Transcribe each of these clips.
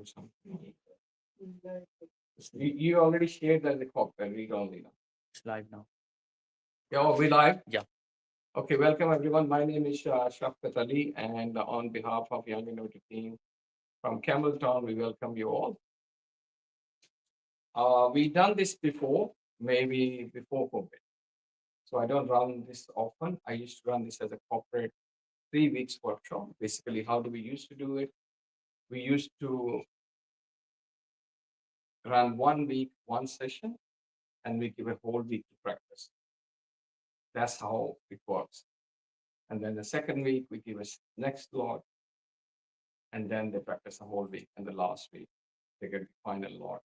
do something. You already shared that the cocktail. Read only now. It's live now. Yeah, oh, we live? Yeah. Okay, welcome everyone. My name is Shafqat Ali, and on behalf of Young Innovative Team from Campbelltown, we welcome you all. We've done this before, maybe before COVID. So I don't run this often. I used to run this as a corporate 3 weeks workshop. Basically, how do we used to do it? We used to run 1 week, one session, and we give a whole week to practice. That's how it works. And then the second week, we give a next lot, and then they practice a whole week. And the last week, they get the final lot.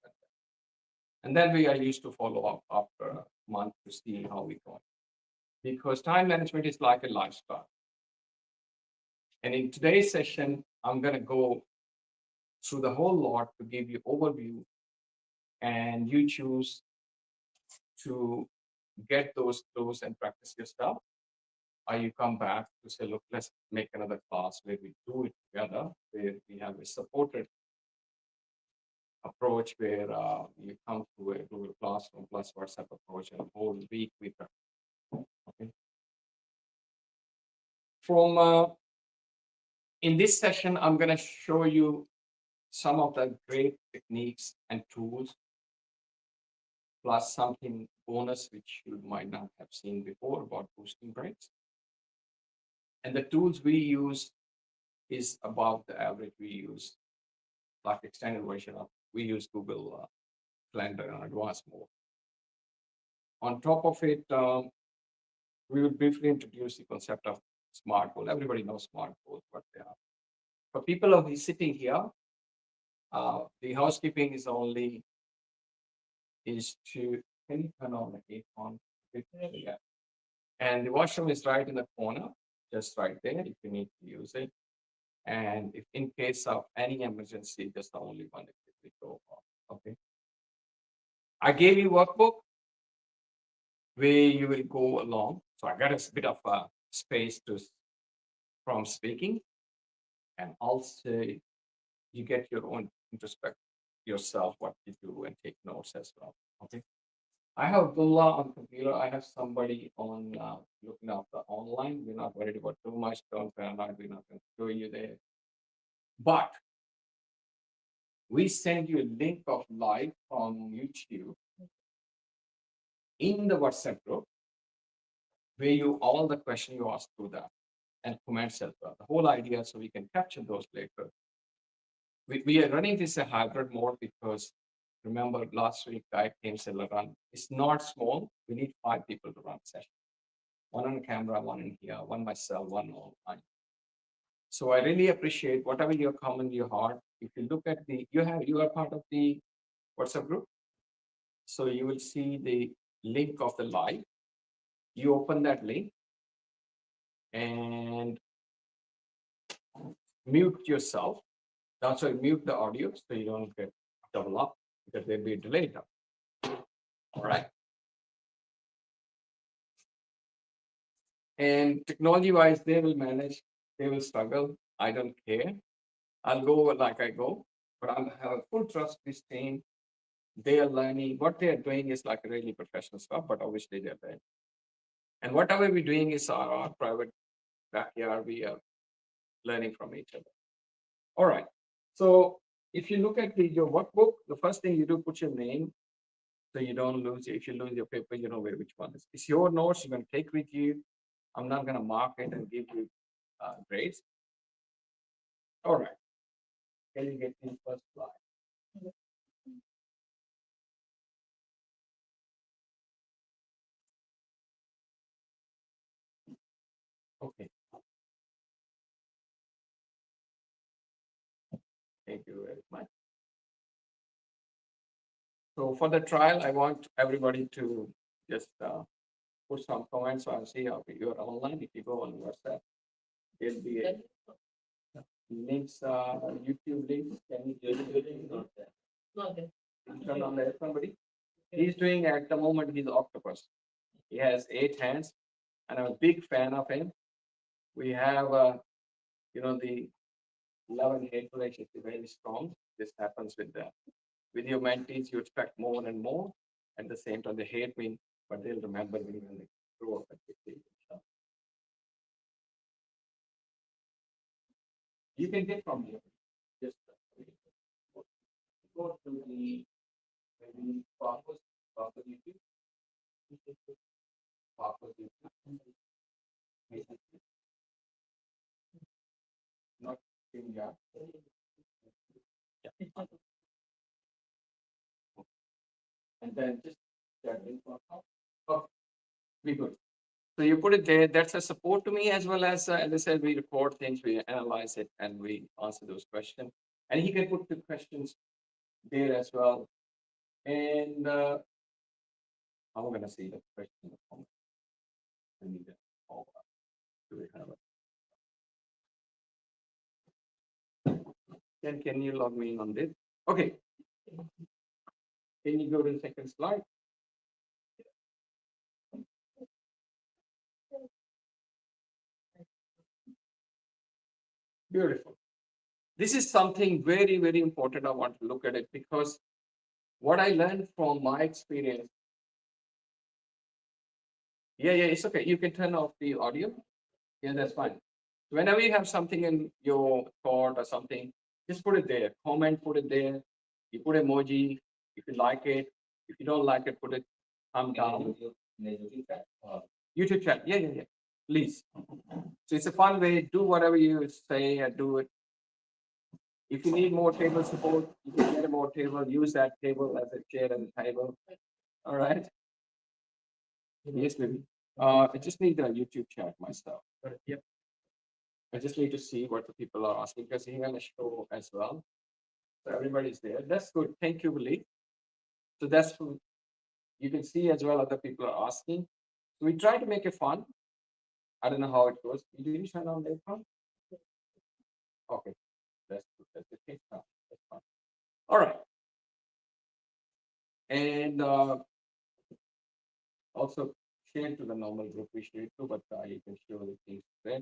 And then I used to follow up after a month to see how we go. Because time management is like a lifestyle. And in today's session, I'm going to go through the whole lot to give you overview, and you choose to get those and practice your stuff, or you come back to say, look, let's make another class where we do it together, where we have a supported approach where you come to a Google Classroom plus WhatsApp approach, and the whole week we practice. Okay. From in this session, I'm going to show you some of the great techniques and tools, plus something bonus which you might not have seen before about boosting grades. And the tools we use is above the average. We use like extended version of, we use Google Calendar and advanced mode. On top of it, we will briefly introduce the concept of smart goal. Everybody knows smart goals, what they are. For people who are sitting here, the housekeeping is only to, can you turn on the heat on? Yeah. And the washroom is right in the corner, just right there if you need to use it. And if in case of any emergency, just the only one that will go off. Okay. I gave you workbook where you will go along. So I got a bit of space from speaking, and also you get your own introspect yourself what you do and take notes as well. Okay. I have Abdullah on computer. I have somebody on looking after online. We're not worried about too much. Don't paranoid. We're not going to show you there. But we send you a link of live from YouTube in the WhatsApp group, where you all the questions you ask through that and comments as well. The whole idea so we can capture those later. We are running this a hybrid mode because remember last week I came said run. It's not small. We need 5 people to run session. One on camera, one in here, one myself, one online. So I really appreciate whatever your comment, your heart. If you look at you are part of the WhatsApp group. So you will see the link of the live. You open that link and mute yourself. Also mute the audio so you don't get double up because there'll be a delay now. All right. And technology-wise, they will manage, they will struggle. I don't care. I'll go like I go, but I have full trust this team. They are learning. What they are doing is like really professional stuff, but obviously they're learning. And whatever we're doing is our private backyard. We are learning from each other. All right. So if you look at your workbook, the first thing you do, put your name so you don't lose. If you lose your paper, you know which one is. It's your notes you're going to take with you. I'm not going to mark it and give you grades. All right. Can you get in first slide? Okay. Thank you very much. So for the trial, I want everybody to just put some comments. So I'll see how you're online. If you go on WhatsApp, there'll be a links, YouTube links. Can you do it? Not there. Turn on there, somebody. He's doing at the moment, he's octopus. He has 8 hands, and I'm a big fan of him. We have, the 11 head collection is very strong. This happens with your mentees. You expect more and more. At the same time, they hate me, but they'll remember me when they grow up at 50. You can get from here. Just go to the maybe purpose YouTube, purpose YouTube, not in yeah. And then just that link on top. Okay, be good. So you put it there. That's a support to me as well as I said, we record things, we analyze it, and we answer those questions. And he can put the questions there as well. And I'm gonna see the question in the comment. I need it. Oh, do we have it? Can you log me in on this? Okay. Can you go to the second slide? Beautiful. This is something very, very important. I want to look at it because what I learned from my experience. Yeah, it's okay. You can turn off the audio. Yeah, that's fine. Whenever you have something in your thought or something, just put it there. Comment, put it there. You put emoji if you like it. If you don't like it, put it thumb down. YouTube chat. Yeah. Please. So it's a fun way. Do whatever you say and do it. If you need more table support, you can get a more table. Use that table as a chair and a table. All right. Yes, baby. I just need a YouTube chat myself. Yep. I just need to see what the people are asking because he's gonna show as well. So everybody's there. That's good. Thank you, Willie. So you can see as well other people are asking. So we try to make it fun. I don't know how it goes. Did you turn on the phone? Okay, that's good. That's the case now. That's fine. All right. And also share to the normal group. We share too, but you can show the things there.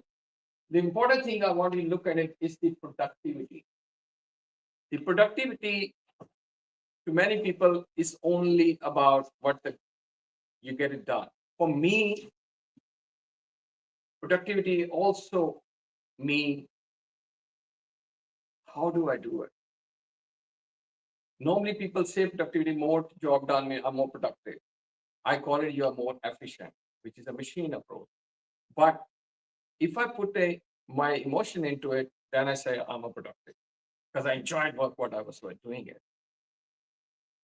The important thing I want you to look at it is the productivity. The productivity to many people is only about you get it done. For me, productivity also mean how do I do it? Normally people say productivity, more job done, I'm more productive. I call it you are more efficient, which is a machine approach. But if I put my emotion into it, then I say I'm a productive because I enjoyed what I was doing it.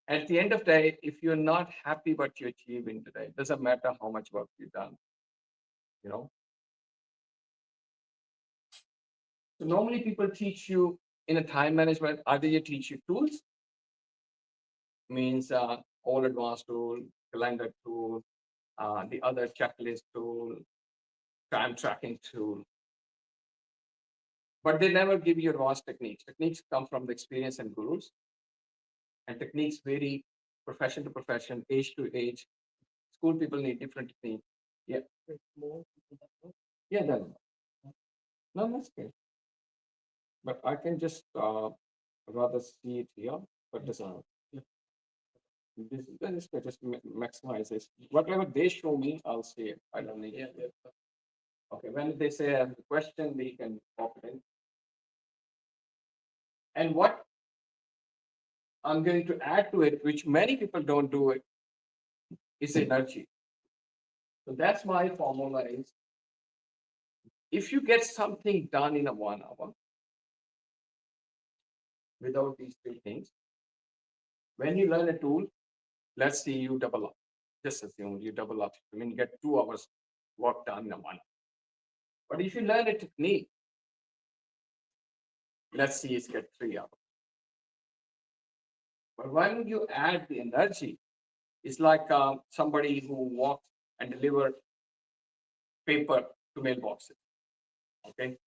At the end of the day, if you're not happy what you achieve in today, it doesn't matter how much work you've done, you know. So normally people teach you in a time management, either you teach you tools, means all advanced tool, calendar tool, the other checklist tool, time tracking tool. But they never give you advanced techniques. Techniques come from the experience and gurus, and techniques vary profession to profession, age to age. School people need different techniques. Yeah. Yeah, then. No, that's good. But I can just rather see it here, but this is good. Just maximize this. Whatever they show me, I'll see it. I don't need it. Okay, when they say a question, we can pop it in. And what I'm going to add to it, which many people don't do it, is energy. So that's my formula is if you get something done in a 1 hour without these three things, when you learn a tool, let's say you double up. Just assume you double up. I mean, you get 2 hours work done in a 1 hour. But if you learn a technique, let's see, it's get 3 hours. But when you add the energy, it's like somebody who walks and deliver paper to mailboxes. Okay,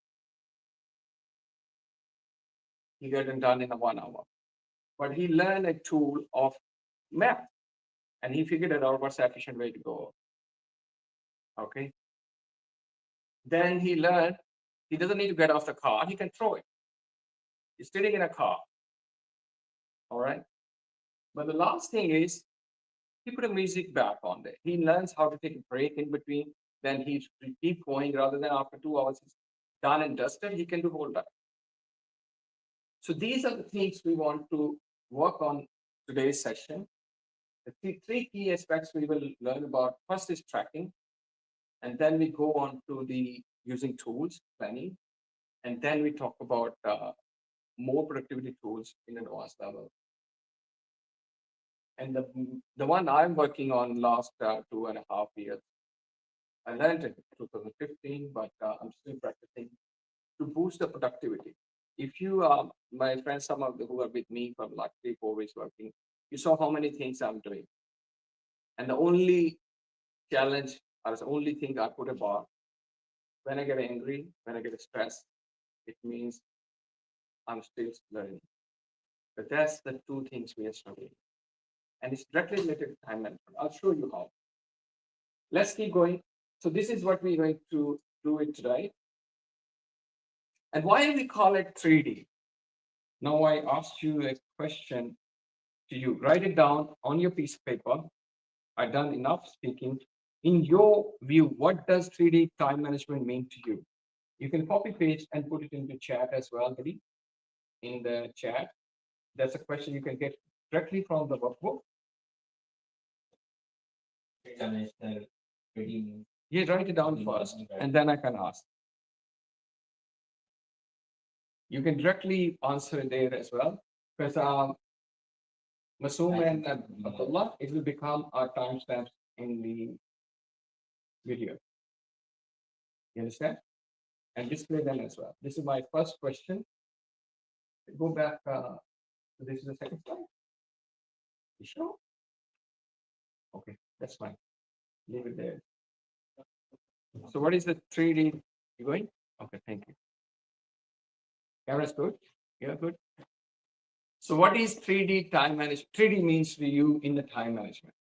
he got it done in a 1 hour. But he learned a tool of math, and he figured it out what's the efficient way to go. Okay. Then he learned he doesn't need to get off the car; he can throw it. He's sitting in a car. But the last thing is he put a music back on there. He learns how to take a break in between. Then he keep going rather than after 2 hours it's done and dusted. He can do whole day. So these are the things we want to work on today's session. The three key aspects we will learn about. First is tracking, and then we go on to the using tools, planning, and then we talk about more productivity tools in advanced level. And the one I'm working on last 2.5 years, I learned it in 2015, but I'm still practicing to boost the productivity. If you, my friends, some of the who are with me from like 3, 4 weeks working, you saw how many things I'm doing. And the only challenge or the only thing I put a bar, when I get angry, when I get stressed, it means I'm still learning. But that's the two things we are struggling. And it's directly related to time management. I'll show you how. Let's keep going. So this is what we're going to do it today. And why we call it 3D? Now I asked you a question to you. Write it down on your piece of paper. I've done enough speaking. In your view, what does 3D time management mean to you? You can copy paste and put it into chat as well, Gary. In the chat, that's a question you can get directly from the workbook. Three-dimensional 3D. Yeah, write it down first, and then I can ask. You can directly answer it there as well, because Masoom and Abdullah, it will become our timestamps in the video. You understand? And display them as well. This is my first question. Go back. So this is the second slide. You sure? Okay, that's fine. Leave it there. So what is the 3D? You going? Okay, thank you. Camera's good? Yeah, good. So what is 3D time management? 3D means to you in the time management.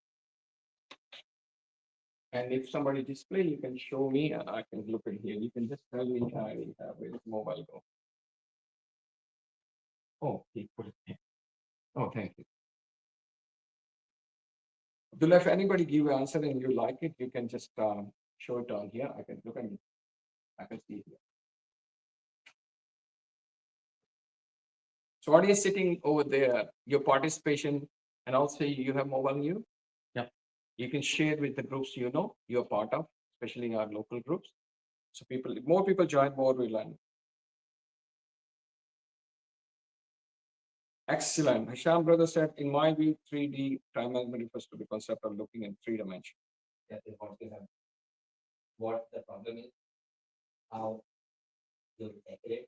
And if somebody display, you can show me and I can look at here. You can just tell me where is mobile go. Oh, he put it here. Oh, thank you. Abdullah, if anybody give an answer and you like it, you can just show it down here. I can look at it. I can see it here. So audience sitting over there, your participation, and also you have mobile you. Yeah. You can share with the groups you know you're part of, especially our local groups. So more people join, more we learn. Excellent. Hisham brother said, in my view, 3D time management refers to the concept of looking in 3 dimensions. Yeah, what the problem is, how you decorate,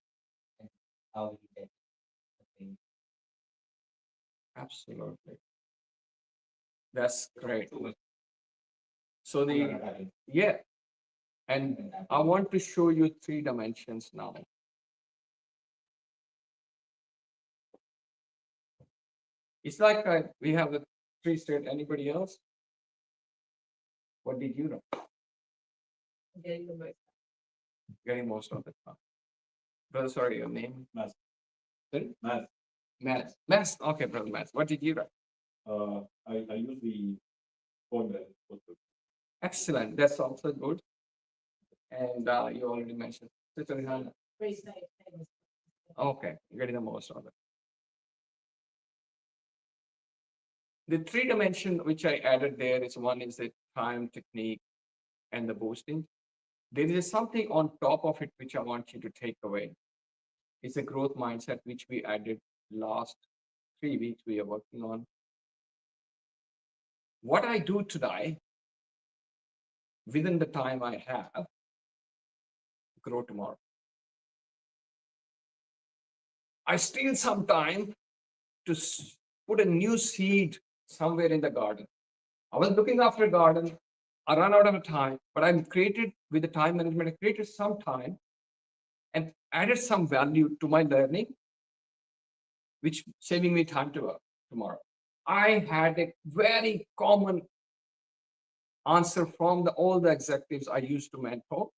and how you get the thing. Absolutely. That's great. So yeah, and I want to show you 3 dimensions now. It's like we have the 3 state. Anybody else? What did you know? Getting most of the time. Brother, sorry, your name? Mas. Sorry? Mas. Mas. Okay, brother Mas. What did you write? I use the phone. Excellent. That's also good. And you already mentioned. Sister Rihanna. Okay, getting the most of it. The 3 dimension which I added there is one is the time technique and the boosting. There is something on top of it which I want you to take away. It's a growth mindset which we added last 3 weeks we are working on. What I do today, within the time I have, grow tomorrow. I steal some time to put a new seed somewhere in the garden. I was looking after a garden. I ran out of time, but I created with the time management, I created some time and added some value to my learning, which saving me time to tomorrow. I had a very common answer from all the executives I used to mentor.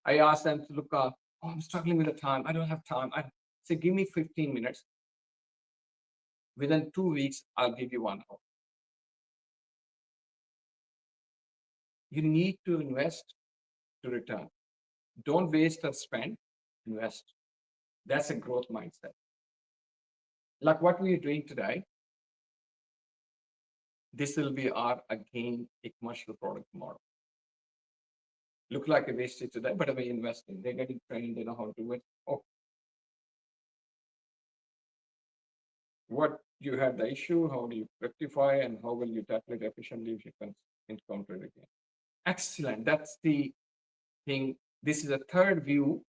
I asked them to look up, oh, I'm struggling with the time. I don't have time. I say, give me 15 minutes. Within 2 weeks, I'll give you 1 hour. You need to invest to return. Don't waste or spend, invest. That's a growth mindset. Like what we are doing today, this will be our, again, a commercial product tomorrow. Look like a wastage today, but we're investing. They're getting trained, they know how to do it. Oh, what you had the issue, how do you rectify, and how will you tackle it efficiently if you can encounter it again? Excellent. That's the thing. This is a third view.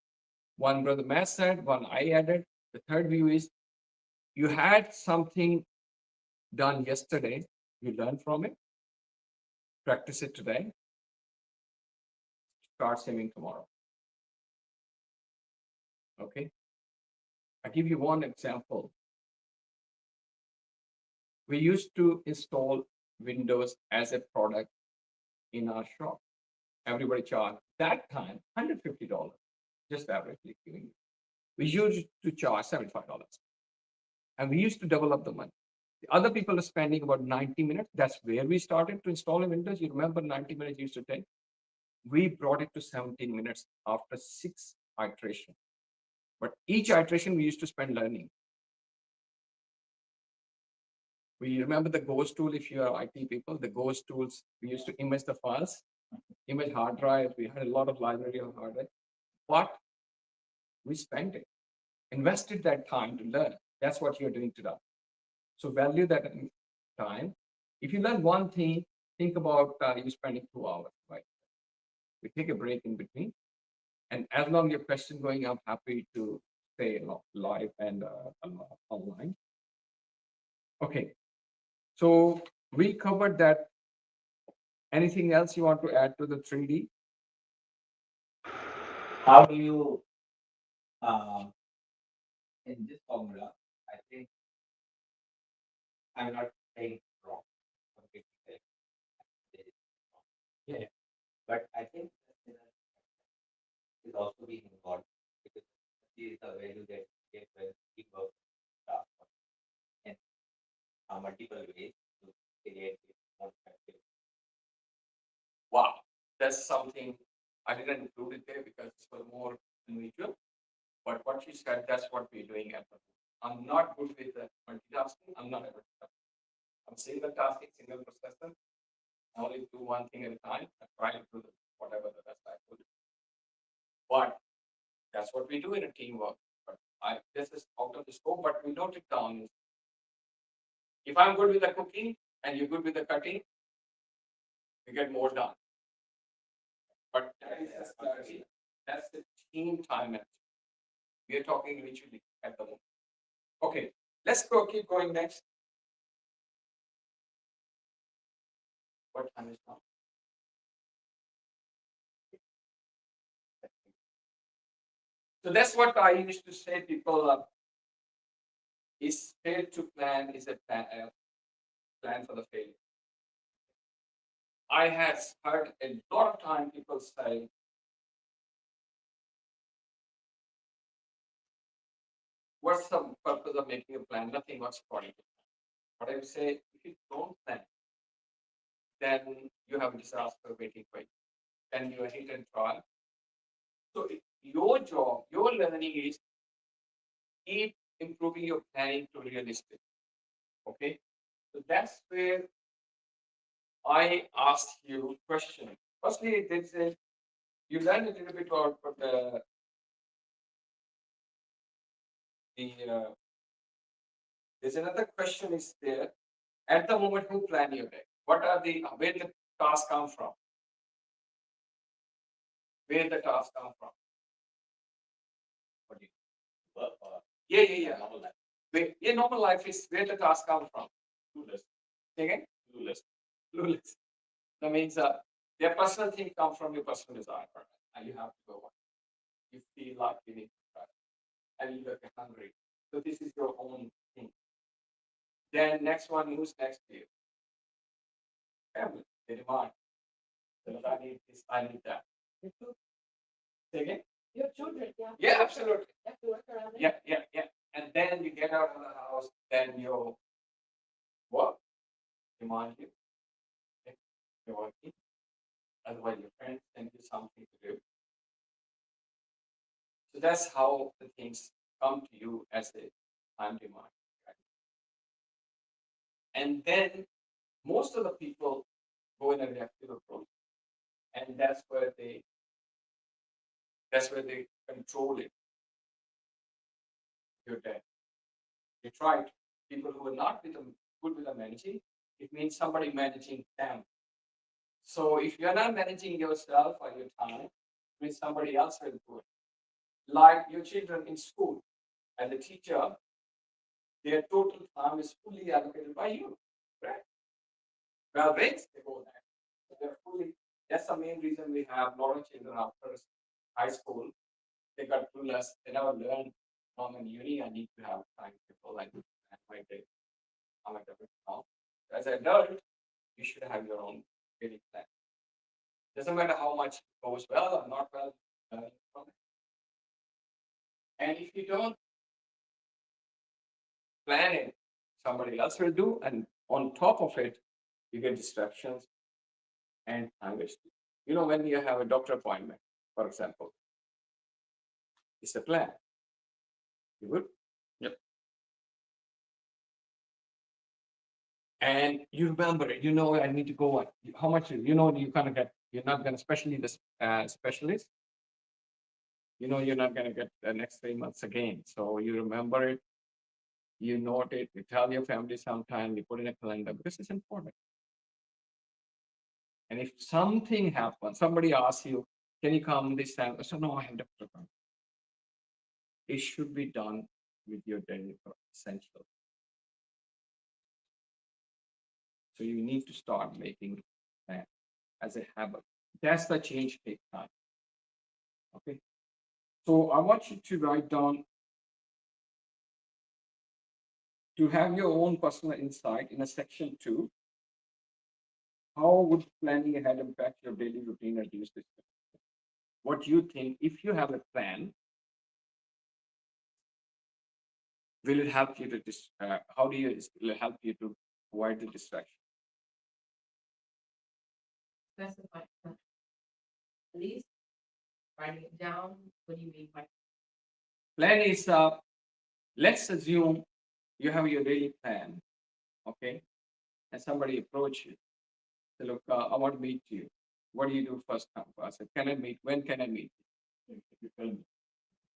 One brother Matt said, one I added. The third view is you had something done yesterday, you learn from it, practice it today, start saving tomorrow. Okay. I give you one example. We used to install Windows as a product in our shop. Everybody charged that time $150, just averagely giving. We used to charge $75. And we used to double up the money. The other people are spending about 90 minutes. That's where we started to install a Windows. You remember 90 minutes used to take? We brought it to 17 minutes after 6 iterations. But each iteration we used to spend learning. We remember the Ghost tool, if you are IT people, the Ghost tools, we used to image the files, image hard drive. We had a lot of library on hard drive, but we spent it, invested that time to learn. That's what you're doing today. So value that time. If you learn one thing, think about you spending 2 hours, right? We take a break in between. And as long as your question going, I'm happy to stay live and online. Okay. So we covered that. Anything else you want to add to the 3D? How do you, in this formula, I think I'm not saying wrong. Completely correct. Yeah. But I think is also being involved because this is the value that get when people start in multiple ways to create it more effective. Wow, that's something I didn't include it there because it's for more individual. But what you said, that's what we're doing at the moment. I'm not good with the multitasking. I'm not a multitasking. I'm single tasking, single processor. I only do one thing at a time. I try to do whatever the best I could. But that's what we do in a teamwork. But this is out of the scope, but we note it down. If I'm good with the cooking and you're good with the cutting, we get more done. But that is the strategy. That's the team time management. We are talking individually at the moment. Okay, let's go. Keep going next. What time is now? So that's what I used to say. People is fail to plan is a plan for the failure. I have heard a lot of time people say, what's the purpose of making a plan? Nothing was according to plan. But I would say, if you don't plan, then you have a disaster waiting for you. Then you are hit and try. So your job, your learning is keep improving your planning to realistic. Okay, so that's where I asked you question. Firstly, this is you learn a little bit about there's another question is there. At the moment, who plan your day? What are where the tasks come from? Where the tasks come from? What do you work or Yeah. normal life? Yeah, normal life is where the tasks come from. Clueless. Say again? Clueless. Clueless. That means their personal thing come from your personal desire, and you have to go on. You feel like you need to try, and you look hungry. So this is your own thing. Then next one, who's next to you? Family. They demand. So I need this, I need that. Say again? Your children, yeah. Yeah, absolutely. You have to work around it. Yeah. And then you get out of the house, then your work, demand you, if you're working, otherwise your friends send you something to do. So that's how the things come to you as a time demand. Right? And then most of the people go in a reactive approach, and that's where they control it. Your debt. You try it. People who are not good with the managing, it means somebody managing them. So if you're not managing yourself or your time, it means somebody else will do it. Like your children in school, as a teacher, their total time is fully allocated by you, right? Well, rates they go there. So they're fully. That's the main reason we have a lot of children after high school. They got clueless. They never learn. I'm in uni. I need to have time people and my day. I'm a different now. As an adult, you should have your own daily plan. Doesn't matter how much goes well or not well, learning from it. And if you don't plan it, somebody else will do. And on top of it, you get distractions and time wasting. You know, when you have a doctor appointment, for example, it's a plan. You good? Yep. And you remember it. You know, I need to go. How much? You know, you kind of get. You're not going to, especially the specialist. You know, you're not going to get the next 3 months again. So you remember it. You note it. You tell your family sometime. You put in a calendar because it's important. And if something happens, somebody asks you, "Can you come this time?" I said, "No, I have doctor appointment." It should be done with your daily essential. So you need to start making that as a habit. That's the change take time. Okay. So I want you to write down to have your own personal insight in a section 2. How would planning ahead impact your daily routine and reduce this? What do you think if you have a plan? Will it help you to how do you will it help you to avoid the distraction? Specify at least writing it down. What do you mean by Plan is let's assume you have your daily plan, okay, and somebody approach you. Say, look, I want to meet you. What do you do first come? I said, can I meet? When can I meet? If you tell me.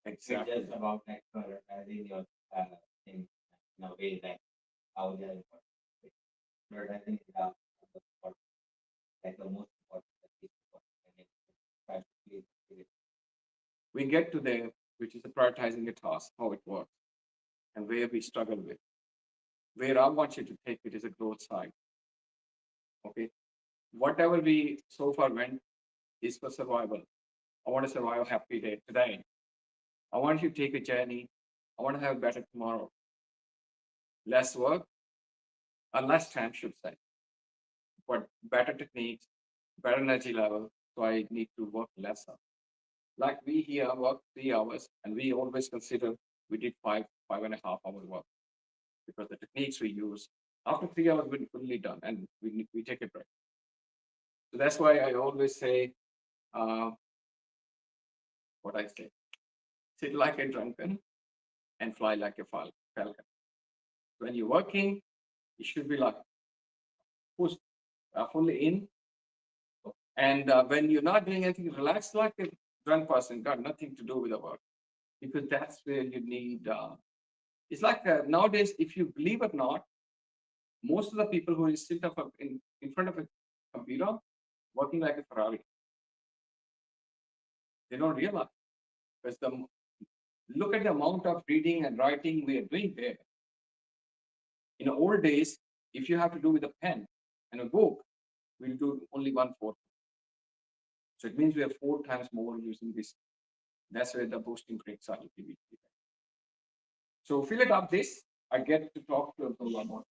It's Exactly. just about like prioritizing your things in a way that how they are important. Prioritizing is the important, like the most important, that is important, and then try to please it. We get to there, which is the prioritizing a task, how it works, and where we struggle with. Where I want you to take it is a growth side. Okay. Whatever we so far went is for survival. I want to survive a happy day today. I want you to take a journey. I want to have a better tomorrow. Less work, or less time, should say, but better techniques, better energy level. So I need to work lesser. Like we here work 3 hours, and we always consider we did 5.5 hour work because the techniques we use after 3 hours we're fully done, and we take a break. So that's why I always say, uh, what I say, sit like a drunken and fly like a falcon. When you're working, you should be like pushed fully in. And when you're not doing anything, relax like a drunk person, got nothing to do with the work. Because that's where you need, it's like nowadays, if you believe it or not, most of the people who sit up in front of a computer working like a Ferrari, they don't realize. Because look at the amount of reading and writing we are doing there. In the old days, if you have to do with a pen and a book, we'll do only 1/4. So it means we are 4 times more using this. That's where the boosting breaks are. So fill it up this. I get to talk to Abdullah more.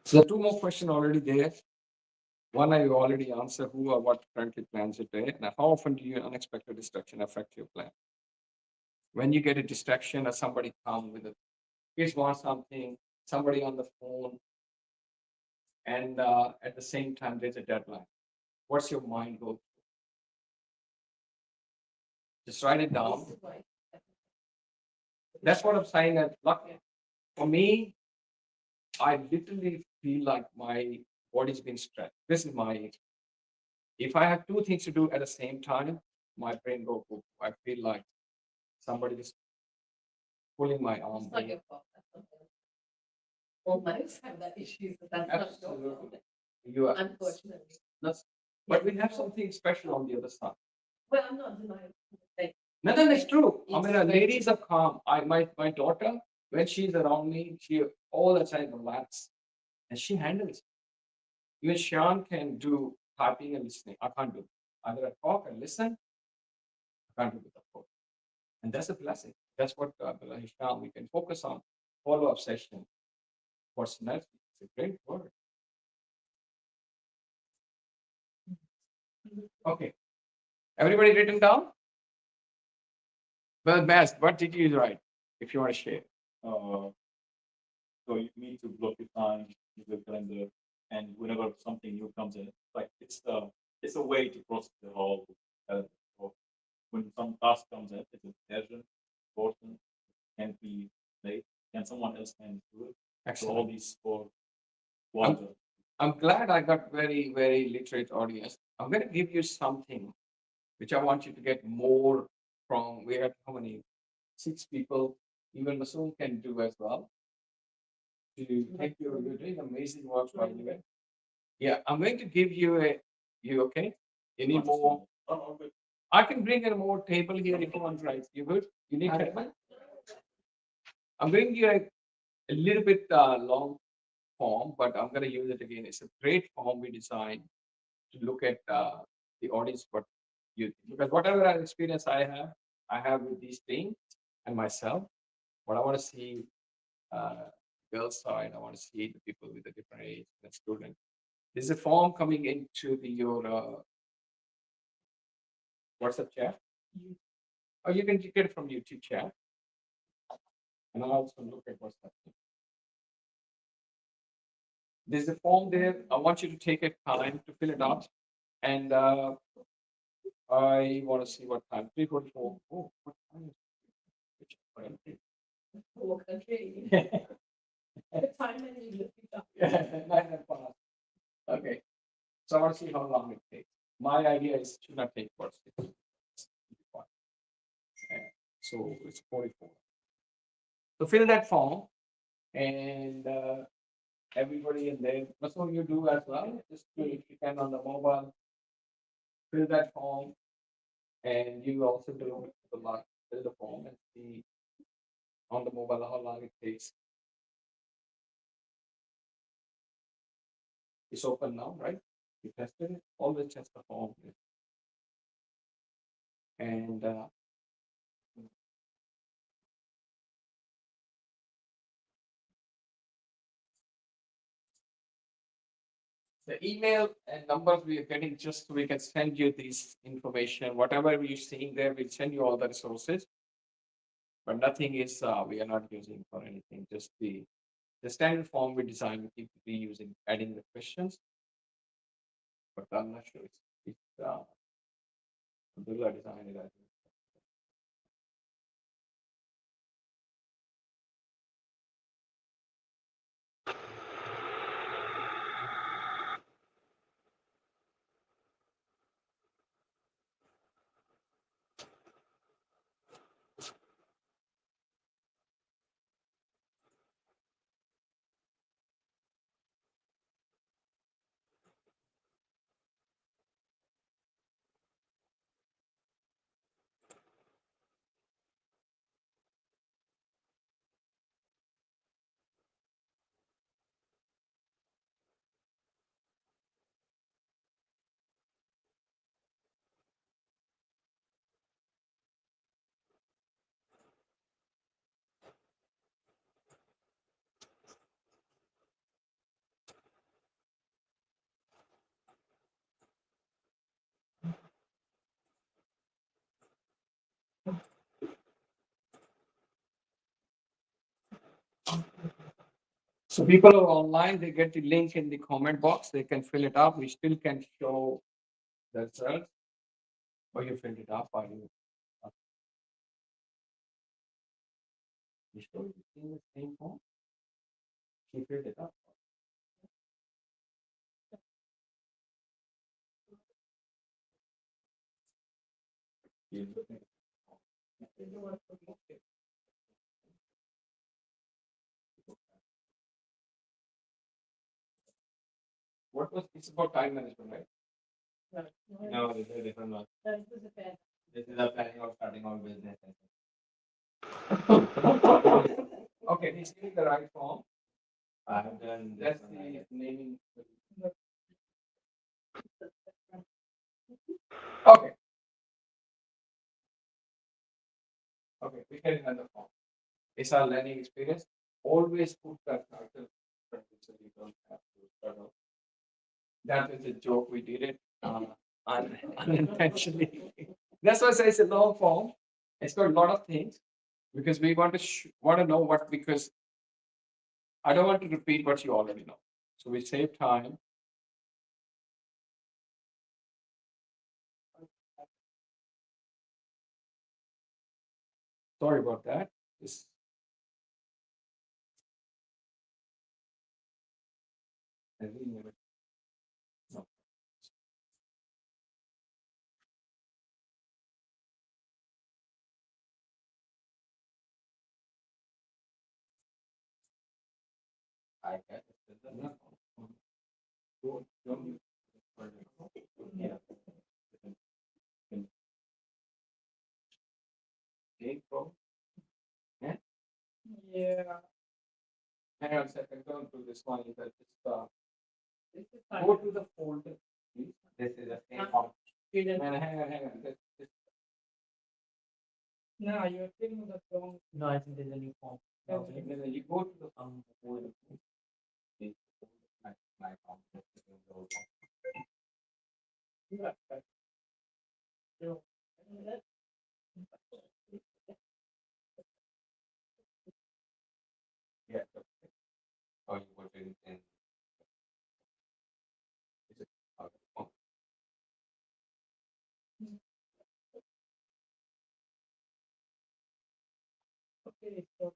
So two more questions already there. One I already answered, who or what currently plans your day, and how often do you unexpected distraction affect your plan? When you get a distraction or somebody come with a kids want something, somebody on the phone, and at the same time there's a deadline. What's your mind go? Just write it This down. is why. That's what I'm saying. That luck for me, I literally feel like my body's been stretched. This is my. If I have two things to do at the same time, my brain go. Poop. I feel like somebody is pulling my arm. It's not your fault. That's something else. Well, mice have that issue, but that's not your Absolutely. fault, You are. unfortunately. That's, but we have something special on the other side. Well, I'm not denying. Like, No, it's true. I mean, It's ladies are calm. My daughter, when she's around me, she all the time relax, and she handles. Even Sean can do typing and listening. I can't do. Either I talk and listen. I can't do it, of course. And that's a blessing. That's what Sean, we can focus on. Follow-up session. Personality. It's a great word. Okay. Everybody written down? Well, best. What did you write? If you want to share. So you need to block your time, use the calendar, and whenever something new comes in, like it's a way to process the whole calendar. So when some task comes in, it's urgent, important, can't be late, and someone else can do it. So all Excellent. these four ones. I'm glad I got very literate audience. I'm going to give you something which I want you to get more from. We have how many? 6 people. Even Masoom can do as well. To take you, you're doing amazing work, by the way. Yeah, I'm going to give you a. You okay? You need more. Oh, good. I can bring in more table here if you want, right? You good? You need table? I'm bringing you a little bit long form, but I'm going to use it again. It's a great form we designed to look at the audience, what you because whatever experience I have with these things and myself. What I want to see, girls side, I want to see the people with a different age, the student. There's a form coming into your WhatsApp chat, or you can get it from YouTube chat, and I'll also look at what's happening. There's a form there. I want you to take a time to fill it out, and I want to see what time. 3:44. Oh, what time is it? whole country. Yeah. The time and you look it up. 9:05. Okay. So I want to see how long it takes. My idea is to not take for 6 minutes. So it's 44. So fill that form, and everybody in there, that's what you do as well. Just do if you can on the mobile, fill that form, and you also do the log, fill the form and see on the mobile how long it takes. It's open now, right? You tested it. Always test the form. And the email and numbers we are getting, just so we can send you this information. Whatever you're seeing there, we'll send you all the resources. But nothing is we are not using for anything. Just the standard form we design, we keep reusing, adding the questions. But I'm not sure it's Abdullah designed it. I think. So people who are online, they get the link in the comment box. They can fill it up. We still can show the results. Or you filled it up, or you show it in the same form. She filled it up. What was it's about time management, right? No, this is a different one. This is a planning of starting our business. Okay, this is the right form. I have done this That's one. the naming. Okay. Okay, we can run the form. It's our learning experience. Always put that title so you don't have to struggle. That is a joke. We did it unintentionally. That's why I say it's a long form. It's got a lot of things because we want to know what because I don't want to repeat what you already know. So we save time. Sorry about that. This I really never- no. I guess. No. Don't use it for the- Yeah. Okay, bro. Yeah. Hang on a second. Don't do this one. Just This is go to the folder, please. This is the same form. And hang on. No, you're filling the wrong. No, I think there's a new form. And then you go to the folder. My form. This is the old form. Yeah. Or you put it in. Okay. Okay, so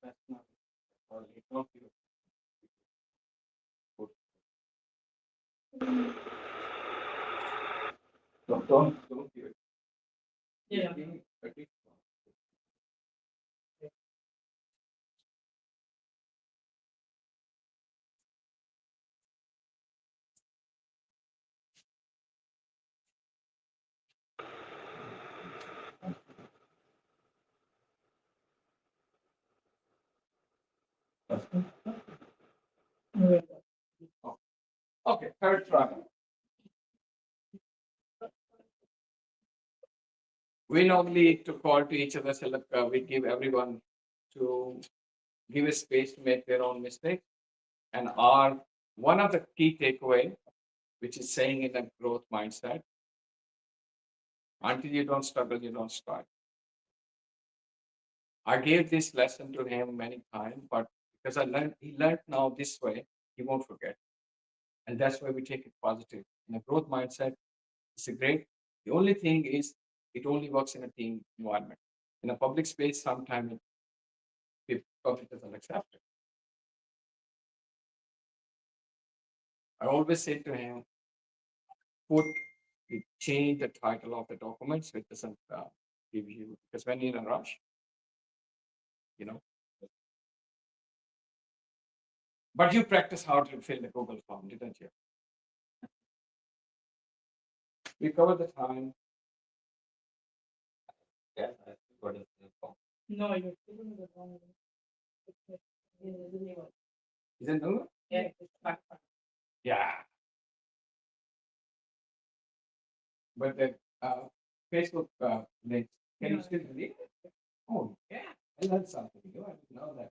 That's not. Or you don't use- Don't do it. Yeah. Okay. Okay, third try. We normally to call to each other, say, look, we give everyone to give a space to make their own mistakes. And our one of the key takeaway, which is saying in a growth mindset, until you don't struggle, you don't start. I gave this lesson to him many times, but because he learned now this way, he won't forget. And that's why we take it positive. In a growth mindset, it's a great. The only thing is, it only works in a team environment. In a public space, sometimes public doesn't accept it. I always say to him, change the title of the documents, so it doesn't give you, because when you're in a rush, you know. But you practice how to fill the Google form, didn't you? We covered the time. Yes, I see what is the form. no, you're filling the wrong one. It's the new one. Is it new? Yeah, it's back. Yeah. But the Facebook link, can you No. still delete it? Oh, yeah. I learned something new. I didn't know that.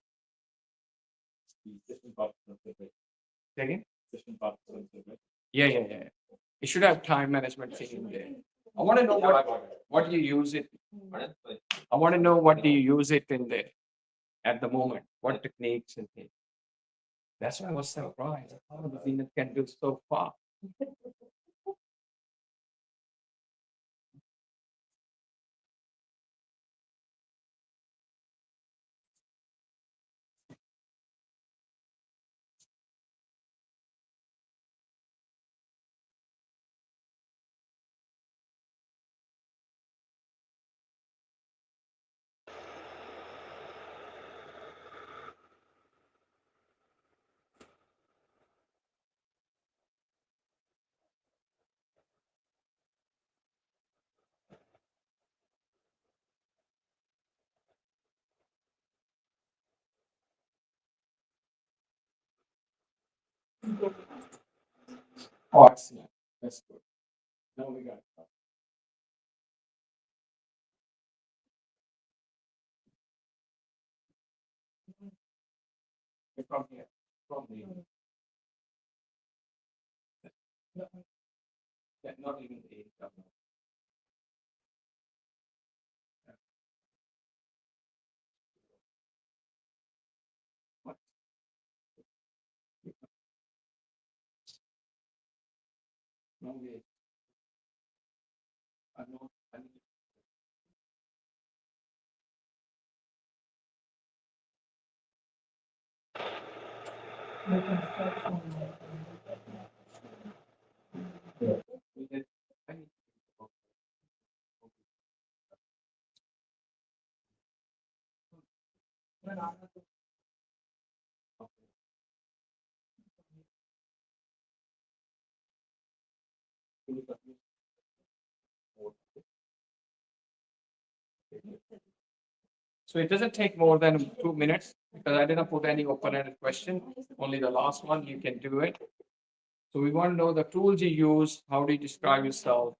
The system participants are great. Say again? System participants are great. Yeah. It should have time management thing in there. I want to know what you use it. What is it? I want to know what do you use it in there at the moment? What techniques and things? That's why I was surprised. How the Zenith can do so far. Oh, excellent. That's good. Now we got it. From here. From here. Yeah, not even the government. What? No, we- I know. I need we did- I need to- So it doesn't take more than 2 minutes because I didn't put any open-ended question. Only the last one, you can do it. So we want to know the tools you use, how do you describe yourself?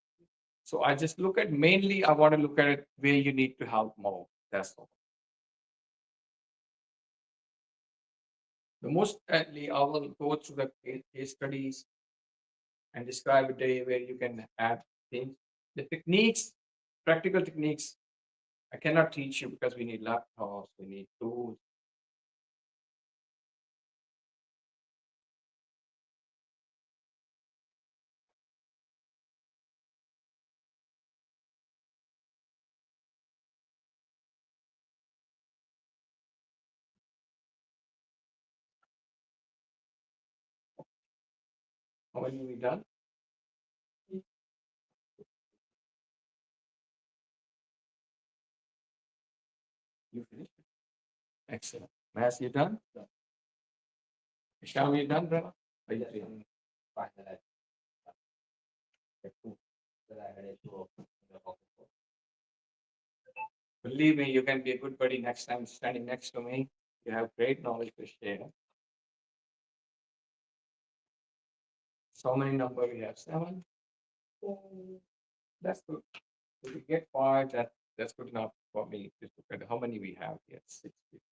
So I just look at mainly, I want to look at it where you need to help more. That's all. The most likely, I will go through the case studies and describe a day where you can add things. The techniques, practical techniques, I cannot teach you because we need laptops, we need tools. How many we done? You finished? Excellent. Mass, you done? Isham, you done, brother? Are you doing? Part that I had a show in the office. Believe me, you can be a good buddy next time standing next to me. You have great knowledge to share. So many number we have 7. That's good. If we get 5, that's good enough for me. Just look at how many we have here. 6 people.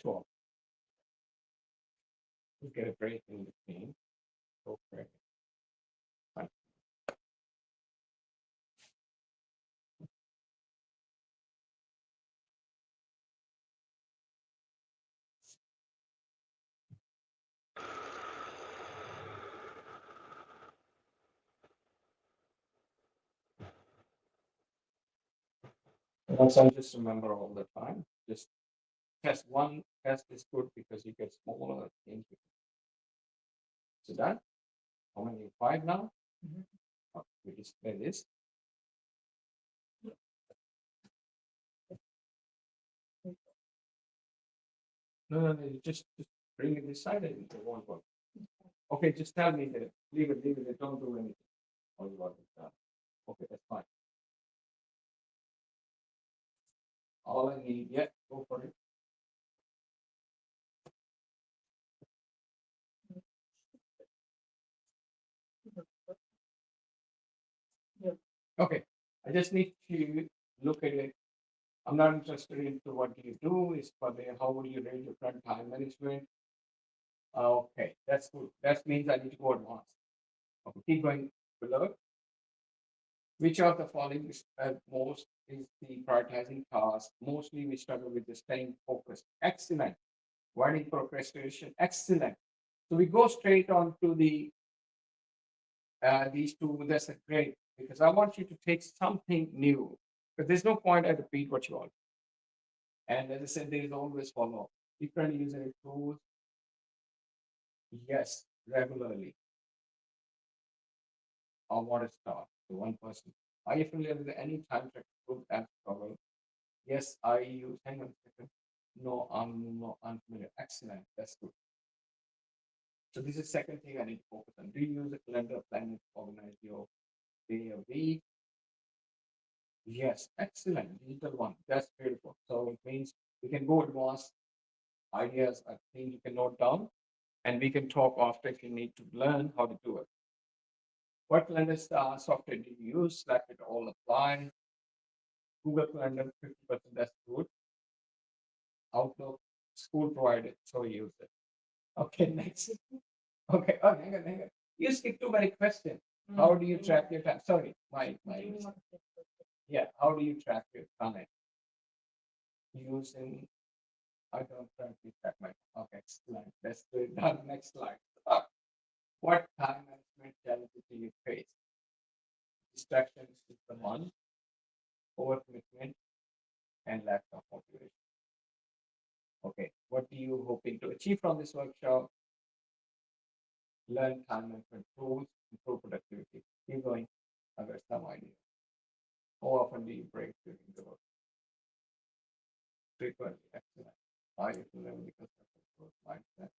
Twelve. We get a break in between. Okay. Fine. Once I just remember all the time, just test one test is good because you get smaller things. So that, how many? 5 now? We display this. No, you just bring it inside and it won't work. Okay, just tell me that, leave it, don't do anything. Or you want it done. Okay, that's fine. All I need, yeah, go for it. Okay, I just need to look at it I'm not interested into what do you do. It's for the how would you rate your current time management. Okay, that's good. That means I need to go advanced. Okay, keep going below. Which of the following is most is the prioritizing task? Mostly we struggle with the staying focused. Excellent. Avoiding procrastination. Excellent. So we go straight on to the these two. That's a great because I want you to take something new. But there's no point I repeat what you all. And as I said, there is always follow up. Different user tools. Yes, regularly. I want to start. The one person. Are you familiar with any time track group app cover? Yes, I use. Hang on a second. No, I'm not unfamiliar. Excellent. That's good. So this is second thing I need to focus on. Do you use a calendar planner to organize your day or week? Yes, excellent. Digital one. That's beautiful. So it means we can go advanced ideas. I think you can note down, and we can talk after if you need to learn how to do it. What calendar software do you use? Slack it all apply. Google Calendar 50%. That's good. Outlook school provided, so use it. Okay, next. Okay, oh, hang on. You skip too many questions. How do you track your time? Sorry, my yeah. How do you track your time? Using I don't currently track my okay, excellent. Let's do it done. Next slide. What time management challenges do you face? Distractions is the one, overcommitment, and lack of motivation. Okay, what do you hoping to achieve from this workshop? Learn time management tools, improve productivity. Keep going. I've got some idea. How often do you break during the work? Frequently, excellent. Are you familiar with the growth mindset?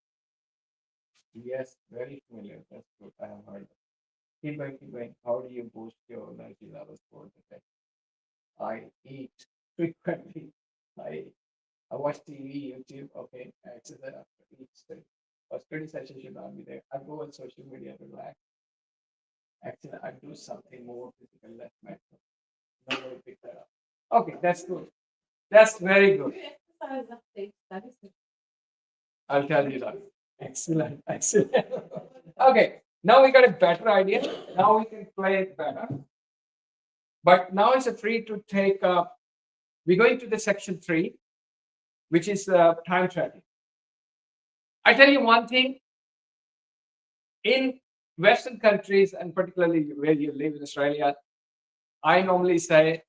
Yes, very familiar. That's good. I have heard. Keep going, keep going. How do you boost your energy levels for the day? I eat frequently. I I watch TV, YouTube. Okay, I exercise after each study. Or study session should not be there. I go on social media, relax. Actually, I do something more physical, less mental. Nobody pick that up. Okay, that's good. That's very good. You exercise after studies. I'll tell you that. Excellent, excellent. Okay, now we got a better idea. Now we can play it better. But now it's a free to take. We're going to the section 3, which is time tracking. I tell you one thing. In Western countries, and particularly where you live in Australia, I normally say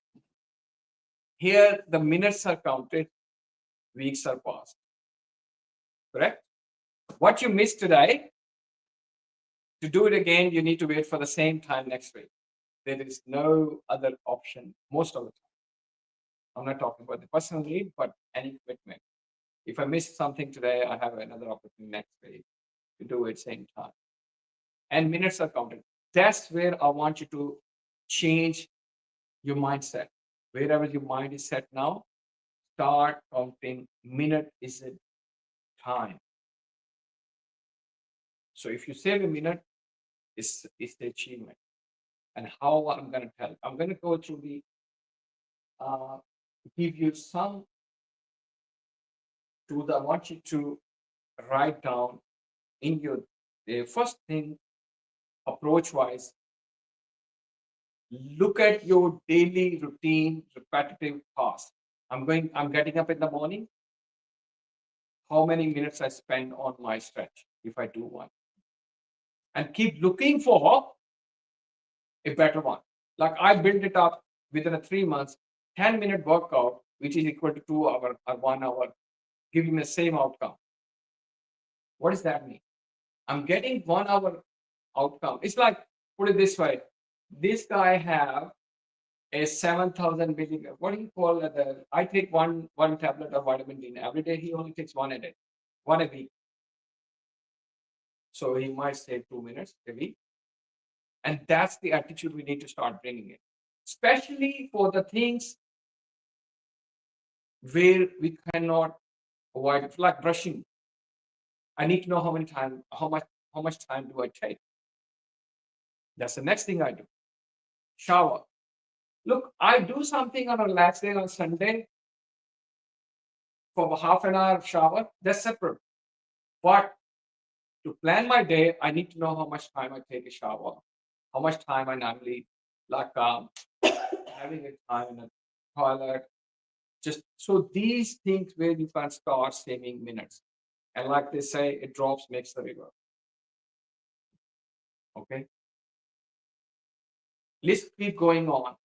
here the minutes are counted, weeks are passed. Correct? What you missed today, to do it again, you need to wait for the same time next week. There is no other option most of the time. I'm not talking about the personal need, but any commitment. If I miss something today, I have another opportunity next week to do it same time. And minutes are counted. That's where I want you to change your mindset. Wherever your mind is set now, start counting minute is it time. So if you save a minute, it's the achievement. And how I'm going to tell. I'm going to go through the give you some tools. I want you to write down in your the first thing approach wise. Look at your daily routine, repetitive tasks. I'm getting up in the morning. How many minutes I spend on my stretch if I do one? And keep looking for a better one. Like I built it up within a 3 months, 10-minute workout, which is equal to 2 hours or 1 hour, giving the same outcome. What does that mean? I'm getting 1 hour outcome. It's like, put it this way. This guy have a 7,000 milligram. What do you call it? I take one tablet of vitamin D every day. He only takes one a day, one a week. So he might save 2 minutes a week. And that's the attitude we need to start bringing in, especially for the things where we cannot avoid it, like brushing. I need to know how much time do I take. That's the next thing I do. Shower. Look, I do something on a relaxed day on Sunday. for half an hour of shower, that's separate. But to plan my day, I need to know how much time I take a shower, how much time I normally like having a time in a toilet. Just so these things where you can start saving minutes. And like they say, it drops makes the river. Okay. Let's keep going on.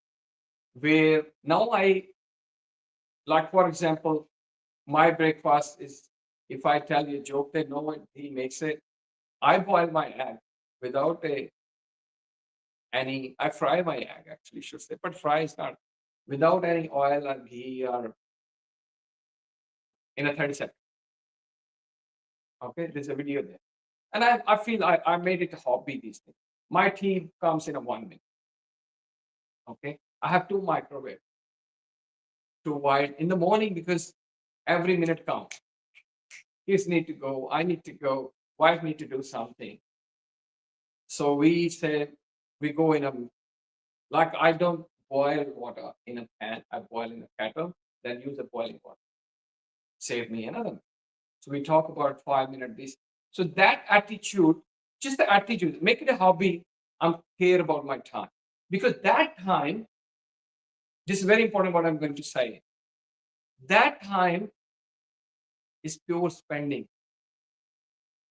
Where now I like, for example, my breakfast is if I tell you a joke, they know what he makes it. I boil my egg without any. I fry my egg actually, should say, but fry is not without any oil or ghee or in a 30 seconds. Okay, there's a video there, and I feel I made it a hobby. These things. My tea comes in a 1 minute. Okay, I have two microwave, two wide in the morning because every minute counts. Kids need to go. I need to go. Wife need to do something. So we say we go in a like I don't boil water in a pan. I boil in a kettle, then use the boiling water. Save me another minute. So we talk about 5 minutes. This. So that attitude, just the attitude, make it a hobby. I'm care about my time because that time. This is very important. What I'm going to say. That time is pure spending.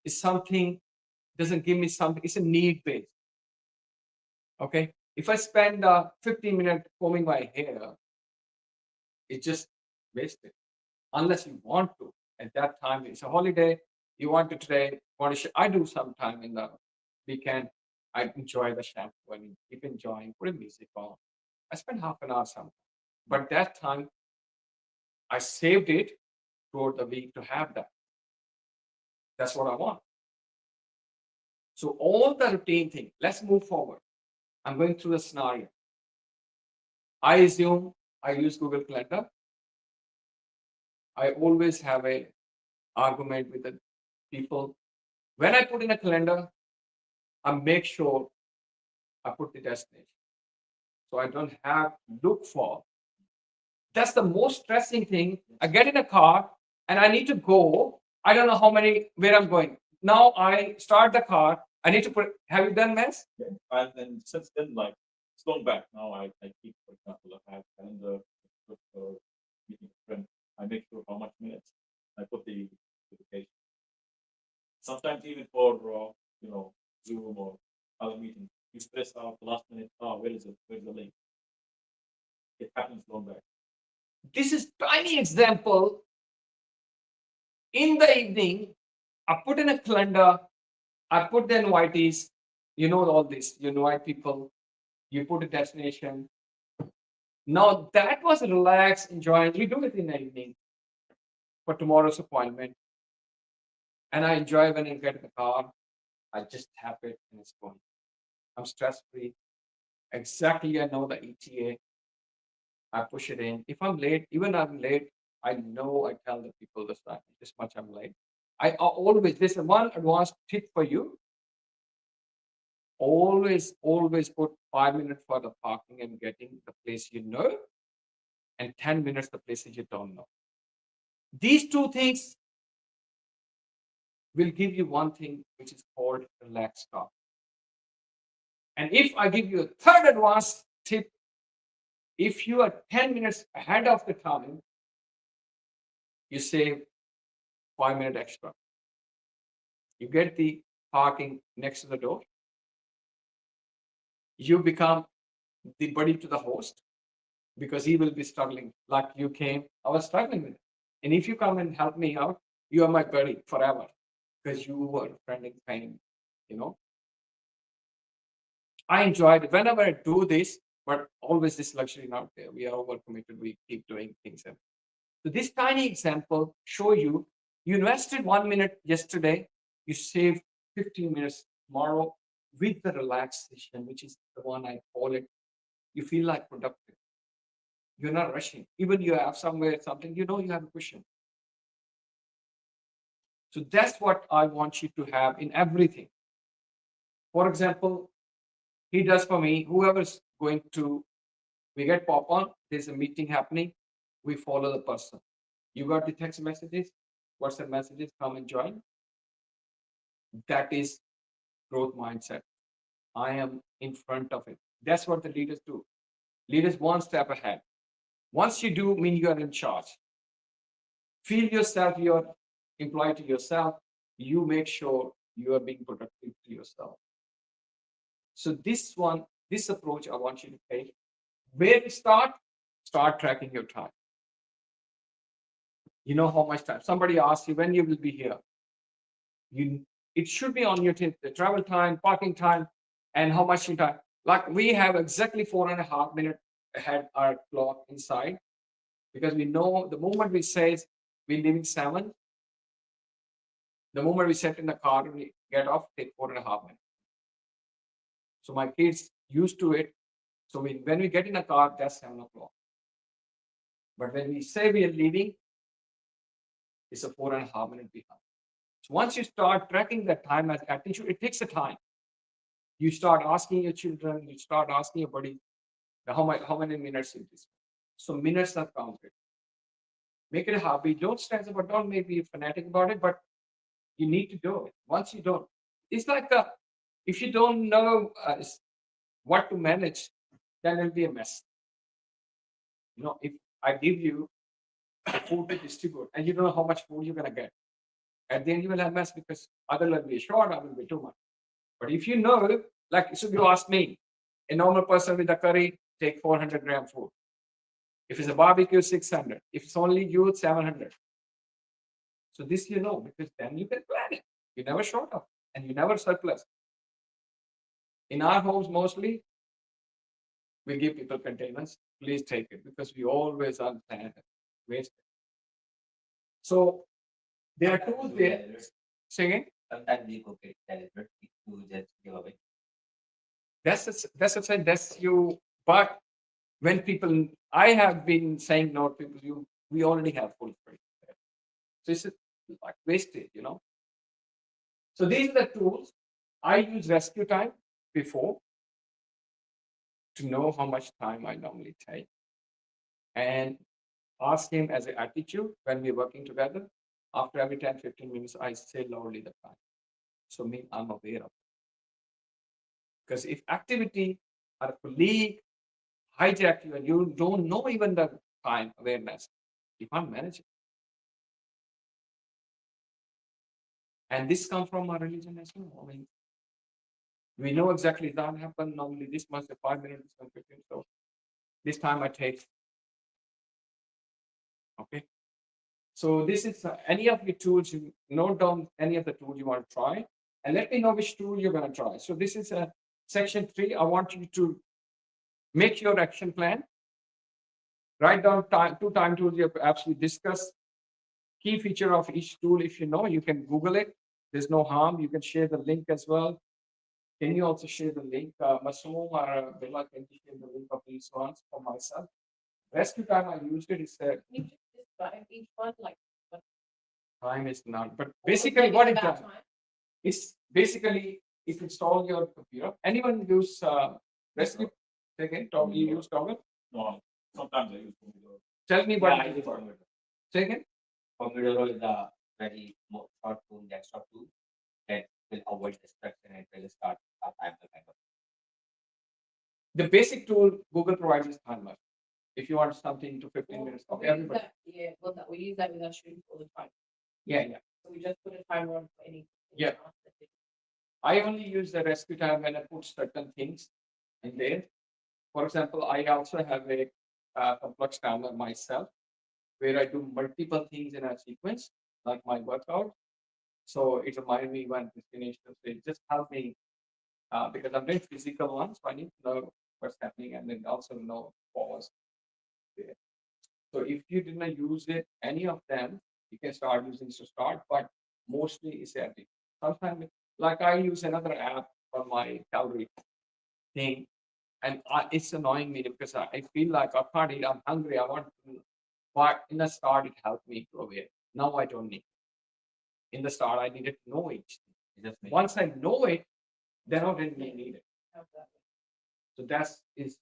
It's something doesn't give me something. It's a need based. Okay. If I spend 15 minutes combing my hair, it's just wasted. Unless you want to. At that time, it's a holiday. You want to today, want to I do sometime in the weekend. I enjoy the shampoo and keep enjoying, put music on. I spend half an hour sometimes. But that time, I saved it throughout the week to have that. That's what I want. So all the routine thing, let's move forward. I'm going through the scenario. I assume I use Google Calendar. I always have a argument with the people. When I put in a calendar, I make sure I put the destination. So I don't have to look for. That's the most stressing thing. I get in a car and I need to go. I don't know where I'm going. Now I start the car. I need to put. Have you done this? Yeah. And then since then, like it's gone back. Now I keep, for example, I have calendar meeting a friend. I make sure how much minutes I put the notification. Sometimes even for Zoom or other meetings, you stress out the last minute. Oh, where is it? Where's the link? It happens gone back. This is tiny example. In the evening, I put in a calendar. I put the invitees. You know all this. You invite people. You put a destination. Now that was relaxed, enjoying. We do it in the evening for tomorrow's appointment. And I enjoy when I get in the car. I just tap it and it's going. I'm stress free. Exactly, I know the ETA. I push it in. If I'm late, even I'm late, I know I tell the people this much I'm late. I always, this is one advanced tip for you. Always put 5 minutes for the parking and getting the place you know, and 10 minutes the places you don't know. These two things will give you one thing which is called relaxed start. And if I give you a third advanced tip, if you are 10 minutes ahead of the time, you save 5 minutes extra. You get the parking next to the door. You become the buddy to the host because he will be struggling. Like you came, I was struggling with it. And if you come and help me out, you are my buddy forever because you were friendly pain, you know. I enjoyed it whenever I do this, but always this luxury not there. We are overcommitted. We keep doing things. So this tiny example show you invested 1 minute yesterday, you save 15 minutes tomorrow with the relaxation, which is the one I call it. You feel like productive. You're not rushing. Even you have somewhere something, you have a question. So that's what I want you to have in everything. For example, he does for me, whoever's going to, we get pop on, there's a meeting happening, we follow the person. You got the text messages, WhatsApp messages, come and join. That is growth mindset. I am in front of it. That's what the leaders do. Leaders one step ahead. Once you do, mean you are in charge. Feel yourself, you're employed to yourself. You make sure you are being productive to yourself. So this approach I want you to take. Where to start? Start tracking your time. You know how much time. Somebody asks you when you will be here. It should be on your the travel time, parking time, and how much you time. Like we have exactly 4.5 minutes ahead our clock inside because we know the moment we say we're leaving 7, the moment we sit in the car and we get off, take 4.5 minutes. So my kids used to it. So when we get in a car, that's 7 o'clock. But when we say we are leaving, it's a 4.5 minute behind. So once you start tracking that time as attention, it takes a time. You start asking your children, you start asking your buddy, how many minutes is this? So minutes are counted. Make it a hobby. Don't stress about, don't maybe fanatic about it, but you need to do it. Once you don't, it's like if you don't know what to manage, then it'll be a mess. If I give you food to distribute and you don't know how much food you're gonna get, at the end you will have mess because other will be short, other will be too much. But if you know, like so you ask me, a normal person with a curry take 400 gram food. If it's a barbecue, 600. If it's only you, it's 700. So this because then you can plan it. You never short of and you never surplus. In our homes, mostly we give people containers. Please take it because we always unplanned waste. So there are tools there. Say again? Sometimes we cook it deliberate to just give away. That's you. But when people, I have been saying no to people, we already have full freight. So it's like wastage. So these are the tools. I use rescue time before to know how much time I normally take and ask him as an attitude when we're working together. After every 10, 15 minutes, I say loudly the time. So I'm aware of it. Because if activity or a colleague hijack you and you don't know even the time awareness, you can't manage it. And this comes from our religion as well. I mean, we know exactly that happened. Normally, this must be 5 minutes, this must be 15. So this time I take. Okay. So this is any of the tools you note down any of the tools you want to try and let me know which tool you're going to try. So this is section 3. I want you to make your action plan. Write down two time tools you have absolutely discussed. Key feature of each tool, if you know, you can Google it. There's no harm. You can share the link as well. Can you also share the link? Masum or Bella, can you share the link of these ones for myself? Rescue time I used it is You just describe each one like what- time is not, but what basically is what it about does. time? It's basically if you install your computer. Anyone use rescue? Again, you use Toggle? No, sometimes I use Pomodoro. Tell me Yeah, what I it use is. Pomodoro. Say again? Pomodoro is a very short tool, desktop tool that will avoid distraction and will start a timer kind of. The basic tool Google provides is timer. If you want something to 15 Well, minutes, okay, we use everybody. that, yeah, well, we use that with our students all the time. Yeah. So we just put a timer on for any. Yeah. I only use the rescue time when I put certain things in there. For example, I also have a complex timer myself where I do multiple things in a sequence, like my workout. So it reminds me when it's finished. So it just helps me because I'm doing physical ones, so I need to know what's happening and then also know pause there. So if you didn't use it, any of them, you can start using to start, but mostly it's everything. Sometimes, like I use another app for my calorie thing, and it's annoying me because I feel like I can't eat. I'm hungry. I want to, but in the start, it helped me to aware. Now I don't need. In the start, I needed to know it. Once I know it, then I didn't need it. So that's is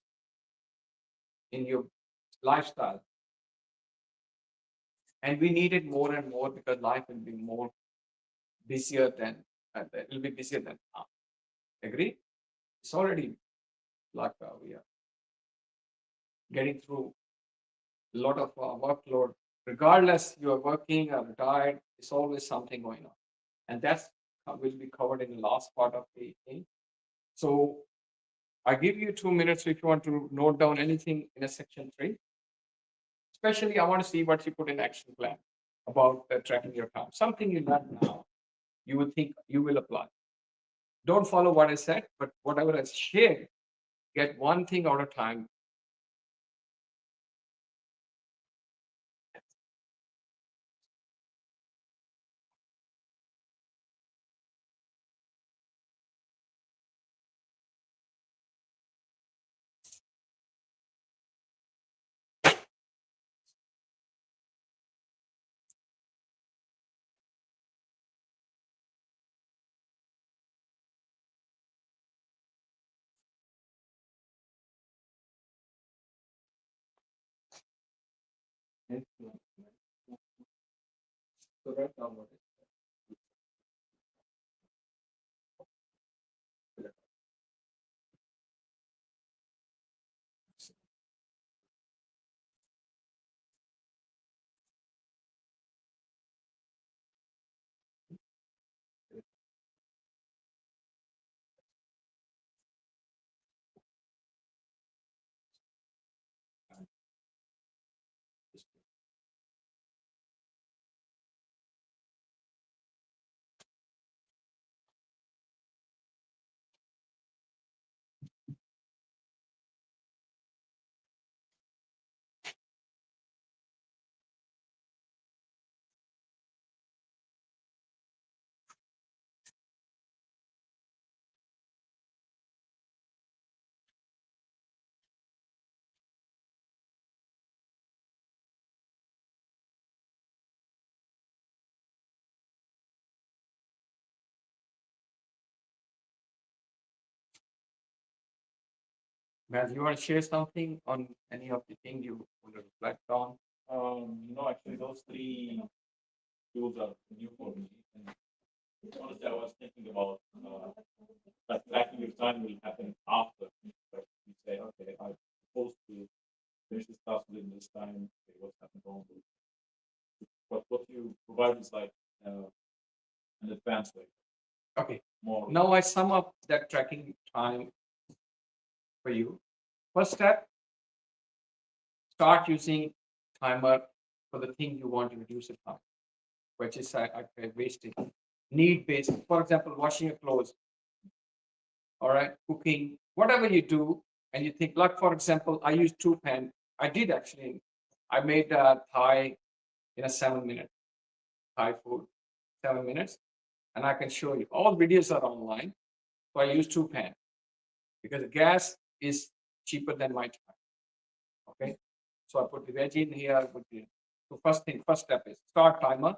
in your lifestyle. And we need it more and more because life will be more busier than, it'll be busier than now. Agree? It's already like we are getting through a lot of workload. Regardless, you are working or retired, it's always something going on. And that's will be covered in the last part of the thing. So I give you 2 minutes if you want to note down anything in a section 3. Especially, I want to see what you put in action plan about tracking your time. Something you learn now, you will think you will apply. Don't follow what I said, but whatever I shared, get one thing out of time. So write down what it is. Matt, you want to share something on any of the things you want to reflect on? No, actually, those 3 tools are new for me. And honestly, I was thinking about like tracking your time will happen after. Like you say, okay, I'm supposed to finish this task within this time. Okay, what's happened wrong? What you provide is like an advanced way, Okay. more. Now I sum up that tracking time for you. First step, start using timer for the thing you want to reduce the time, which is wasting. Need based, for example, washing your clothes, all right, cooking, whatever you do, and you think, like for example, I use 2 pan. I did actually. I made Thai in a 7 minute Thai food, 7 minutes, and I can show you. All videos are online. So I use 2 pan because gas is cheaper than my time. Okay, so I put the veg in here. I put the so first step is start timer.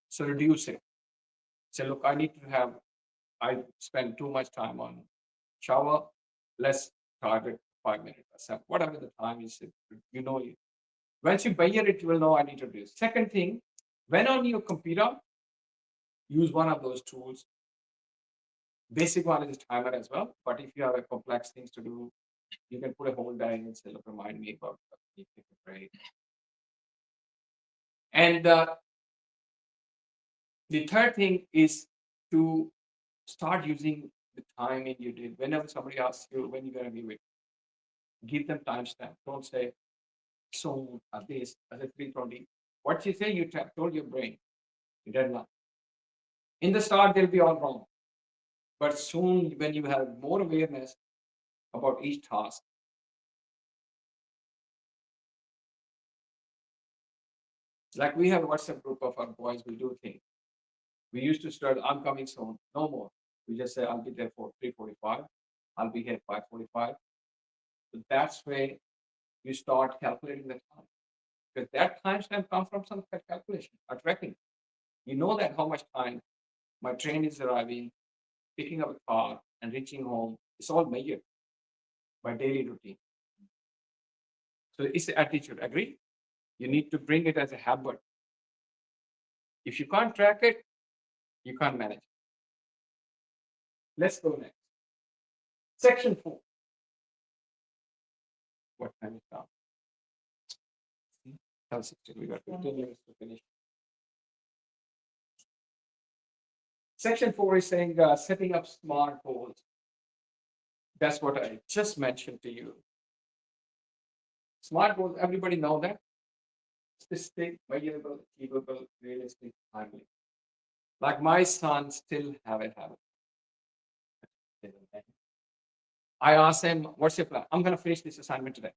So reduce it. Say, look, I need to have. I spend too much time on shower. Let's target 5 minutes or 7, whatever the time is. You know, once you measure it, you will know I need to do this. Second thing, when on your computer, use one of those tools. Basic one is timer as well, but if you have a complex things to do, you can put a whole day and say, look, remind me about take a break. And the third thing is to start using the time in you did. Whenever somebody asks you when you're going to give it, give them timestamp. Don't say, so at this, at 3:20. What you say, you told your brain. You did not. In the start, they'll be all wrong. But soon, when you have more awareness about each task, like we have a WhatsApp group of our boys, we do things. We used to start, I'm coming soon, no more. We just say, I'll be there for 3:45. I'll be here 5:45. So that's where you start calculating the time. Because that timestamp comes from some calculation or tracking. You know that how much time my train is arriving, picking up a car, and reaching home. It's all measured by daily routine. So it's the attitude. Agree? You need to bring it as a habit. If you can't track it, you can't manage it. Let's go next. Section 4. What time is now? 12:16. We got 15 minutes to finish. Section 4 is saying setting up smart goals. That's what I just mentioned to you. Smart goals, everybody know that? Specific, measurable, achievable, realistic, timely. Like my son still have a habit. I asked him, what's your plan? I'm going to finish this assignment today.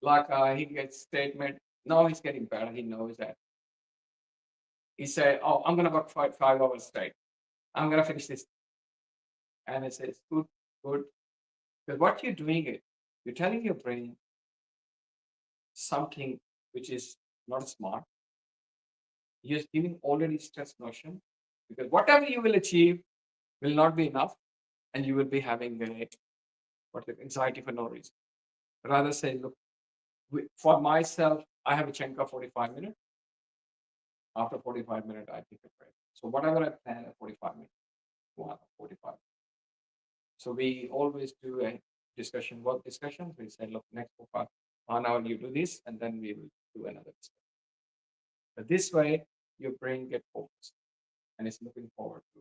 Like he gets statement. Now he's getting better. He knows that. He said, oh, I'm going to work 5 hours straight. I'm going to finish this. And it says, good, good. Because what you're doing it, you're telling your brain something which is not smart. You're giving already stress notion. Because whatever you will achieve will not be enough. And you will be having anxiety for no reason. Rather say, look, for myself, I have a chunk of 45 minutes. After 45 minutes, I take a break. So whatever I plan at 45 minutes, go on 45. So we always do a discussion, work discussion. We say, look, next 1 hour you do this, and then we will do another discussion. But this way, your brain gets focused and it's looking forward to.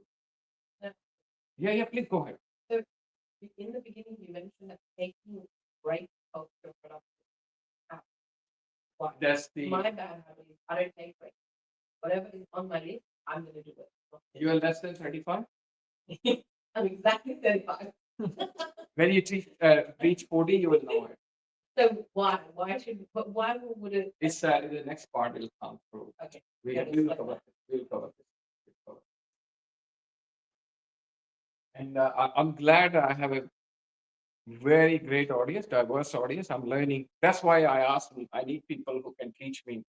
Yeah, please go ahead. So in the beginning, you mentioned that taking breaks helps your production. Why? That's the My bad habit is I don't take breaks. Whatever is on my list, I'm going to do it. you are less than 35. I'm exactly 35. When you reach 40, you will know it. So why? Why would it? It's the next part will come through. Okay. We Yeah, will it's cover like this. We'll cover this. We'll cover this. And I'm glad I have a very great audience, diverse audience. I'm learning. That's why I asked me. I need people who can teach me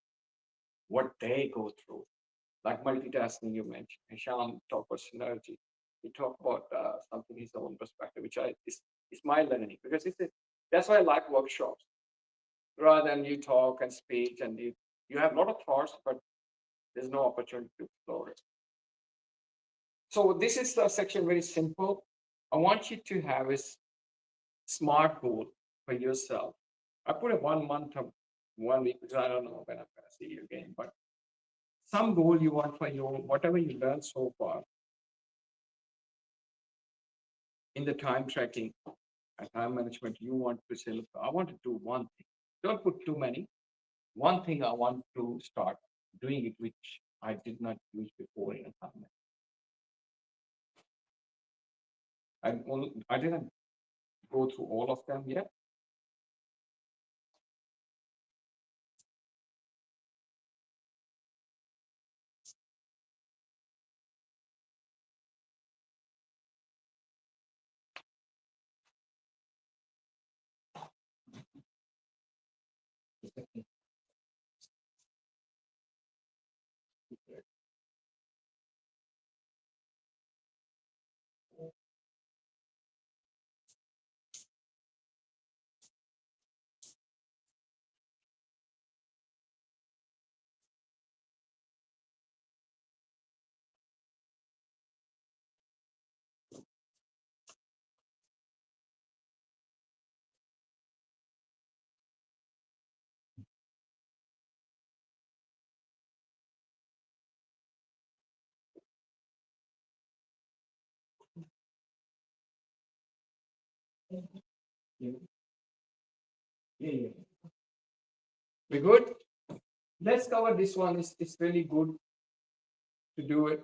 what they go through, like multitasking you mentioned. And Sham talked about synergy. He talked about something his own perspective, which is my learning because that's why I like workshops. Rather than you talk and speak and you have a lot of thoughts, but there's no opportunity to explore it. So this is the section very simple. I want you to have a smart goal for yourself. I put a 1 month of 1 week because I don't know when I'm going to see you again, but some goal you want for your whatever you learned so far in the time tracking and time management. You want to say, look, I want to do one thing. Don't put too many. One thing I want to start doing it, which I did not use before in a time. I didn't go through all of them yet. Yeah. We good? Let's cover this one. It's really good to do it.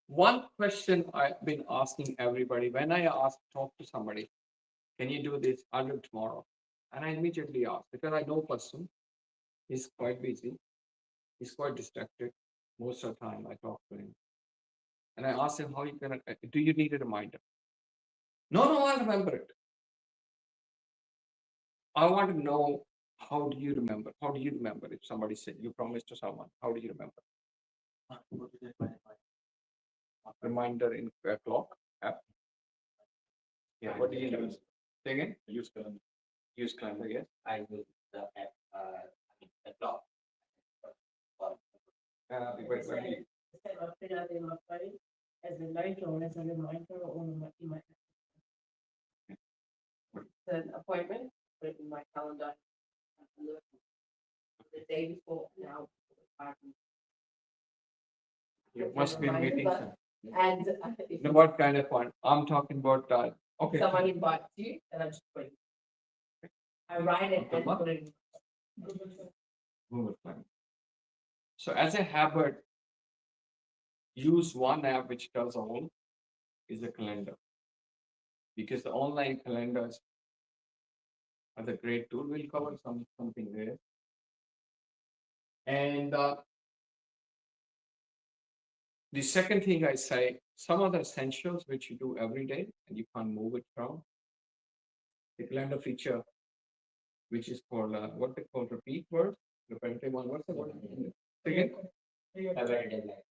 One question I've been asking everybody when I talk to somebody, can you do this? I'll do tomorrow. And I immediately ask because I know person is quite busy. He's quite distracted. Most of the time I talk to him. And I ask him, how you gonna do you need a reminder? No, I remember it. I want to know how do you remember? How do you remember if somebody said you promised to someone? How do you remember? Reminder in a clock app. Yeah, what do you use? Say again? I use calendar. Use calendar, yes. I use the app, the clock. For- But when you, Instead of putting it in my phone as a note or as a reminder or in my It's an appointment, put it in my calendar. Look the day before now. you must be Reminder, meeting but- some. And if No, what kind of one? I'm talking about, okay. someone invites you, then I just put it. I write it and put it. Google Calendar. So as a habit, use one app which does all is a calendar. Because the online calendars are the great tool. We'll cover something there. And the second thing I say, some of the essentials which you do every day and you can't move it from. The calendar feature, which is called what they call repeat words, repetitive one. What's the word? Say again? A very deadline.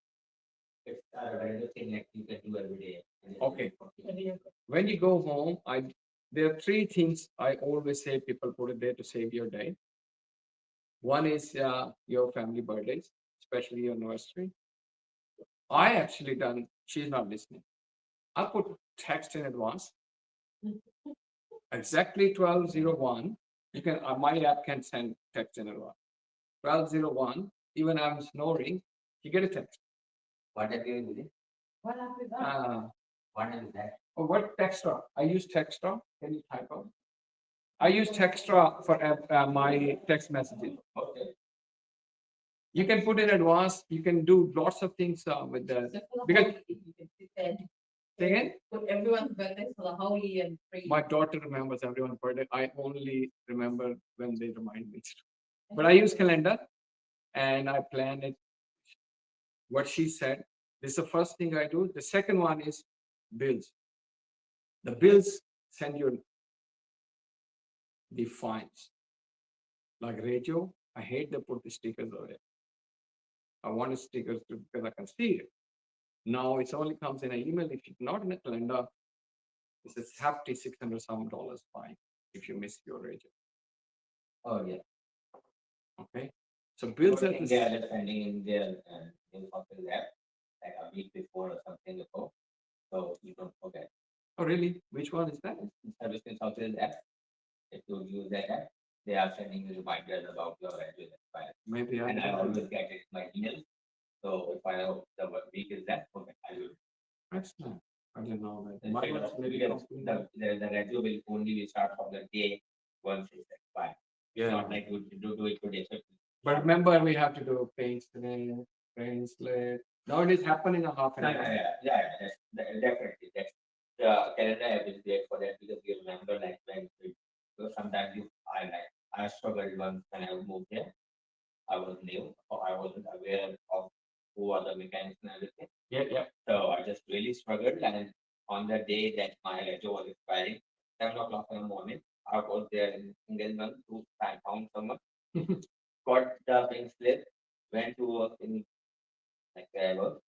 It's a very thing that you can do every day. and it's Okay. very important. When you go home, there are three things I always say people put it there to save your day. One is your family birthdays, especially your anniversary. I actually done, she's not listening. I put text in advance. Exactly 12:01. You can my app can send text in advance. 12:01, even I'm snoring, you get a text. What have you using? What happened? What is that? Oh, what Textra? I use Textra. Can you type out? I use Textra for my text messages. Okay. You can put in advance. You can do lots of things with the. Because- You can sit there and Say again? put everyone's birthdays for the whole year and free. My daughter remembers everyone's birthday. I only remember when they remind me. But I use calendar and I plan it. What she said. This is the first thing I do. The second one is bills. The bills send you the fines. Like radio, I hate they put the stickers on it. I want the stickers to, because I can see it. Now it only comes in an email. If it's not in a calendar, it's a hefty $600 some fine if you miss your radio. Oh, yeah. Okay. So bills Good are thing they are just sending in their new software app, like a week before or something before. So you don't forget. oh really? Which one is that? Service software app. If you use that app, they are sending you reminders about your address expire. Maybe I And I don't know. always get it in my email. So if I know the week is that, okay, I will. Excellent. I don't know that. And Mine check it was out. very Because complicated. the radio will only be start from the day once it's expired. It's Yeah. not like you do it today. So But remember, we have to do paint slip, paint slip. Now it is happening in a half an no, hour. definitely. That's the calendar app is great for that because you remember like when so sometimes I struggled once when I moved here. I was new, or I wasn't aware of who are the mechanics and everything. Yeah, yeah. So I just really struggled, and on the day that my ledger was expiring, 7 o'clock in the morning, I was there in England to I found someone, got the pink slip, went to work in like where I work.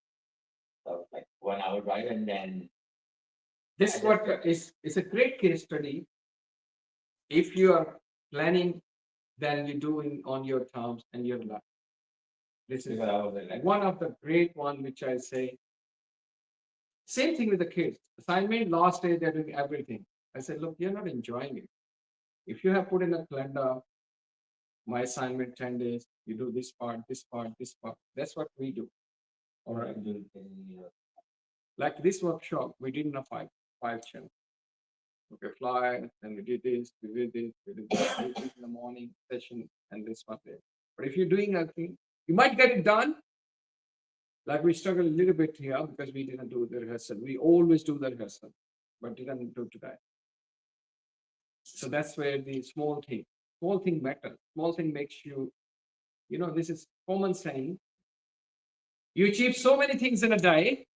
So like 1 hour drive, and then This I what just- is a great case study. If you are planning, then you do in on your terms and your luck. This is because I was like, one of the great one which I say. Same thing with the kids. Assignment last day they're doing everything. I said, look, you're not enjoying it. If you have put in a calendar, my assignment 10 days, you do this part, this part, this part. That's what we do. All right. Like this workshop, we did in a five channel. Okay, fly, and we did this, we did this, we did this, we did this in the morning session, and this one there. But if you're doing a thing, you might get it done. Like we struggled a little bit here because we didn't do the rehearsal. We always do the rehearsal, but didn't do today. So that's where the small thing matters. Small thing makes you, this is common saying. You achieve so many things in a day,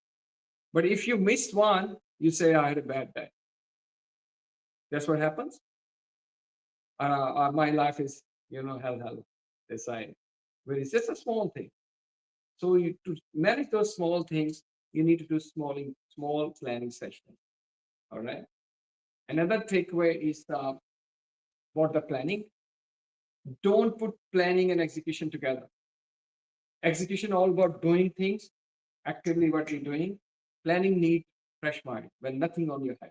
but if you missed one, you say, I had a bad day. That's what happens. My life is, hell, they say. But it's just a small thing. So to manage those small things, you need to do small planning sessions. All right. Another takeaway is about the planning. Don't put planning and execution together. Execution all about doing things, actively what you're doing. Planning need fresh mind when nothing on your head.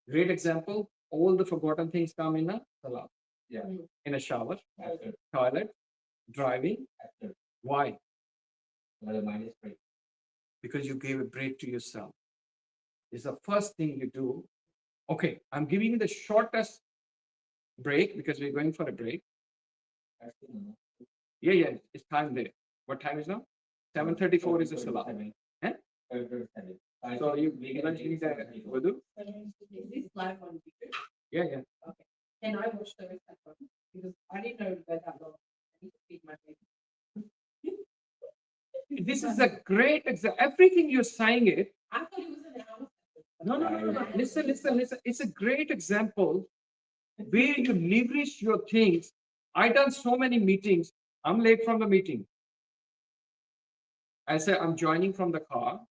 Great example, all the forgotten things come in a salah. Yeah. In a shower, After, toilet, driving. after, Why? the mind is free. Because you gave a break to yourself. It's the first thing you do. Okay, I'm giving you the shortest break because we're going for a break. Actually, no. Yeah, it's time there. What time is now? 7:34 is the salah. Eh? 7:37. So you We can can actually reach the 7:34. wudu? Is this live on video? Yeah. Can I watch the rest of it? Because I didn't know it was that long. I need to feed my baby. This is a great example. Everything you're saying it. I thought it was an hour. No. Listen. It's a great example where you leverage your things. I done so many meetings. I'm late from the meeting. I say I'm joining from the car.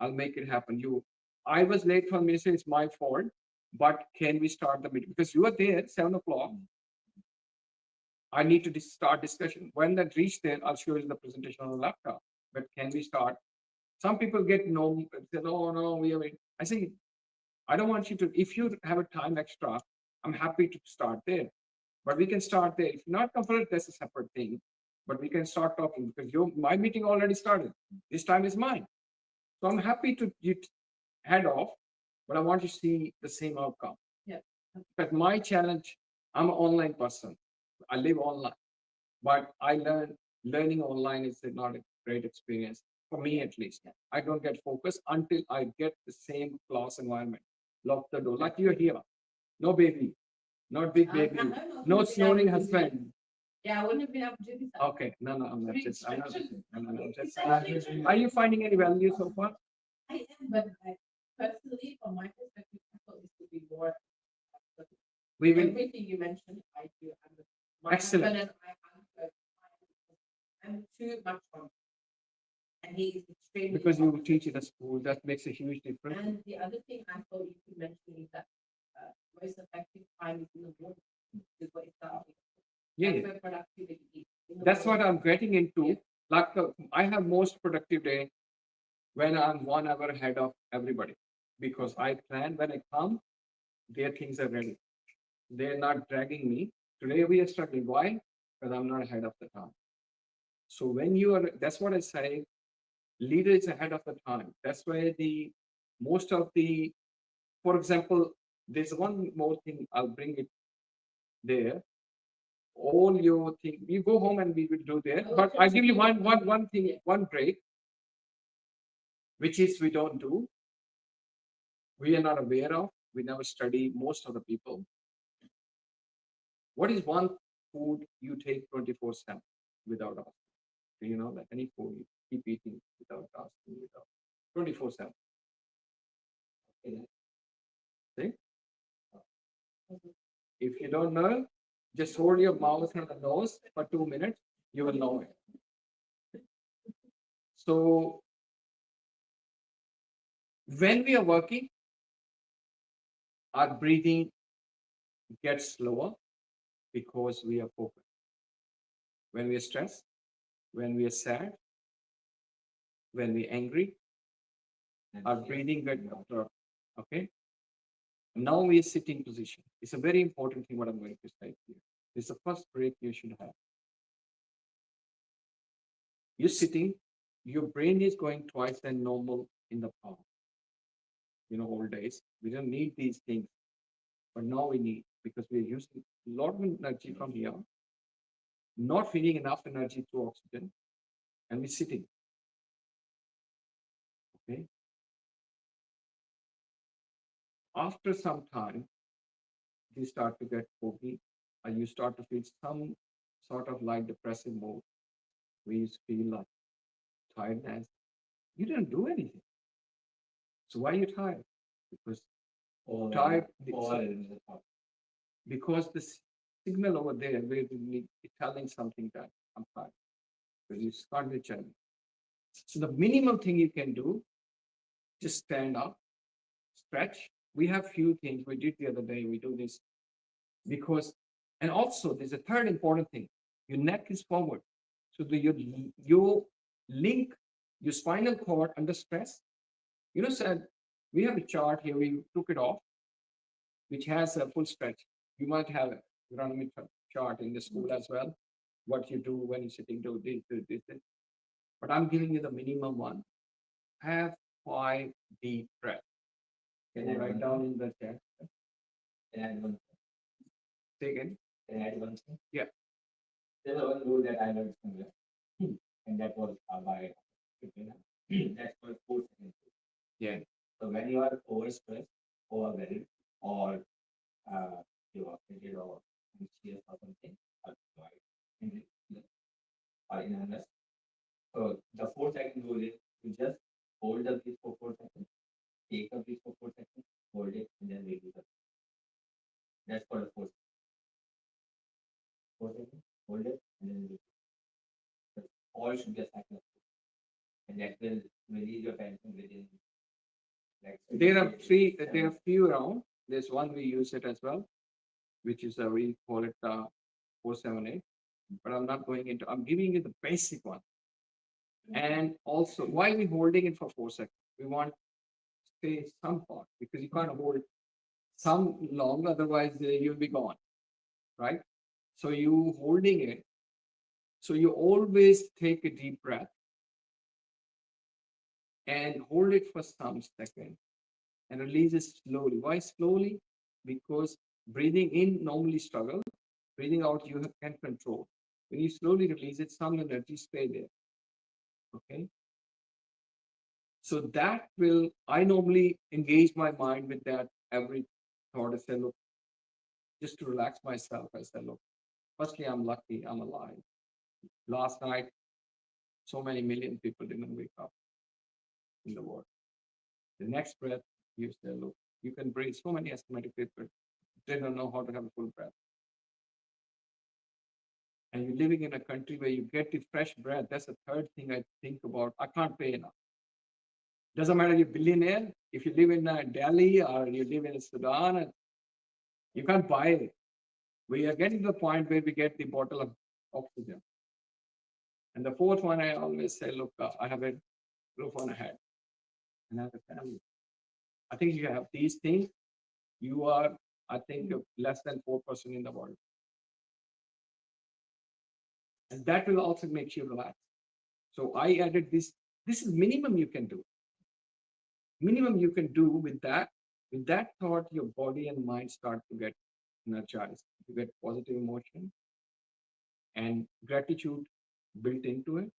I'll make it happen. I was late from ministry. It's my fault. But can we start the meeting? Because you are there at 7 o'clock. I need to start discussion. When that reach there, I'll show you the presentation on the laptop. But can we start? Some people get no, say, no, we are. I say, I don't want you to. If you have a time extra, I'm happy to start there. But we can start there. If not comfortable, that's a separate thing. But we can start talking because my meeting already started. This time is mine. So I'm happy to head off, but I want to see the same outcome. Yeah. Because my challenge, I'm an online person. I live online, but I learning online is not a great experience for me at least. I don't get focused until I get the same class environment. Lock the door, like you're here. No baby, not big baby, no snoring husband. Yeah, I wouldn't have been able to do this. Okay, no, I'm not Three just. I'm not. instructions. I'm just. It's actually true. Are you finding any value so far? I am, but personally, from my perspective, I thought this would be more. We will. Everything you mentioned, I do. My Excellent. husband and I'm too much on. And he is extremely. Because you opposite. teach in a school, that makes a huge difference. And the other thing I thought you could mention is that most effective time is in the morning. Is what it's about. Yeah, That's where productivity is. In the that's what morning. I'm getting into. Yeah. Like I have most productive day when I'm 1 hour ahead of everybody because I plan when I come, their things are ready. They're not dragging me. Today we are struggling. Why? Because I'm not ahead of the time. So when you are, that's what I say. Leader is ahead of the time. That's why most of the, for example, there's one more thing. I'll bring it there. All your thing, you go home and we will do there. But I give you one thing, one break, which is we don't do. We are not aware of. We never study most of the people. What is one food you take 24/7 without asking? Do you know that any food you keep eating without asking, without 24/7? See? If you don't know, just hold your mouth and the nose for 2 minutes, you will know it. So when we are working, our breathing gets slower because we are focused. When we are stressed, when we are sad, when we're angry, our breathing gets absorbed. Okay. Now we are sitting position. It's a very important thing what I'm going to say here. It's the first break you should have. You're sitting, your brain is going twice than normal in the palm. Old days. We don't need these things. But now we need because we're using a lot of energy from here, not feeding enough energy to oxygen, and we're sitting. Okay. After some time, you start to get foggy, and you start to feel some sort of like depressive mood. We feel like tiredness. You didn't do anything. So why are you tired? Because tired because the signal over there where it's telling something that I'm tired. Because you start the journey. So the minimum thing you can do, just stand up, stretch, we have few things we did the other day. We do this because, and also there's a third important thing. Your neck is forward, so you link your spinal cord under stress. Said we have a chart here. We took it off, which has a full stretch. You might have a ergonomic chart in the school as well. What you do when you're sitting, do this. But I'm giving you the minimum one. Have 5 deep breaths. Can you write down in the chat? Can I add one thing? Say again. Can I add one thing? Yeah. There's one rule that I learned somewhere, and that was by that's called 4 seconds. Yeah. So when you are overstressed, overwhelmed, or you are frustrated or anxious or something, or in or in illness, so the 4 second rule is to just hold the breath for 4 seconds, take a breath for 4 seconds, hold it, and then release it. That's called a 4 seconds, hold it, and then release it. So all should be a cycle of 4. And that will release your tension within like There are three. There are few around. There's one we use it as well, which is we call it 478. But I'm not going into. I'm giving you the basic one. And also, why are we holding it for 4 seconds? We want to stay some part because you can't hold some long, otherwise you'll be gone, right? So you holding it. So you always take a deep breath and hold it for some second and release it slowly. Why slowly? Because breathing in normally struggle, breathing out you can control. When you slowly release it, some energy stay there. Okay. So that will, I normally engage my mind with that every thought. I say, look, just to relax myself, I say, look, firstly, I'm lucky I'm alive. Last night, so many million people didn't wake up in the world. The next breath, you say, look, you can breathe. So many asthmatic people, they don't know how to have a full breath. And you're living in a country where you get the fresh breath. That's the third thing I think about. I can't pay enough. Doesn't matter you're billionaire. If you live in Delhi or you live in Sudan, you can't buy it. We are getting to the point where we get the bottle of oxygen. And the fourth one, I always say, look, I have a roof on a head and I have a family. I think if you have these things, you are, I think, less than 4% in the world. And that will also make you relax. So I added this. This is minimum you can do. Minimum you can do with that. With that thought, your body and mind start to get energized. You get positive emotion and gratitude built into it.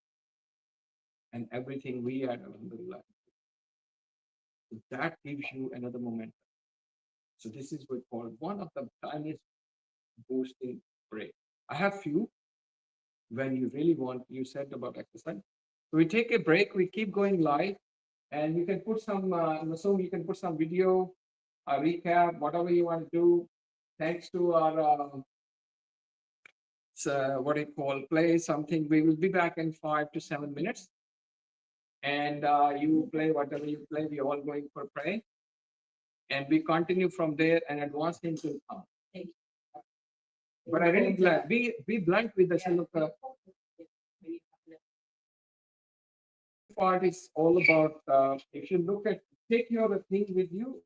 And everything we add, alhamdulillah. So that gives you another momentum. So this is what called one of the tiniest boosting break. I have few when you really want, you said about exercise. So we take a break, we keep going live, and you can put some, so you can put some video, a recap, whatever you want to do. Thanks to our, what do you call, play something. We will be back in 5 to 7 minutes. And you play whatever you play, we all going for pray. And we continue from there and advance into come. But I really glad, be blunt with the part is all about, if you look at, take your thing with you,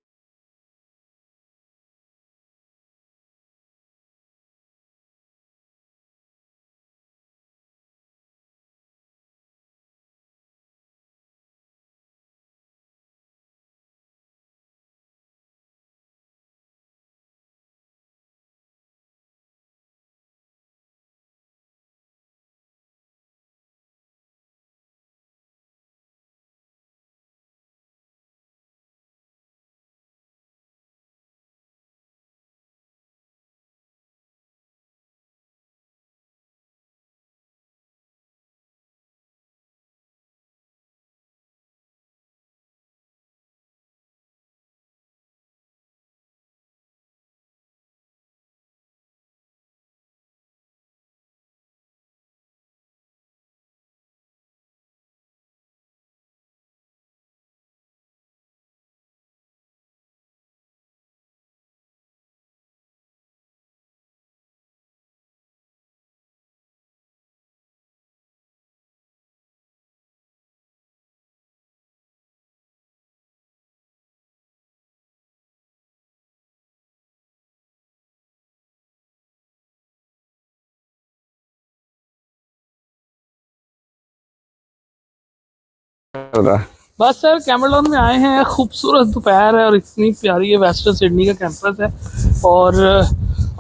चल रहा है? बस sir कैमरलॉन में आए हैं, खूबसूरत दोपहर है और इतनी प्यारी ये वेस्टर्न सिडनी का कैंपस है। और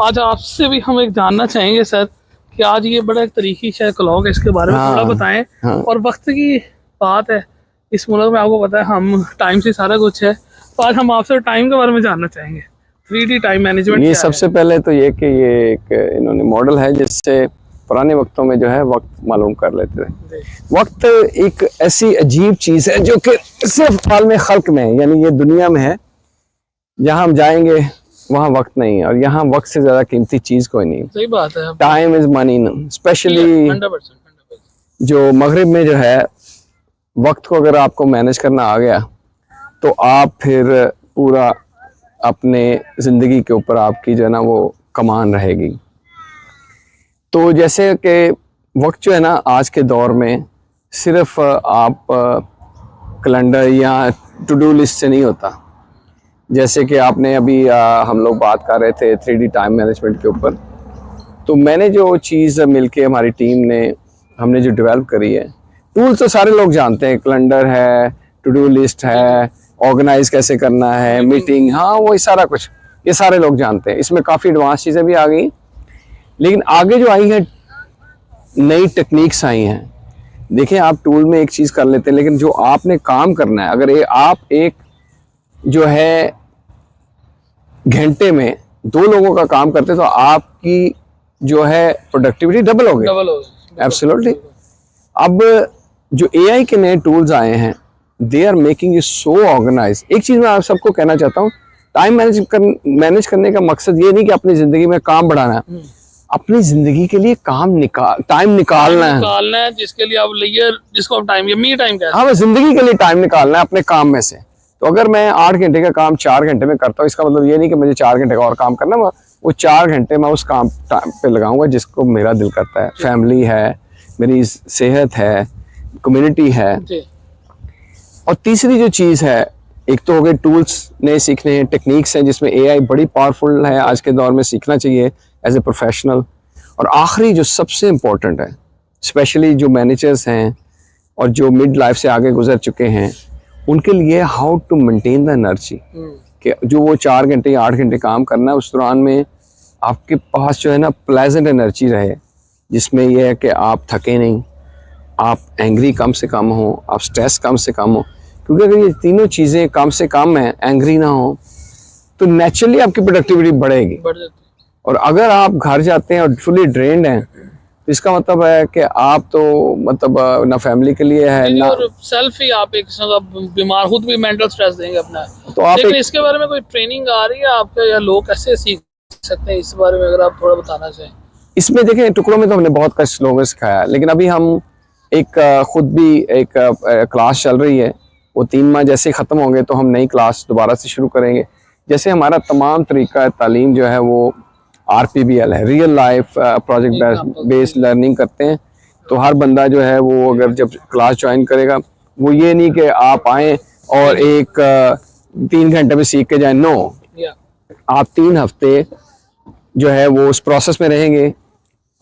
आज आपसे भी हम एक जानना चाहेंगे सर कि आज ये बड़ा एक तरीकी शायद क्लॉक है, इसके बारे में थोड़ा बताएं। हाँ। और वक्त की बात है इस मुल्क में, आपको पता है हम टाइम से सारा कुछ है, तो आज हम आपसे टाइम के बारे में जानना चाहेंगे। 3D टाइम मैनेजमेंट ये सबसे पहले तो ये कि ये एक इन्होंने मॉडल है जिससे पुराने वक्तों में जो है वक्त मालूम कर लेते थे। वक्त एक ऐसी अजीब चीज है जो कि सिर्फ आलम खल्क में है, यानी ये दुनिया में है। जहां हम जाएंगे वहां वक्त नहीं है, और यहाँ वक्त से ज्यादा कीमती चीज कोई नहीं। सही बात है। Time is money, specially 100%। जो मगरिब में जो है वक्त को अगर आपको मैनेज करना आ गया तो आप फिर पूरा अपने ज़िंदगी के ऊपर आपकी जो है ना वो कमान रहेगी। तो जैसे कि वक्त जो है ना आज के दौर में सिर्फ आप कैलेंडर या टू डू लिस्ट से नहीं होता। जैसे कि आपने अभी हम लोग बात कर रहे थे 3D टाइम मैनेजमेंट के ऊपर, तो मैंने जो चीज़ मिलके हमारी टीम ने हमने जो डेवलप करी है, टूल तो सारे लोग जानते हैं, कैलेंडर है, टू डू लिस्ट है, ऑर्गेनाइज कैसे करना है, मीटिंग, हाँ वही सारा कुछ ये सारे लोग जानते हैं। इसमें काफ़ी एडवांस चीज़ें भी आ गई, लेकिन आगे जो आई हैं नई टेक्निक्स आई हैं। देखें आप टूल में एक चीज़ कर लेते हैं, लेकिन जो आपने काम करना है, अगर आप एक जो है घंटे में 2 लोगों का काम करते हैं तो आपकी जो है प्रोडक्टिविटी डबल हो गई। एब्सोल्युटली। अब जो एआई के नए टूल्स आए हैं, they are making it so organize. एक चीज़ मैं आप सबको कहना चाहता हूँ, टाइम मैनेज करने का मकसद ये नहीं कि अपनी ज़िंदगी में काम बढ़ाना है, अपनी ज़िंदगी के लिए टाइम निकालना है, जिसके लिए आप लेयर, जिसको आप टाइम या मी टाइम कहते हैं। हाँ, ज़िंदगी के लिए टाइम निकालना है अपने काम में से। तो अगर मैं 8 घंटे का काम 4 घंटे में करता हूँ, इसका मतलब ये नहीं कि मुझे 4 घंटे का और काम करना, वो 4 घंटे मैं उस काम पे लगाऊंगा जिसको मेरा दिल करता है। फैमिली है, मेरी सेहत है, कम्युनिटी है। और तीसरी जो चीज़ है, एक तो हो गए टूल्स नए सीखने हैं, टेक्निक्स हैं जिसमें एआई बड़ी पावरफुल है, आज के दौर में सीखना चाहिए एज ए प्रोफेशनल। और आखिरी जो सबसे इम्पोर्टेंट है, स्पेशली जो मैनेजर्स हैं और जो मिड लाइफ से आगे गुजर चुके हैं, उनके लिए how to maintain the energy, कि जो वो 4 घंटे या 8 घंटे काम करना है, उस दौरान में आपके पास जो है ना प्लेजेंट एनर्जी रहे, जिसमें यह है कि आप थके नहीं, आप एंग्री कम से कम हो, आप स्ट्रेस कम से कम हो। क्योंकि अगर ये तीनों चीज़ें कम से कम हैं, एंग्री ना हो, तो नेचुरली आपकी प्रोडक्टिविटी बढ़ेगी। और अगर आप घर जाते हैं और फुली ड्रेन्ड हैं, तो इसका मतलब है कि आप तो मतलब ना फैमिली के लिए है ना, और सेल्फ ही आप एक बीमार, खुद भी मेंटल स्ट्रेस देंगे अपना। तो आप इसके बारे में कोई ट्रेनिंग आ रही है आपके, या लोग कैसे सीख सकते हैं, इस बारे में अगर आप थोड़ा बताना चाहें। इसमें देखें टुकड़ों में तो हमने बहुत कुछ लोगों को सिखाया, लेकिन अभी हम एक खुद भी एक क्लास चल रही है, वो 3 माह जैसे ख़त्म होंगे तो हम नई क्लास दोबारा से शुरू करेंगे। जैसे हमारा तमाम तरीका तालीम जो है वो RPBL है, real life project based learning करते हैं। तो हर बंदा जो है वो अगर जब क्लास ज्वाइन करेगा, वो ये नहीं कि आप आएँ और 3 घंटे में सीख के जाएं, नो, आप 3 हफ्ते जो है वो उस प्रोसेस में रहेंगे,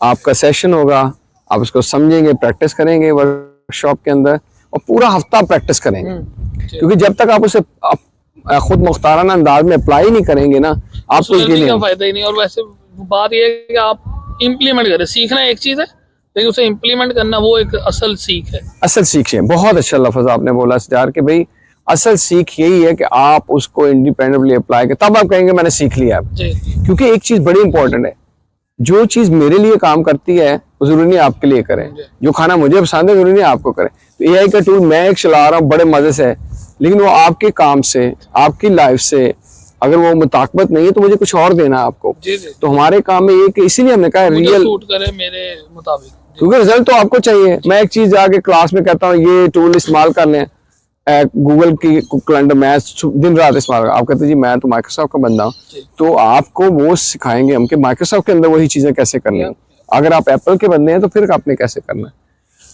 आपका सेशन होगा, आप उसको समझेंगे, प्रैक्टिस करेंगे वर्कशॉप के अंदर, और पूरा हफ्ता प्रैक्टिस करेंगे। क्योंकि जब तक आप उसे खुद मुख्ताराना अंदाज में अप्लाई नहीं करेंगे ना, आपको का फायदा ही नहीं। और वैसे बात ये है कि आप इम्प्लीमेंट करें, सीखना एक चीज़ है, लेकिन उसे इम्प्लीमेंट करना वो एक असल सीख है। असल सीख है, बहुत अच्छा लफ्ज़ आपने बोला सजार, कि भाई असल सीख यही है कि आप उसको इंडिपेंडेंटली अप्लाई करें, तब आप कहेंगे मैंने सीख लिया। क्योंकि एक चीज़ बड़ी इंपॉर्टेंट है, जो चीज़ मेरे लिए काम करती है वो जरूरी नहीं आपके लिए करें, जो खाना मुझे पसंद है जरूरी नहीं आपको करें। तो एआई का टूल मैं एक चला रहा हूँ बड़े मजे से, लेकिन वो आपके काम से, आपकी लाइफ से अगर वो मुताकबत नहीं है तो मुझे कुछ और देना है आपको। तो हमारे काम में ये कि इसीलिए हमने कहा रियल सूट करे मेरे मुताबिक, क्योंकि रिजल्ट तो आपको चाहिए। मैं एक चीज आगे क्लास में कहता हूँ ये टूल इस्तेमाल कर लें, गूगल की कैलेंडर मैं दिन रात इस्तेमाल, आप कहते जी मैं तो माइक्रोसॉफ्ट का बंदा हूँ, तो आपको वो सिखाएंगे हम कि माइक्रोसॉफ्ट के अंदर वही चीजें कैसे करनी है। अगर आप एप्पल के बंदे हैं तो फिर आपने कैसे करना है।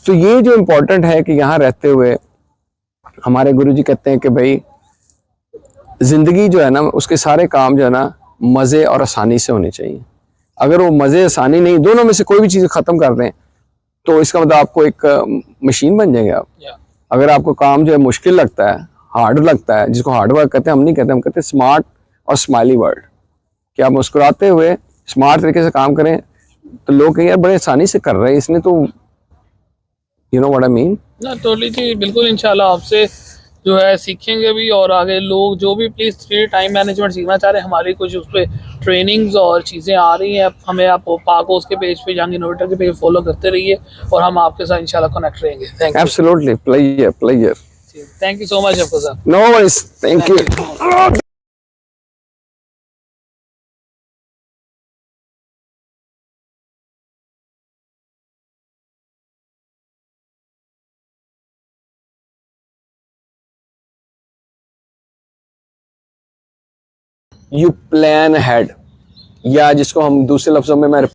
तो ये जो इम्पोर्टेंट है कि यहाँ रहते हुए हमारे गुरुजी कहते हैं कि भाई जिंदगी जो है ना, उसके सारे काम जो है ना मजे और आसानी से होने चाहिए। अगर वो मजे आसानी नहीं, दोनों में से कोई भी चीज खत्म कर दें तो इसका मतलब आपको एक मशीन बन जाएंगे आप। अगर आपको काम जो है मुश्किल लगता है, हार्ड लगता है, जिसको हार्ड वर्क कहते हैं, हम नहीं कहते, हम कहते हैं स्मार्ट और स्माइली वर्ड, कि आप मुस्कुराते हुए स्मार्ट तरीके से काम करें तो लोग कहें यार बड़े आसानी से कर रहे हैं इसने तो, you know what I mean. ना टोटली जी, बिल्कुल इंशाल्लाह आपसे जो है सीखेंगे भी, और आगे लोग जो भी प्लीज़ 3D टाइम मैनेजमेंट सीखना चाह रहे हैं, हमारी कुछ उस पर ट्रेनिंग्स और चीज़ें आ रही हैं, हमें आप पाकोस के पेज पे जहांगीर इनोवेटर के पेज फॉलो करते रहिए और हम आपके साथ इंशाल्लाह कनेक्ट रहेंगे। Thank you, absolutely, pleasure. Thank you so much आपको sir. No worries, thank you. You plan head, या जिसको हम दूसरे लफ्जों में मैं कि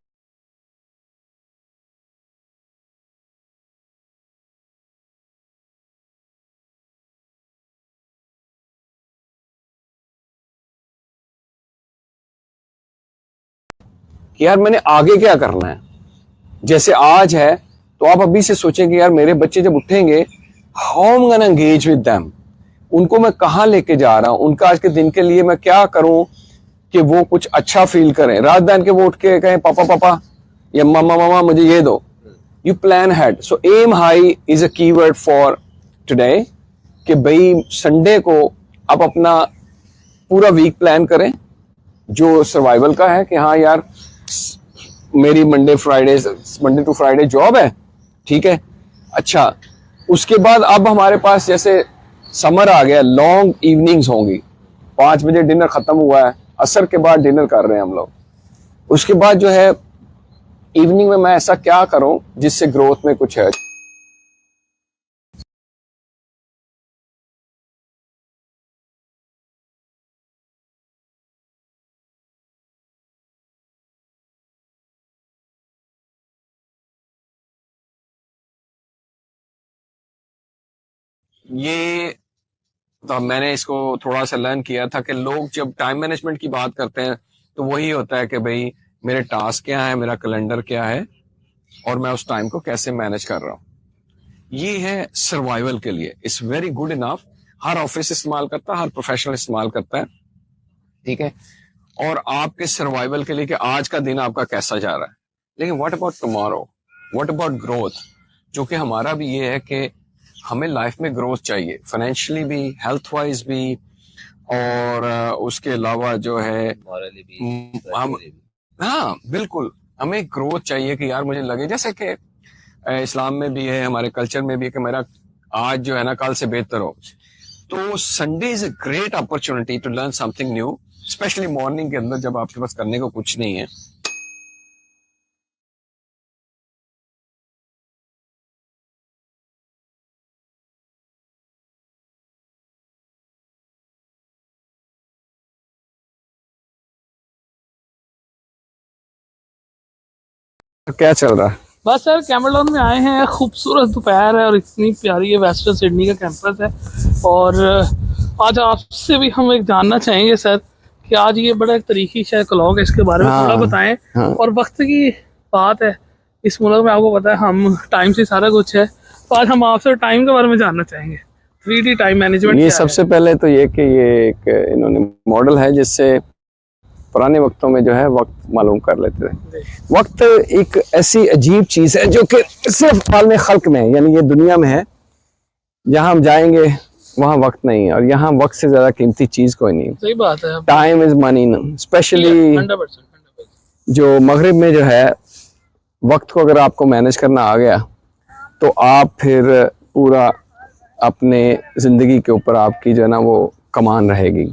यार मैंने आगे क्या करना है। जैसे आज है तो आप अभी से सोचें कि यार मेरे बच्चे जब उठेंगे, how am gonna engage with them, उनको मैं कहाँ लेके जा रहा हूं, उनका आज के दिन के लिए मैं क्या करूं कि वो कुछ अच्छा फील करें, रात दिन के वो उठ के कहें पापा पापा या मामा मामा मुझे ये दो। You plan head, so aim high is a keyword for today, कि भाई संडे को आप अपना पूरा वीक प्लान करें जो सर्वाइवल का है, कि हाँ यार मेरी मंडे टू फ्राइडे जॉब है, ठीक है। अच्छा, उसके बाद अब हमारे पास जैसे समर आ गया, लॉन्ग इवनिंग्स होंगी, 5 बजे डिनर खत्म हुआ है, असर के बाद डिनर कर रहे हैं हम लोग। उसके बाद जो है इवनिंग में मैं ऐसा क्या करूं जिससे ग्रोथ में कुछ है। ये तो मैंने इसको थोड़ा सा लर्न किया था कि लोग जब टाइम मैनेजमेंट की बात करते हैं तो वही होता है कि भाई मेरे टास्क क्या है, मेरा कैलेंडर क्या है और मैं उस टाइम को कैसे मैनेज कर रहा हूँ। ये है सर्वाइवल के लिए, it's very good enough. Her office इस्तेमाल करता है, हर प्रोफेशनल इस्तेमाल करता है, ठीक है। और आपके सर्वाइवल के लिए कि आज का दिन आपका कैसा जा रहा है। लेकिन what about tomorrow, what about growth, जो कि हमारा भी ये है कि हमें लाइफ में ग्रोथ चाहिए, फाइनेंशियली भी, हेल्थ वाइज भी, और उसके अलावा जो है हम, हाँ बिल्कुल, हमें ग्रोथ चाहिए कि यार मुझे लगे जैसे कि इस्लाम में भी है, हमारे कल्चर में भी है कि मेरा आज जो है ना कल से बेहतर हो। तो Sunday is a great opportunity to learn something new, specially morning के अंदर जब आपके पास करने को कुछ नहीं है। क्या चल रहा है? बस सर कैमरलॉन में आए हैं, खूबसूरत दोपहर है और इतनी प्यारी ये वेस्टर्न सिडनी का कैंपस है। और आज आपसे भी हम एक जानना चाहेंगे सर कि आज ये बड़ा एक तरीकी शायद क्लॉक है, इसके बारे में थोड़ा बताएं। हाँ। और वक्त की बात है, इस मुल्क में आपको पता है हम टाइम से सारा कुछ है, तो आज हम आपसे टाइम के बारे में जानना चाहेंगे। 3D टाइम मैनेजमेंट ये सबसे पहले तो ये कि ये एक इन्होंने मॉडल है जिससे पुराने वक्तों में जो है वक्त मालूम कर लेते थे। वक्त एक ऐसी अजीब चीज है जो कि सिर्फ आलम खल्क में है, यानी ये दुनिया में है, जहां हम जाएंगे वहां वक्त नहीं है, और यहाँ वक्त से ज्यादा कीमती चीज कोई नहीं। सही बात है, टाइम इज मनी, स्पेशली 100%। जो मगरिब में जो है वक्त को अगर आपको मैनेज करना आ गया तो आप फिर पूरा अपने जिंदगी के ऊपर आपकी जो है ना वो कमान रहेगी।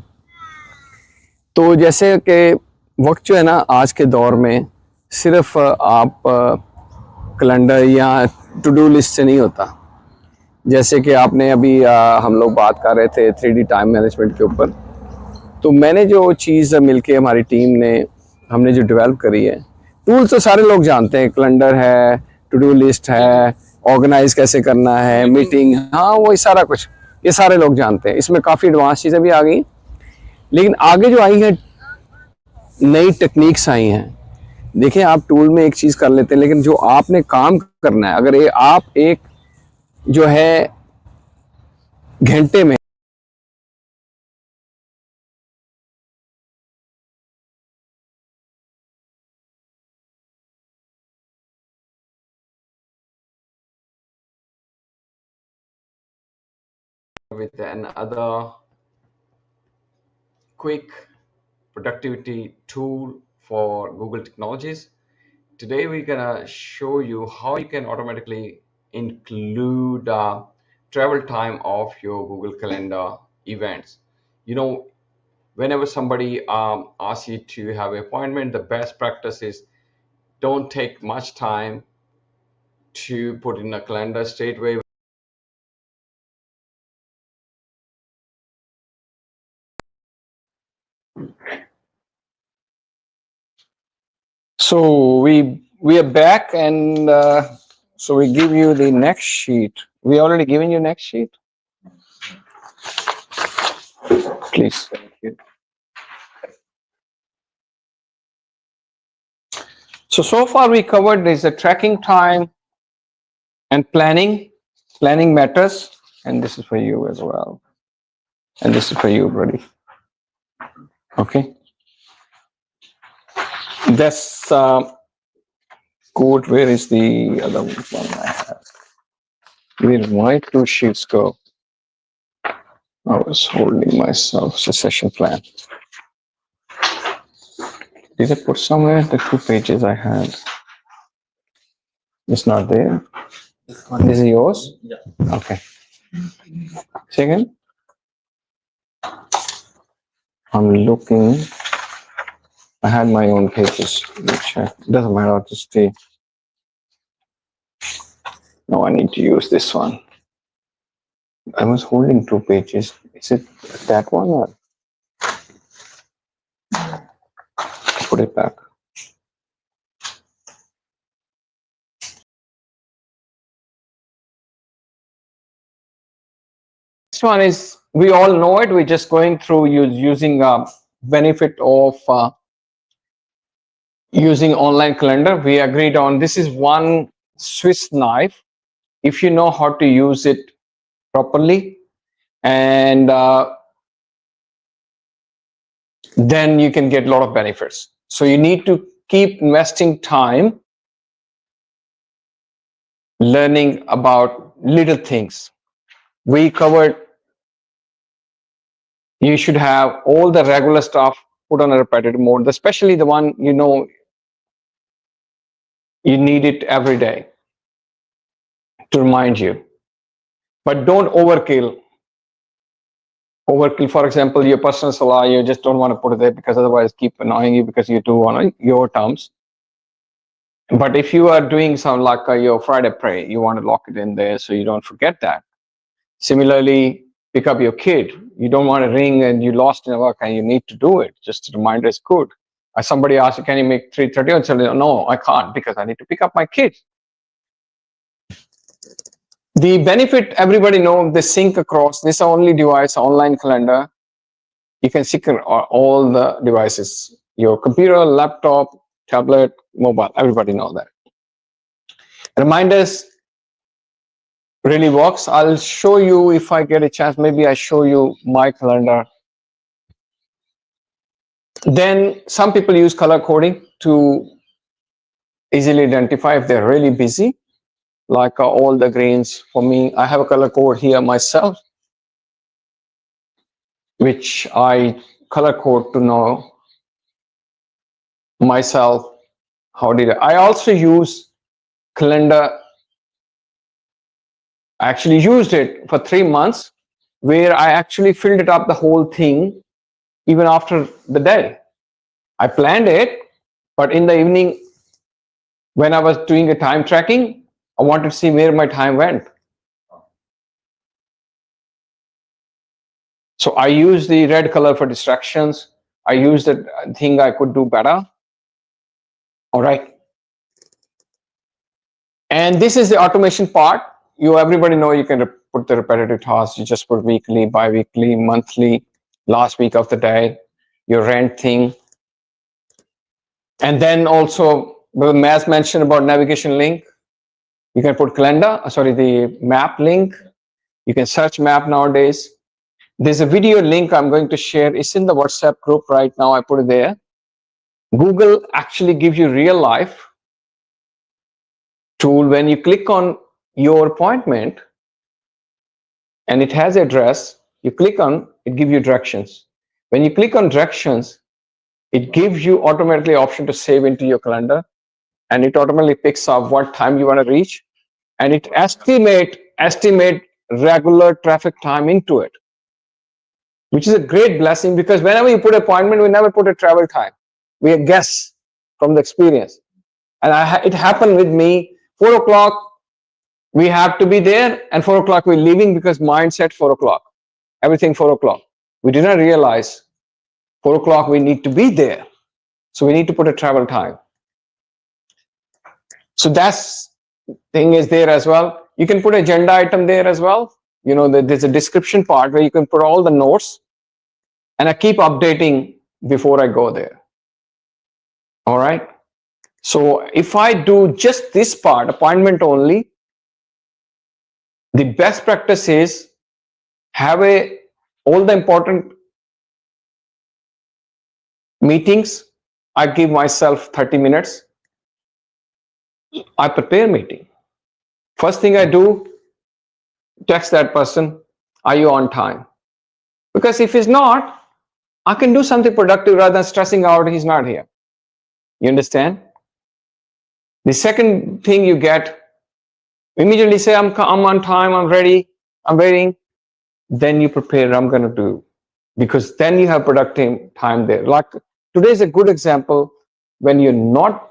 तो जैसे कि वक्त जो है ना आज के दौर में सिर्फ आप कैलेंडर या टू डू लिस्ट से नहीं होता। जैसे कि आपने अभी हम लोग बात कर रहे थे 3D टाइम मैनेजमेंट के ऊपर, तो मैंने जो चीज़ मिलके हमारी टीम ने हमने जो डेवलप करी है, टूल तो सारे लोग जानते हैं, कैलेंडर है, टू डू लिस्ट है, ऑर्गेनाइज कैसे करना है, मीटिंग, हाँ वो सारा कुछ ये सारे लोग जानते हैं। इसमें काफ़ी एडवांस चीज़ें भी आ गई, लेकिन आगे जो आई है नई टेक्निक्स आई हैं। देखिए आप टूल में एक चीज़ कर लेते हैं, लेकिन जो आपने काम करना है, अगर आप एक जो है घंटे में with another quick productivity tool for Google Technologies. Today we're gonna show you how you can automatically include travel time of your Google Calendar events. You know, whenever somebody asks you to have an appointment, the best practice is don't take much time to put in a calendar straight away. So we are back, and so we give you the next sheet. We already given you next sheet. Please. Thank you. So far we covered is the tracking time and planning. Planning matters, and this is for you as well. And this is for you, buddy. Okay. That's good. Where is the other one I have? Where did my two sheets go? I was holding myself. Succession plan. Did I put somewhere the 2 pages I had? It's not there. This is yours? Yeah. Okay. Second. I'm looking. I had my own pages, which doesn't matter. I'll just stay. No, I need to use this one. I was holding 2 pages. Is it that one or put it back? Next one is, we all know it. We're just going through using benefit of using online calendar. We agreed on this is one Swiss knife. If you know how to use it properly, and then you can get a lot of benefits. So you need to keep investing time learning about little things. We covered you should have all the regular stuff put on a repetitive mode, especially the one you know you need it every day to remind you. But don't overkill. Overkill, for example, your personal salah, you just don't want to put it there because otherwise keep annoying you because you do on your terms. But if you are doing some like your Friday prayer, you want to lock it in there so you don't forget that. Similarly, pick up your kid. You don't want to ring and you lost in work and you need to do it. Just a reminder is good. Somebody asked you, can you make 3:30? And say, no, I can't because I need to pick up my kid. The benefit, everybody knows, they sync across. This only device, online calendar. You can sync all the devices. Your computer, laptop, tablet, mobile. Everybody know that. Reminders really works. I'll show you if I get a chance. Maybe I show you my calendar. Then some people use color coding to easily identify if they're really busy, like all the greens. For me, I have a color code here myself, which I color code to know myself. How did I also use calendar? I actually used it for 3 months, where I actually filled it up the whole thing, even after the day. I planned it, but in the evening, when I was doing a time tracking, I wanted to see where my time went. So I used the red color for distractions. I used the thing I could do better. All right. And this is the automation part. Everybody know you can put the repetitive tasks. You just put weekly, bi-weekly, monthly, last week of the day, your rent thing. And then also, Maz mentioned about navigation link. You can put calendar, the map link. You can search map nowadays. There's a video link I'm going to share. It's in the WhatsApp group right now. I put it there. Google actually gives you real life tool. When you click on your appointment and it has address, you click on it, gives you directions. When you click on directions, it gives you automatically option to save into your calendar, and it automatically picks up what time you want to reach, and it estimate regular traffic time into it, which is a great blessing, because whenever you put appointment, we never put a travel time. We guess from the experience. And it happened with me. 4 o'clock, we have to be there, and 4 o'clock we're leaving because mindset 4 o'clock. Everything 4 o'clock. We did not realize 4 o'clock we need to be there. So we need to put a travel time. So that's thing is there as well. You can put agenda item there as well. You know, there's a description part where you can put all the notes, and I keep updating before I go there. All right. So if I do just this part, appointment only, the best practice is have all the important meetings. I give myself 30 minutes. I prepare meeting. First thing I do, text that person, are you on time? Because if he's not, I can do something productive rather than stressing out he's not here. You understand? The second thing you get, immediately say, I'm on time, I'm ready, I'm waiting. Then you prepare, I'm going to do. Because then you have productive time there. Like today is a good example. When you're not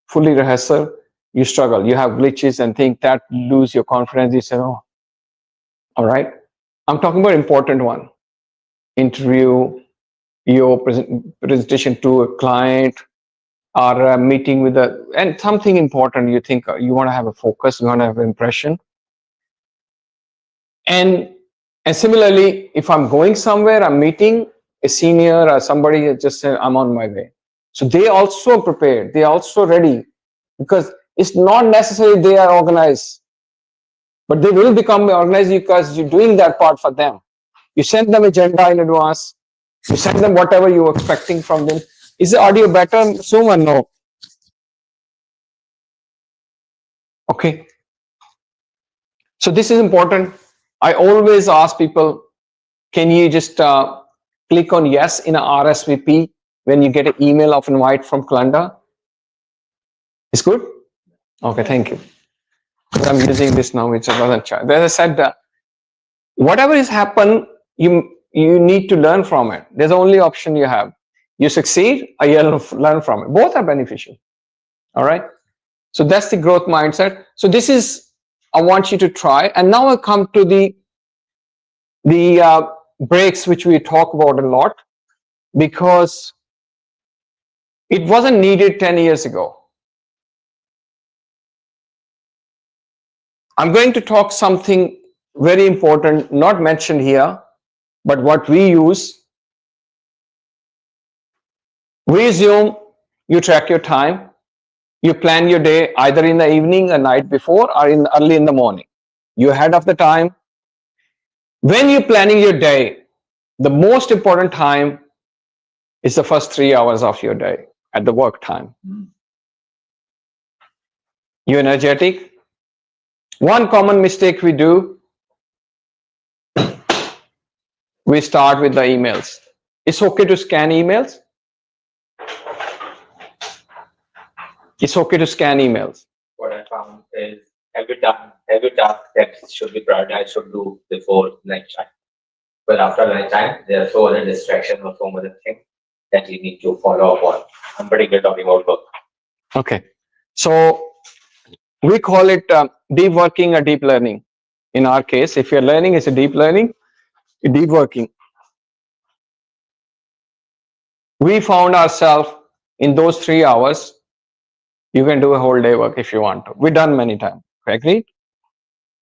fully rehearsal, you struggle. You have glitches and think that lose your confidence. You say, oh, all right. I'm talking about important one. Interview, your presentation to a client, or a meeting with and something important. You think you want to have a focus, you want to have an impression. And similarly, if I'm going somewhere, I'm meeting a senior or somebody, just say, I'm on my way. So they also prepared, they also ready, because it's not necessarily they are organized, but they will become organized because you're doing that part for them. You send them agenda in advance, you send them whatever you're expecting from them. Is the audio better? Someone no. Okay. So this is important. I always ask people, can you just click on yes in a RSVP when you get an email of invite from calendar? It's good? Okay, thank you. I'm using this now, which I wasn't sure. As I said, whatever has happened, you need to learn from it. There's the only option you have. You succeed or you learn from it. Both are beneficial. All right. So that's the growth mindset. So this is, I want you to try. And now I come to the breaks, which we talk about a lot, because it wasn't needed 10 years ago. I'm going to talk something very important, not mentioned here, but what we use. We assume you track your time, you plan your day either in the evening or night before or early in the morning. You're ahead of the time. When you're planning your day, the most important time is the first 3 hours of your day at the work time. You're energetic. One common mistake we do, we start with the emails. It's okay to scan emails. It's okay to scan emails. What I found is every task that should be prioritized should do before lunchtime. But after lunchtime, there are so other distractions or so other things that you need to follow up on. I'm particularly talking about work. Okay. So we call it deep working or deep learning. In our case, if you're learning, it's a deep learning, a deep working. We found ourselves in those 3 hours, you can do a whole day work if you want to. We've done many times, agreed?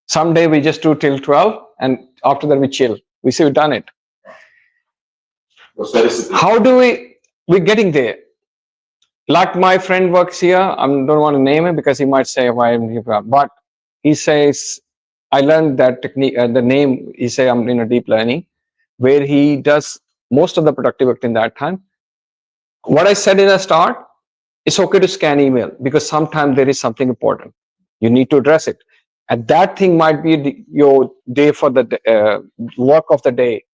Someday we just do till 12 and after that we chill. We say we've done it. How do we're getting there? Like my friend works here, I don't want to name him because he might say why, but he says, I learned that technique, the name, he say I'm in a deep learning, where he does most of the productive work in that time. What I said in the start, it's okay to scan email because sometimes there is something important. You need to address it. And that thing might be your day for the work of the day.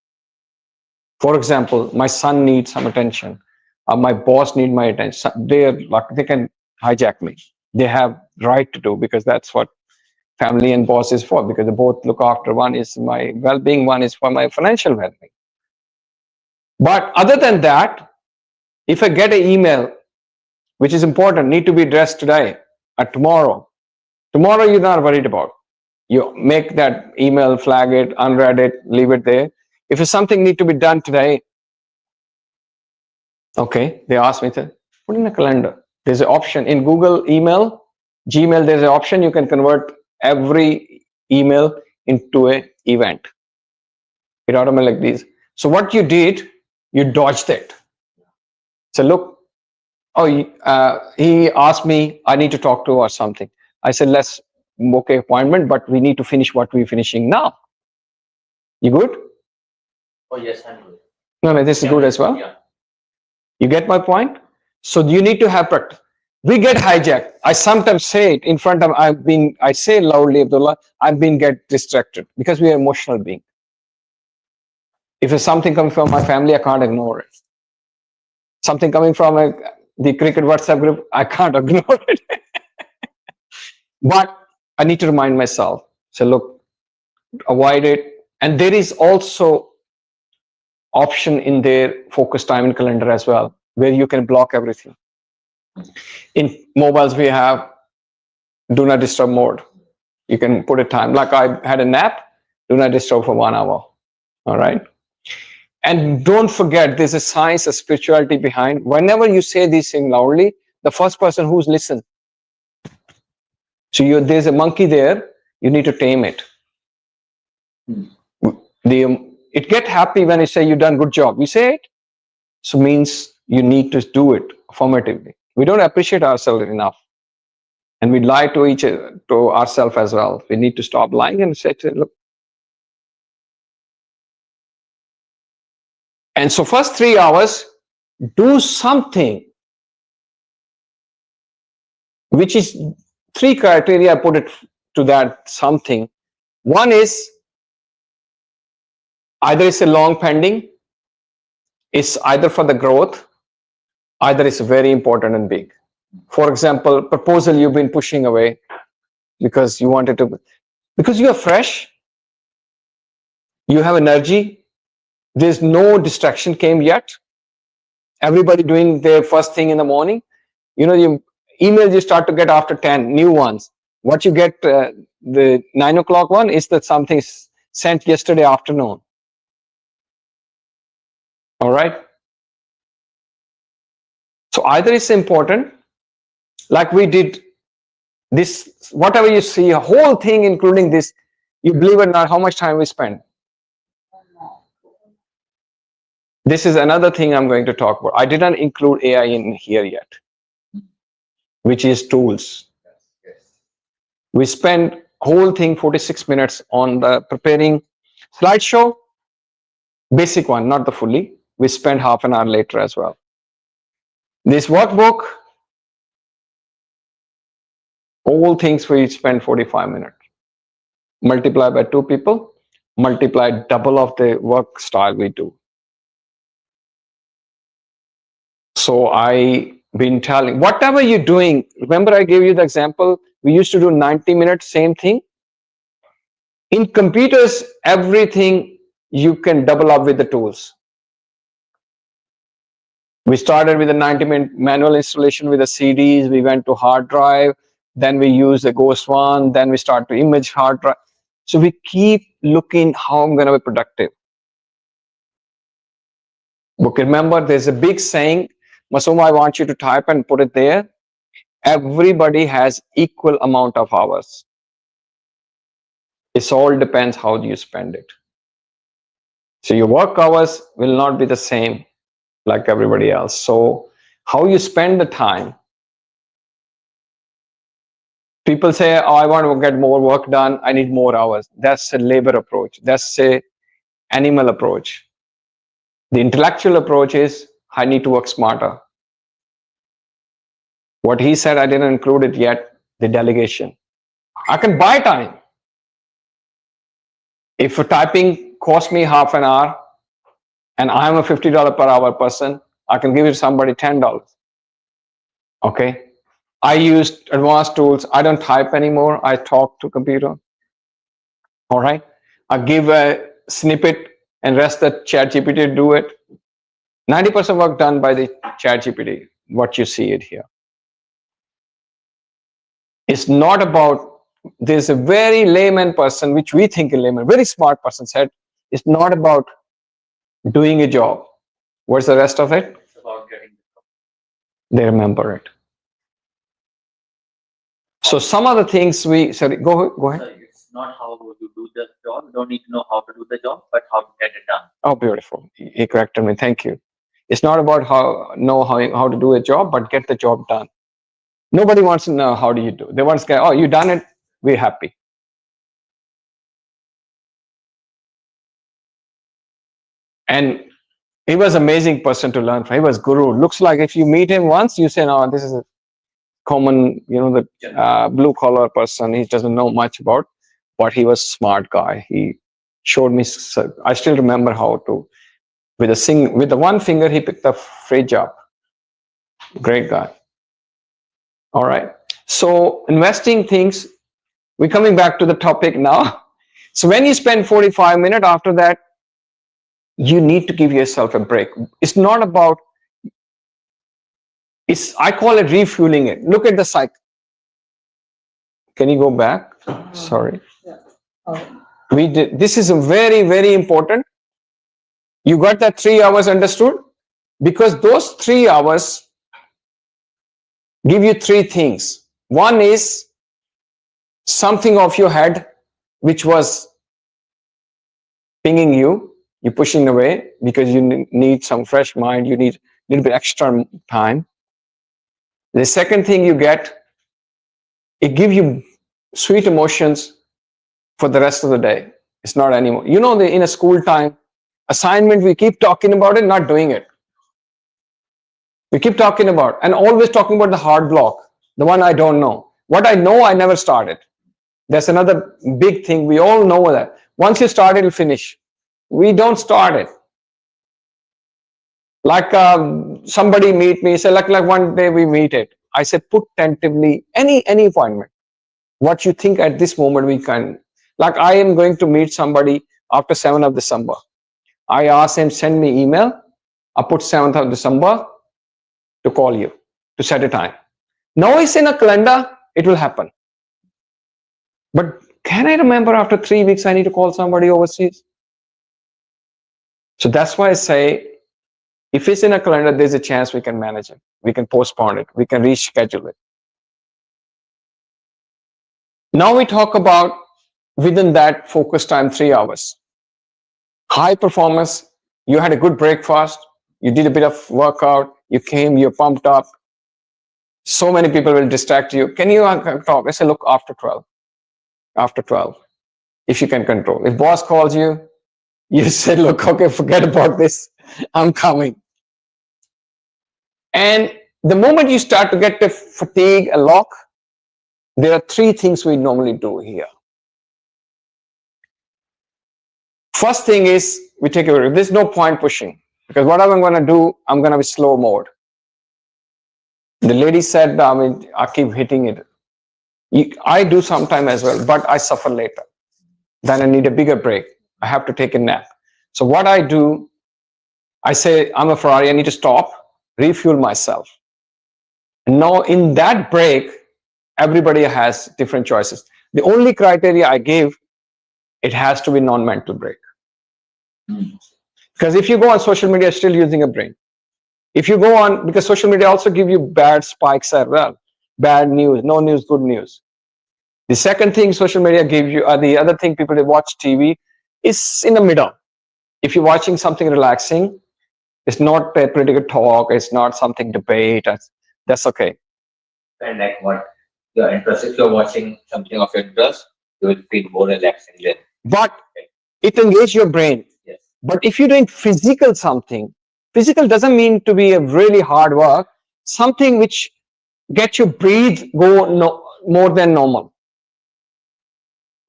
For example, my son needs some attention. My boss need my attention. They can hijack me. They have right to do because that's what family and boss is for, because they both look after. One is my well-being, one is for my financial well-being. But other than that, if I get an email which is important, need to be addressed today or tomorrow, you're not worried about. You make that email, flag it, unread it, leave it there. If it's something need to be done today, okay, they ask me to put in a calendar. There's an option in Google email, Gmail, there's an option you can convert every email into an event. It automatically like this. So what you did, you dodged it. So look, he asked me, I need to talk to or something. I said, let's book an appointment, but we need to finish what we're finishing now. You good? Oh, yes, I'm good. No, this is good as well. Yeah. You get my point? So you need to have practice. We get hijacked. I sometimes say it in front of, I say loudly, Abdullah, get distracted because we are emotional being. If it's something coming from my family, I can't ignore it. Something coming from the cricket WhatsApp group, I can't ignore it. But I need to remind myself. So look, avoid it. And there is also option in their focus time in calendar as well, where you can block everything. In mobiles, we have do not disturb mode. You can put a time, like I had a nap, do not disturb for 1 hour. All right. And don't forget, there's a science, a spirituality behind. Whenever you say these things loudly, the first person who's listened. So there's a monkey there, you need to tame it. It get happy when you say you've done good job. You say it, so means you need to do it affirmatively. We don't appreciate ourselves enough. And we lie to ourselves as well. We need to stop lying and say, look. And so first 3 hours, do something, which is 3 criteria. I put it to that something. One is either it's a long pending, it's either for the growth, either it's very important and big. For example, proposal you've been pushing away because you wanted to, because you are fresh, you have energy, there's no distraction came yet. Everybody doing their first thing in the morning. You know, you emails you start to get after 10 new ones. What you get, the 9 o'clock one is that something sent yesterday afternoon. All right. So either it's important, like we did this, whatever you see, a whole thing, including this, you believe it or not, how much time we spend. This is another thing I'm going to talk about. I didn't include AI in here yet, which is tools. We spend whole thing 46 minutes on the preparing slideshow, basic one, not the fully. We spend half an hour later as well. This workbook, all things we spend 45 minutes. Multiply by 2 people, multiply double of the work style we do. So I been telling, whatever you're doing, remember I gave you the example, we used to do 90 minutes, same thing. In computers, everything you can double up with the tools. We started with a 90-minute manual installation with the CDs, we went to hard drive, then we use the Ghost one, then we start to image hard drive. So we keep looking how I'm going to be productive. But remember, there's a big saying, Masuma, I want you to type and put it there. Everybody has equal amount of hours. It all depends how you spend it. So your work hours will not be the same like everybody else. So how you spend the time People say, oh, I want to get more work done. I need more hours. That's a labor approach. That's a animal approach. The intellectual approach is, I need to work smarter. What he said, I didn't include it yet, the delegation. I can buy time. If typing costs me half an hour and I'm a $50 per hour person, I can give it to somebody $10. Okay. I use advanced tools. I don't type anymore. I talk to computer. All right. I give a snippet and rest the ChatGPT to do it. 90% work done by the ChatGPT, what you see it here. It's not about, there's a very layman person, which we think a layman, very smart person said, it's not about doing a job. What's the rest of it? It's about getting They remember it. So some of the things we, sorry, go ahead. So it's not how you do the job. You don't need to know how to do the job, but how to get it done. Oh, beautiful. He corrected me. Thank you. It's not about how to do a job, but get the job done. Nobody wants to know how do you do. They want to say, oh, you done it. We're happy. And he was an amazing person to learn from. He was guru. Looks like if you meet him once, you say, no, this is a common, the blue collar person. He doesn't know much about, but he was a smart guy. He showed me, I still remember how to, with the one finger, he picked the fridge up. Great guy. All right. So investing things, we're coming back to the topic now. So when you spend 45 minutes after that, you need to give yourself a break. It's not about, I call it refueling it. Look at the cycle. Can you go back? Sorry. This is a very, very important. You got that 3 hours understood? Because those 3 hours give you three things. One is something off your head, which was pinging you, you're pushing away because you need some fresh mind, you need a little bit extra time. The second thing you get, it gives you sweet emotions for the rest of the day. It's not anymore. In a school time, assignment, we keep talking about it, not doing it. We keep talking about, and always talking about the hard block, the one I don't know. What I know, I never started. That's another big thing. We all know that. Once you start, it'll finish. We don't start it. Like somebody meet me, say like one day we meet it. I said, put tentatively any appointment. What you think at this moment we can. Like I am going to meet somebody after 7th of December. I asked him, send me email. I put 7th of December to call you, to set a time. Now it's in a calendar, it will happen. But can I remember after 3 weeks I need to call somebody overseas? So that's why I say, if it's in a calendar, there's a chance we can manage it. We can postpone it. We can reschedule it. Now we talk about within that focus time, 3 hours. High performance, you had a good breakfast, you did a bit of workout, you came, you're pumped up. So many people will distract you. Can you talk? I say, look, after 12. After 12, if you can control. If boss calls you, you say, look, okay, forget about this. I'm coming. And the moment you start to get the fatigue, a lock, there are 3 things we normally do here. First thing is we take a break. There's no point pushing because whatever I'm going to do, I'm going to be slow mode. The lady said, I keep hitting it. I do sometime as well, but I suffer later. Then I need a bigger break. I have to take a nap. So what I do, I say, I'm a Ferrari, I need to stop, refuel myself. Now in that break, everybody has different choices. The only criteria I give, it has to be non-mental break. Because if you go on social media, still using a brain. If you go on, because social media also give you bad spikes as well. Bad news, no news, good news. The second thing social media gives you, the other thing people watch TV, is in the middle. If you're watching something relaxing, it's not a political talk, it's not something debate, that's okay. And like what your interest. If you're watching something of your interest, you will feel more relaxing then. But it engages your brain. Yes. But if you're doing physical something, physical doesn't mean to be a really hard work, something which gets you breathe go no, more than normal.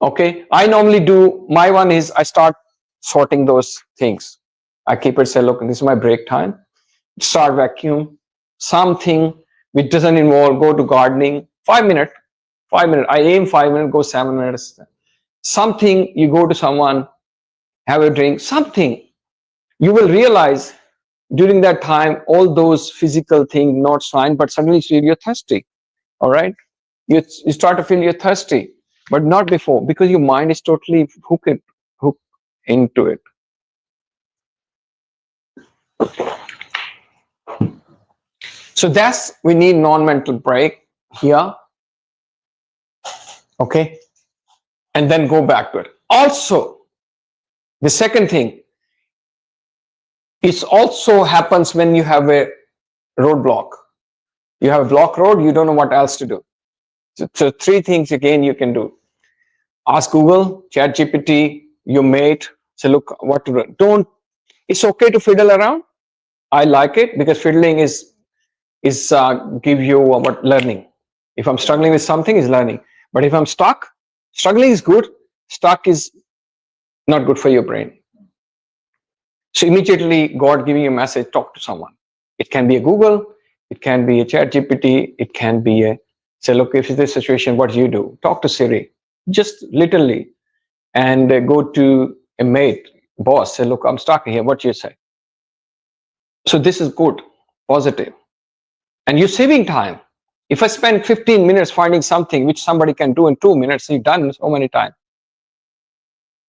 Okay, I normally do, my one is I start sorting those things. I keep it, say, look, this is my break time. Start vacuum, something which doesn't involve, go to gardening, 5 minutes, 5 minutes. I aim 5 minutes, go 7 minutes. Something, you go to someone, have a drink, something. You will realize during that time, all those physical things not fine, but suddenly you feel you're thirsty. All right, you start to feel you're thirsty, but not before, because your mind is totally hooked into it. So that's, we need non-mental break here. Okay, and then go back to it. Also, the second thing, it also happens when you have a roadblock. You have a block road, you don't know what else to do. So three things again you can do. Ask Google, Chat GPT, your mate, say, look, what to do. Don't, it's okay to fiddle around. I like it because fiddling is give you what learning. If I'm struggling with something, is learning. But if I'm stuck, struggling is good. Stuck is not good for your brain. So immediately God giving you a message, talk to someone. It can be a Google, it can be a Chat GPT, it can be a, say, look, if it's this situation, what do you do? Talk to Siri, just literally, and go to a mate, boss, say, look, I'm stuck here, what do you say? So this is good, positive. And you're saving time. If I spend 15 minutes finding something which somebody can do in 2 minutes, you've done so many times.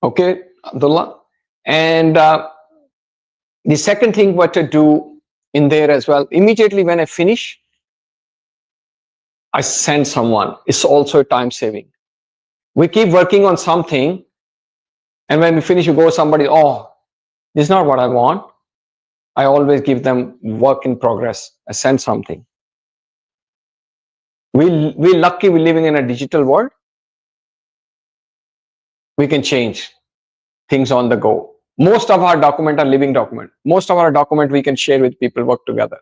Okay, Abdullah. And the second thing what to do in there as well, immediately when I finish, I send someone. It's also time saving. We keep working on something, and when we finish, we go somebody, oh, this is not what I want. I always give them work in progress. I send something. We're lucky we're living in a digital world. We can change things on the go. Most of our documents are living document. Most of our document we can share with people, work together.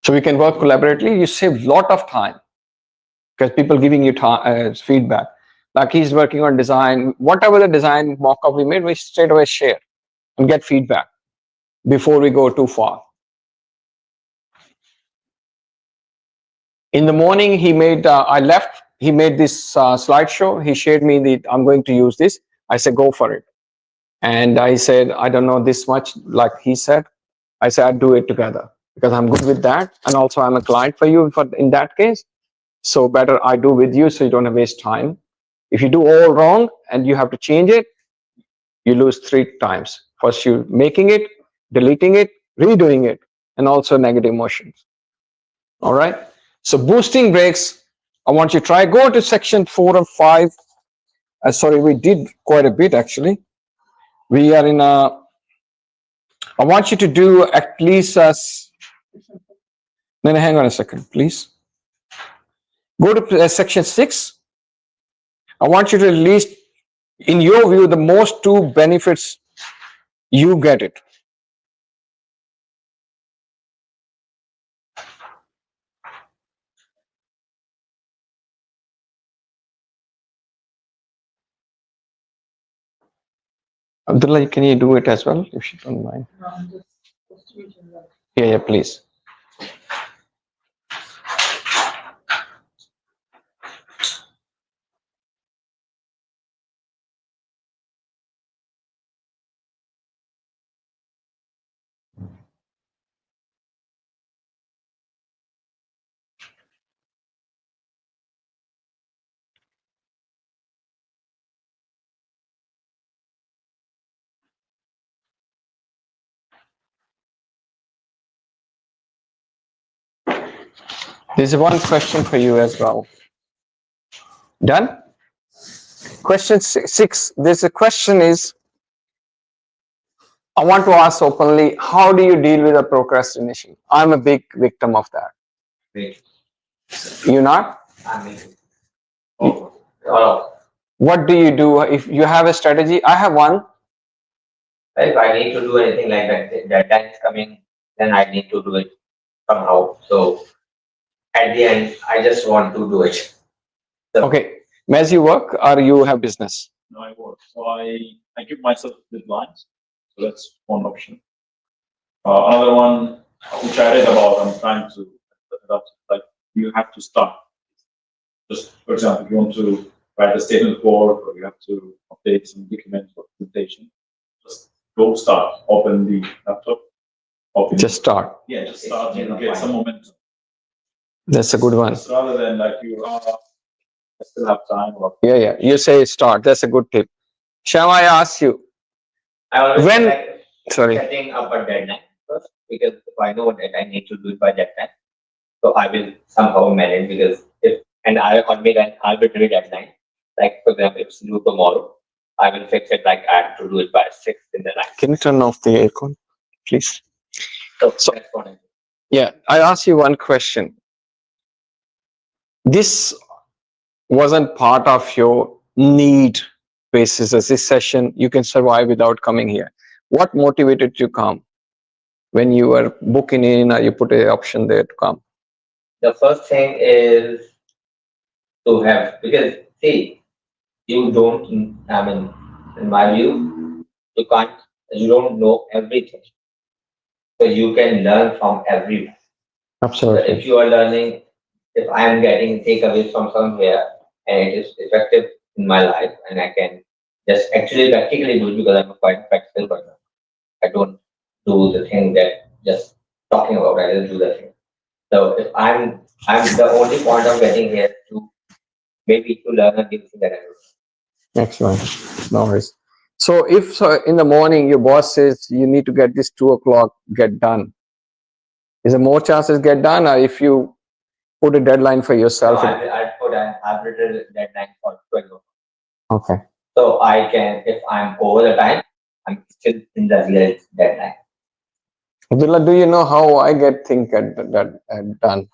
So we can work collaboratively. You save a lot of time because people giving you feedback. Like he's working on design, whatever the design mock-up we made, we straight away share and get feedback before we go too far. In the morning, he made, I left, he made this slideshow. He shared me the, I'm going to use this. I said, go for it. And I said, I don't know this much, like he said. I said, I'd do it together because I'm good with that. And also I'm a client for you in that case. So better I do with you so you don't waste time. If you do all wrong and you have to change it, you lose 3 times. First you making it, deleting it, redoing it, and also negative emotions. All right. So boosting breaks, I want you to try, go to section 4 and 5. Sorry, we did quite a bit actually. We are in a, I want you to do at least no, hang on a second, please. Go to section 6. I want you to at least, in your view, the most 2 benefits, you get it. Abdullah, can you do it as well, if you don't mind? Yeah, please. There's one question for you as well. Done? Question 6. There's a question is, I want to ask openly, how do you deal with a procrastination? I'm a big victim of that. Wait, You're not? I'm making. Oh, What do you do if you have a strategy? I have one. If I need to do anything like that, deadline is coming, then I need to do it somehow. So at the end, I just want to do it. So, Okay. As you work or you have business? no, I work. So I give myself deadlines. So that's one option. Another one which I read about, I'm trying to adapt. Like you have to start. Just for example, if you want to write a statement of work or you have to update some document or presentation, just go start. Open the laptop. Open. Just start. Yeah, just start and get some momentum. That's a good one. Just rather than like you I still have time or Yeah. You say start. That's a good tip. Shall I ask you? I always When- like Sorry. setting up a deadline first because if I know that I need to do it by that time, so I will somehow manage because if and I admit an arbitrary deadline, like for example, if it's due tomorrow, I will fix it like I have to do it by 6 in the night. Can you turn off the aircon, please? So, So- that's what I do. Yeah. I ask you one question. This wasn't part of your need basis as this session. You can survive without coming here. What motivated you to come when you were booking in or you put an option there to come? The first thing is to have because see, you don't. I mean, in my view, you don't know everything, so you can learn from everyone. So Absolutely. if you are learning, if I am getting takeaways from somewhere and it is effective in my life, and I can just actually practically do it because I'm a quite practical person. I don't do the thing that just talking about. I just do the thing. So if I'm the only point of getting here to maybe to learn a new thing that I do. Excellent. No worries. So if in the morning your boss says you need to get this 2 o'clock get done, is there more chances get done, or if you put a deadline for So yourself? I put an arbitrary deadline for 12 o'clock. Okay. So I can, if I'm over the time, I'm still in the real deadline. Abdullah, do you know how I get things done?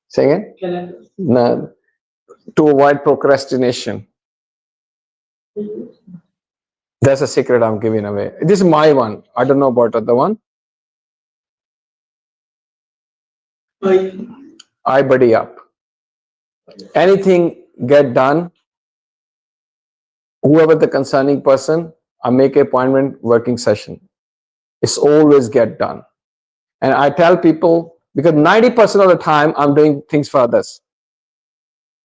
Say again? No, to avoid procrastination. That's a secret I'm giving away. This is my one. I don't know about other one. I buddy up. Anything get done, whoever the concerning person, I make an appointment working session. It's always get done. And I tell people, because 90% of the time I'm doing things for others.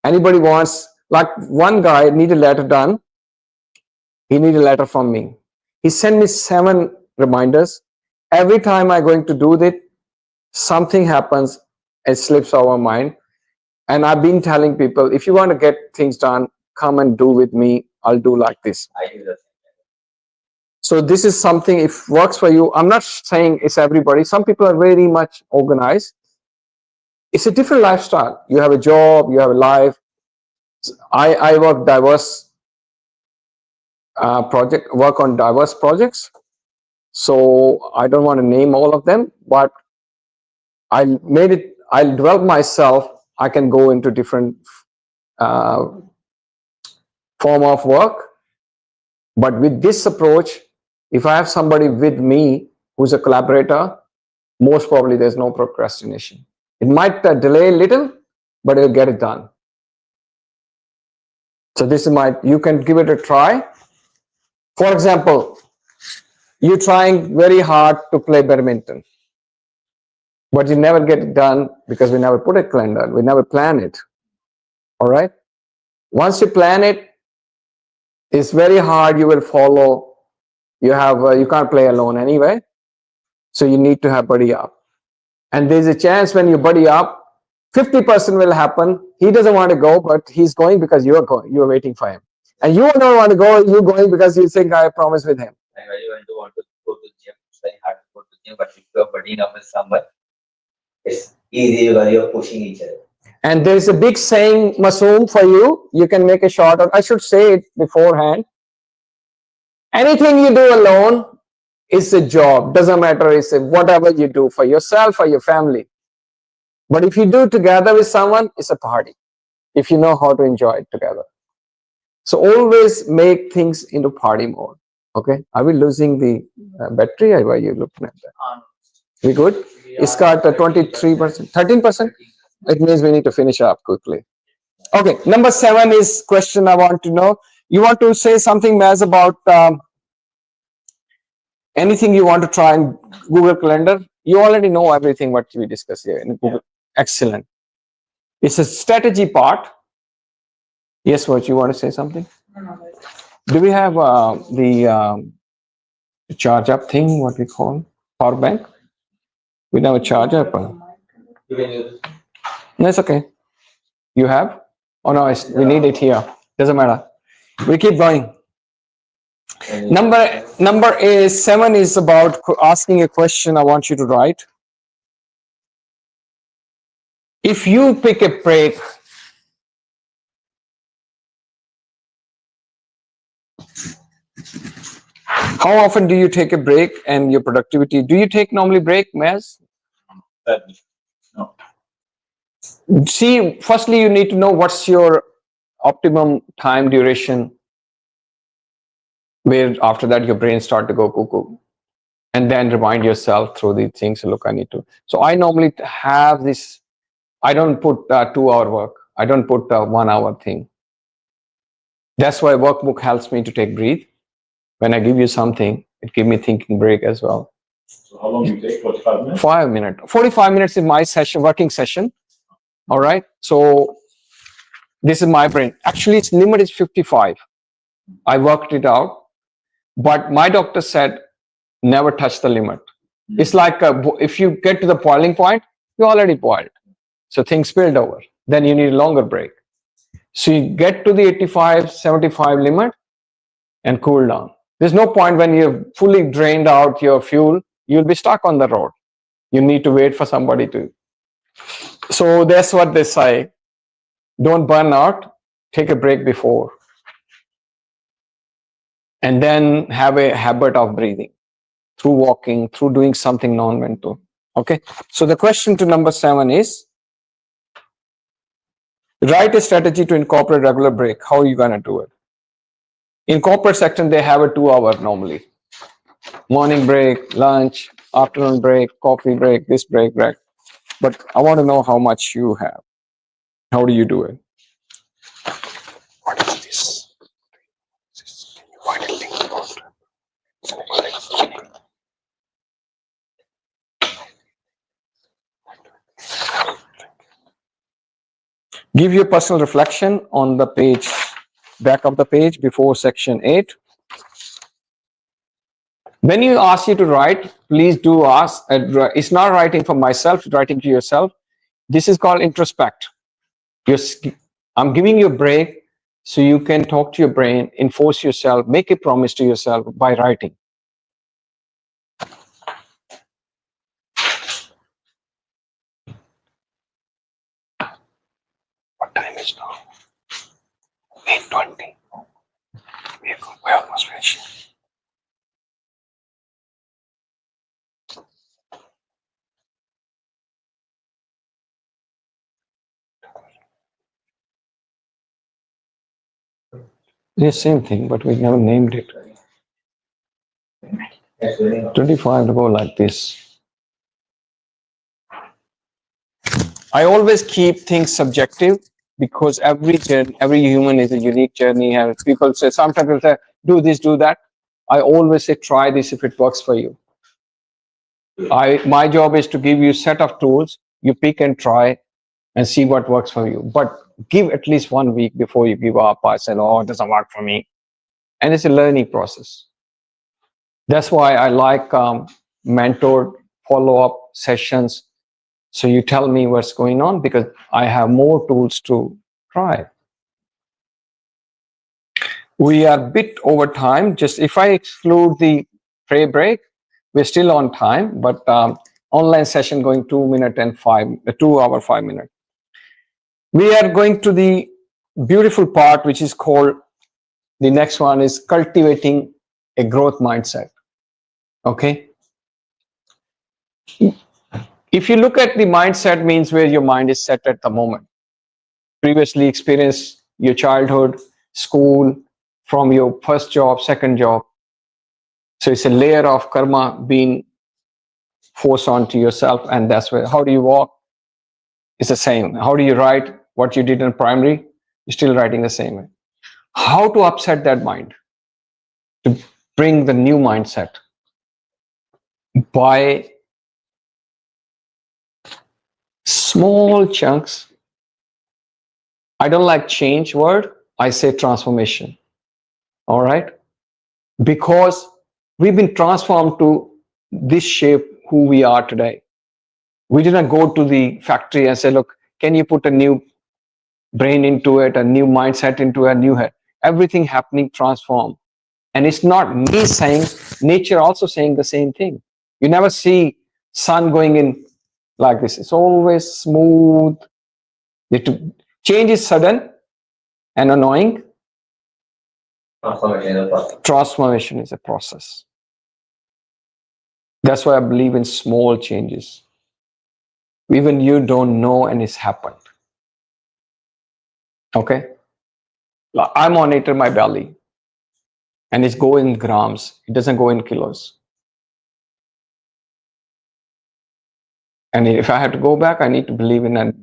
Anybody wants, like one guy need a letter done, he need a letter from me. He sent me 7 reminders. Every time I'm going to do it, something happens, it slips our mind. And I've been telling people, if you want to get things done, come and do with me. I'll do like this. I do the So this is something, if works for you, I'm not saying it's everybody. Some people are very much organized. It's a different lifestyle. You have a job, you have a life. I work work on diverse projects. So I don't want to name all of them, but I'll develop myself. I can go into different form of work. But with this approach, if I have somebody with me who's a collaborator, most probably there's no procrastination. It might delay a little, but it'll get it done. So this is you can give it a try. For example, you're trying very hard to play badminton, but you never get it done because we never put a calendar, we never plan it. All right. Once you plan it, it's very hard. You will follow. You can't play alone anyway. So you need to have buddy up. And there's a chance when you buddy up, 50% will happen. He doesn't want to go, but he's going because you're going. You're waiting for him. And you don't want to go. You're going because you think I promised with him. Like I even do want to go to gym. It's very hard to go to gym, but if you're buddying up with someone, it's easy because you're pushing each other. And there's a big saying, Masoom, for you. You can make a short, or I should say it beforehand. Anything you do alone it's a job, doesn't matter, it's a whatever you do for yourself or your family. But if you do together with someone, it's a party, if you know how to enjoy it together. So always make things into party mode. Okay, are we losing the battery? Why are you looking at that? We good? It's got 23%, 13%. It means we need to finish up quickly. Okay, number 7 is question I want to know. You want to say something, Maz, about anything you want to try in Google Calendar? You already know everything what we discussed here in Google. Excellent. It's a strategy part. Yes, what you want to say something? Do we have the charge up thing? What we call power bank? We never charge up. No, it's okay. You have? Oh no, we need it here. Doesn't matter. We keep going. Number 7 is about asking a question. I want you to write. If you pick a break, how often do you take a break and your productivity? Do you take normally break, Maz? No. See, firstly, you need to know what's your optimum time duration, where after that your brain start to go cuckoo, and then remind yourself through these things. Look, I need to. So I normally have this. I don't put 2-hour work. I don't put 1 hour thing. That's why workbook helps me to take breathe. When I give you something, it gives me thinking break as well. So how long do you take? 45 minutes? 5 minutes. 45 minutes is my session, working session. All right. So this is my brain. Actually, its limit is 55. I worked it out, but my doctor said never touch the limit. It's like if you get to the boiling point, you already boiled. So things spilled over. Then you need a longer break. So you get to the 85, 75 limit and cool down. There's no point when you've fully drained out your fuel, you'll be stuck on the road. You need to wait for somebody to. So that's what they say. Don't burn out, take a break before. And then have a habit of breathing through walking, through doing something non-mental. Okay. So the question to number 7 is, write a strategy to incorporate regular break. How are you going to do it? In corporate section, they have a 2-hour normally. Morning break, lunch, afternoon break, coffee break, this break. But I want to know how much you have. How do you do it? What is this? Can you write a link about it? Give your personal reflection on the page, back of the page before section 8. When you ask you to write, please do ask. It's not writing for myself, it's writing to yourself. This is called introspect. I'm giving you a break so you can talk to your brain, enforce yourself, make a promise to yourself by writing. What time is now? 8:20. We're almost finished. It's the same thing, but we never named it. 25 to go like this. I always keep things subjective because every human is a unique journey. And people say, sometimes people say, do this, do that. I always say, try this if it works for you. My job is to give you a set of tools. You pick and try and see what works for you. But give at least 1 week before you give up. I said, oh, it doesn't work for me. And it's a learning process. That's why I like mentored follow-up sessions. So you tell me what's going on because I have more tools to try. We are a bit over time. Just if I exclude the pray break, we're still on time, but online session going 2 hour, 5 minutes. We are going to the beautiful part, which is called, the next one is cultivating a growth mindset. Okay. If you look at the mindset, means where your mind is set at the moment. Previously experienced your childhood, school, from your first job, second job. So it's a layer of karma being forced onto yourself, and that's where, how do you walk? It's the same. How do you write? What you did in primary, you're still writing the same way. How to upset that mind? To bring the new mindset by small chunks. I don't like change word. I say transformation. All right. Because we've been transformed to this shape who we are today. We didn't go to the factory and say, look, can you put a new brain into it, a new mindset into a new head? Everything happening transform. And it's not me saying, nature also saying the same thing. You never see sun going in like this. It's always smooth. Change is sudden and annoying. Transformation is a process. That's why I believe in small changes. Even you don't know and it's happened. Okay? I monitor my belly and it's going in grams. It doesn't go in kilos. And if I have to go back, I need to believe in that.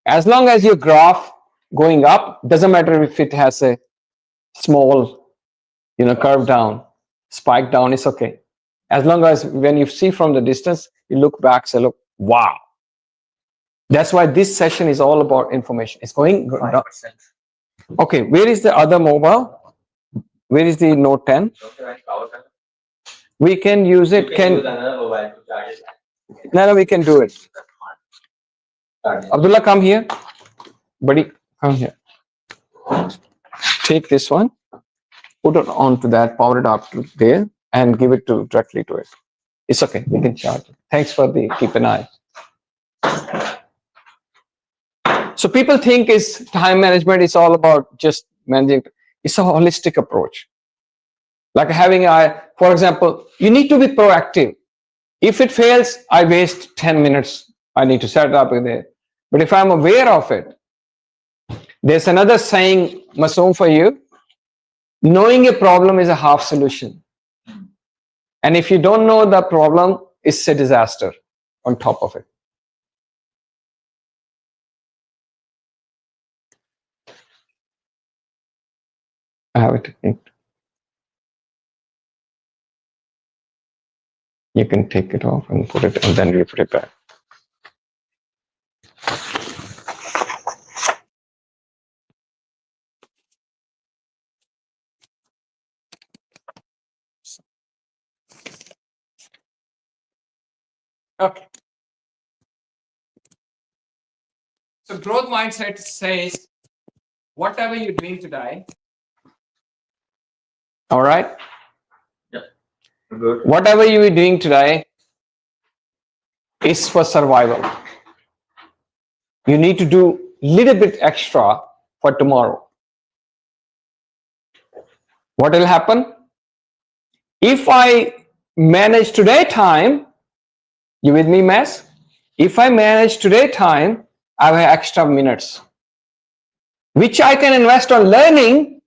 As long as your graph going up, doesn't matter if it has a small, curve down, spike down, it's okay. As long as when you see from the distance, you look back, say, look, wow. That's why this session is all about information. It's going down. Okay, where is the other mobile? Where is the Note 10? We can use it. No, we can do it. Abdullah, come here. Buddy, come here. Take this one, put it onto that, power it up to there, and give it directly to it. It's okay, we can charge it. Thanks for the keep an eye. So people think is time management is all about just managing. It's a holistic approach. Like having for example, you need to be proactive. If it fails, I waste 10 minutes. I need to set it up there. But if I'm aware of it, there's another saying, Masoom, for you. Knowing a problem is a half solution. And if you don't know the problem, it's a disaster on top of it. I have a technique. You can take it off and put it, and then we put it back. Okay. So growth mindset says, whatever you're doing today, all right? Yeah. Good. Whatever you are doing today is for survival. You need to do a little bit extra for tomorrow. What will happen? If I manage today time, you with me, Mass? If I manage today time, I have extra minutes, which I can invest on learning,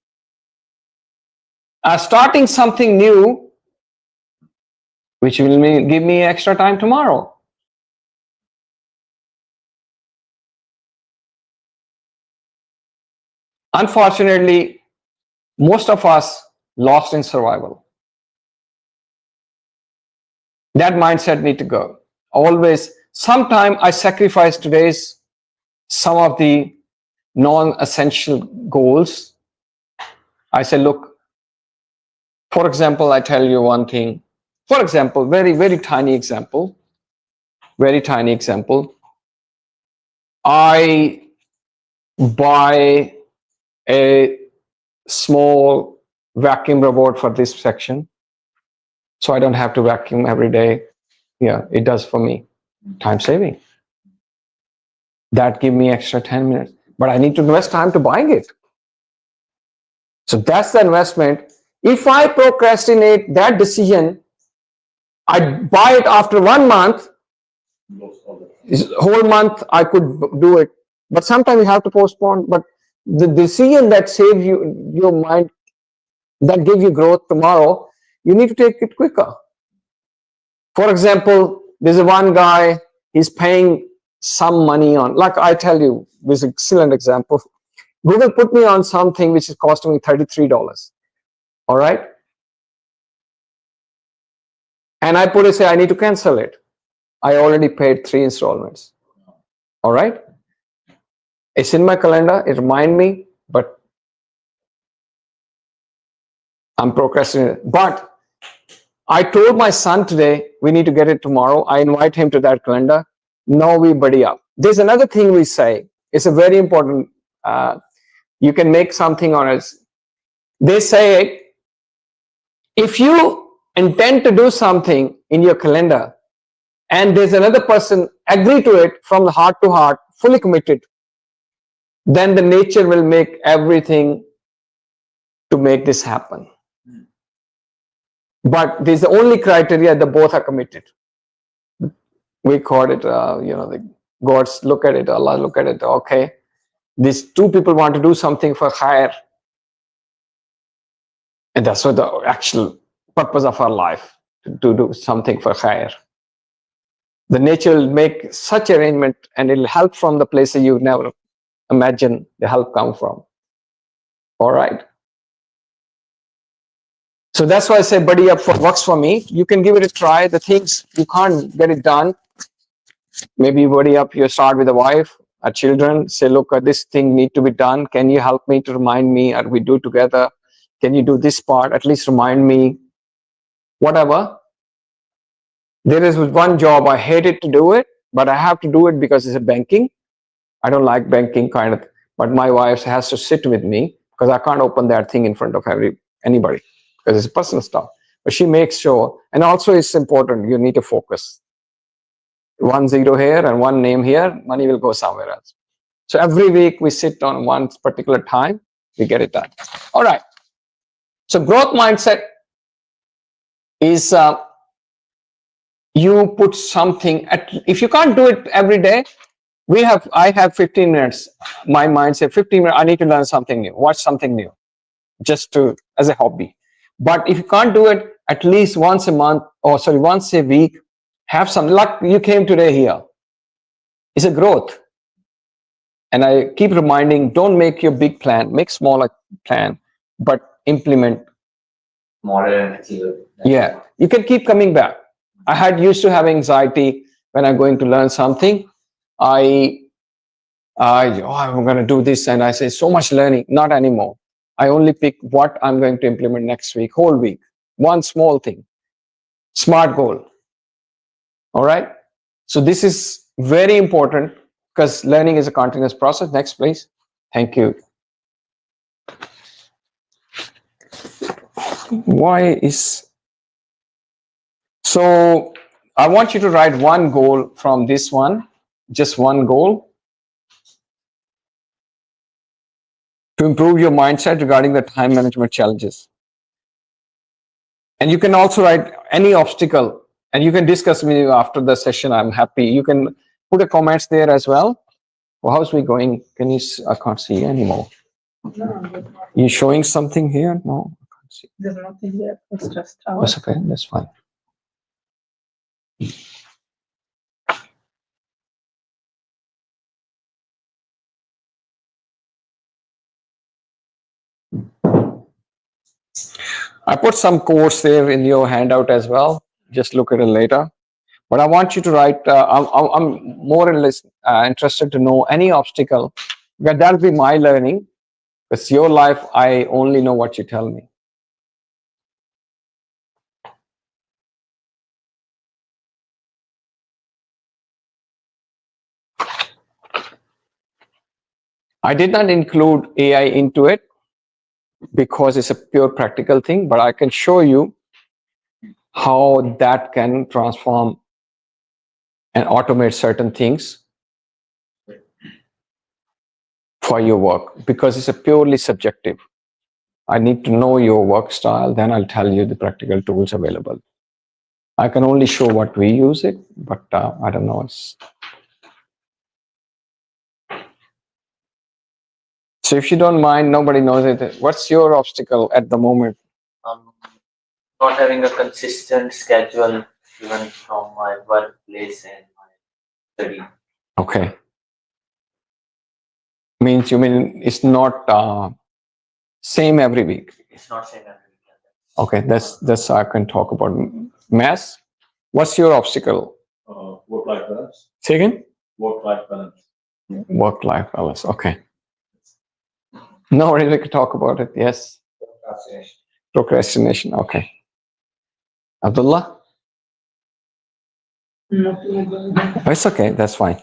starting something new, which will give me extra time tomorrow. Unfortunately, most of us lost in survival. That mindset need to go. Always, sometime I sacrifice today's some of the non-essential goals. I say, look, for example, I tell you one thing. For example, very, very tiny example. Very tiny example. I buy a small vacuum robot for this section, so I don't have to vacuum every day. Yeah, it does for me. Time saving. That give me extra 10 minutes, but I need to invest time to buying it. So that's the investment. If I procrastinate that decision, I buy it after 1 month, Lost all the whole month I could do it. But sometimes you have to postpone. But the decision that saves you your mind, that give you growth tomorrow, you need to take it quicker. For example, there's a one guy, he's paying some money on, like I tell you, this is an excellent example. Google put me on something which is costing me $33. All right. And I put it, say I need to cancel it. I already paid 3 installments. All right. It's in my calendar. It remind me, but I'm procrastinating. But I told my son today, we need to get it tomorrow. I invite him to that calendar. No, we buddy up. There's another thing we say. It's a very important, you can make something on it. They say, if you intend to do something in your calendar and there's another person agree to it from the heart to heart, fully committed, then the nature will make everything to make this happen. But there's the only criteria that both are committed. We call it, the gods look at it, Allah look at it. Okay, these two people want to do something for khair, and that's what the actual purpose of our life, to do something for khair. The nature will make such arrangement, and it'll help from the places you never imagine the help come from. All right. So that's why I say buddy up works for me. You can give it a try. The things you can't get it done, maybe buddy up, you start with a wife, a children, say, look, this thing need to be done. Can you help me to remind me, or we do together? Can you do this part? At least remind me, whatever. There is one job, I hated to do it, but I have to do it because it's a banking. I don't like banking kind of, but my wife has to sit with me because I can't open that thing in front of anybody because it's personal stuff. But she makes sure, and also it's important, you need to focus. 1 0 here and 1 name here, money will go somewhere else. So every week we sit on one particular time, we get it done. All right. So growth mindset is you put something if you can't do it every day, I have 15 minutes. My mind says 15 minutes, I need to learn something new, watch something new, just as a hobby. But if you can't do it at least once a month, or sorry, once a week, have some luck. You came today here. It's a growth. And I keep reminding, don't make your big plan, make smaller plan, but implement. Smaller and achievable. Yeah, you can keep coming back. I used to have anxiety when I'm going to learn something. I'm going to do this, and I say so much learning. Not anymore. I only pick what I'm going to implement next week, whole week. One small thing, smart goal. All right. So this is very important because learning is a continuous process. Next, please. Thank you. So I want you to write one goal from this one, just one goal, to improve your mindset regarding the time management challenges. And you can also write any obstacle, and you can discuss with me after the session. I'm happy. You can put a comments there as well. Well, how's we going? Can you? I can't see anymore. You showing something here? No, I can't see. There's nothing there. It's just That's okay. That's fine. I put some quotes there in your handout as well. Just look at it later. But I want you to write, I'm more or less interested to know any obstacle, because that'll be my learning. Because your life, I only know what you tell me. I did not include AI into it because it's a pure practical thing, but I can show you how that can transform and automate certain things for your work, because it's a purely subjective. I need to know your work style, then I'll tell you the practical tools available. I can only show what we use it, but I don't know. So if you don't mind, nobody knows it. What's your obstacle at the moment? Not having a consistent schedule even from my workplace and my study. Okay. Means you mean it's not same every week. It's not same every weekend. Okay, that's I can talk about. Mass, what's your obstacle? Work-life balance. Say again? Work-life balance. Work-life balance. Okay. No, we can talk about it. Yes. Procrastination. Procrastination. Okay. Abdullah? It's okay. That's fine.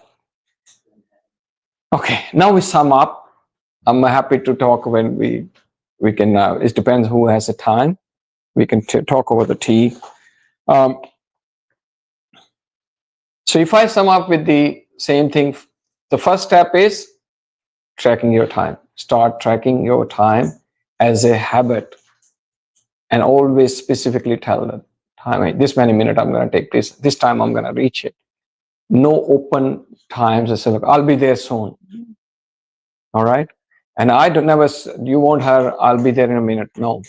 Okay. Now we sum up. I'm happy to talk when we can. It depends who has the time. We can talk over the tea. So if I sum up with the same thing, the first step is tracking your time. Start tracking your time as a habit, and always specifically tell the time. This many minutes I'm going to take this. This time I'm going to reach it. No open times. I say, look, I'll be there soon. All right. And I don't never. You won't have. I'll be there in a minute. No.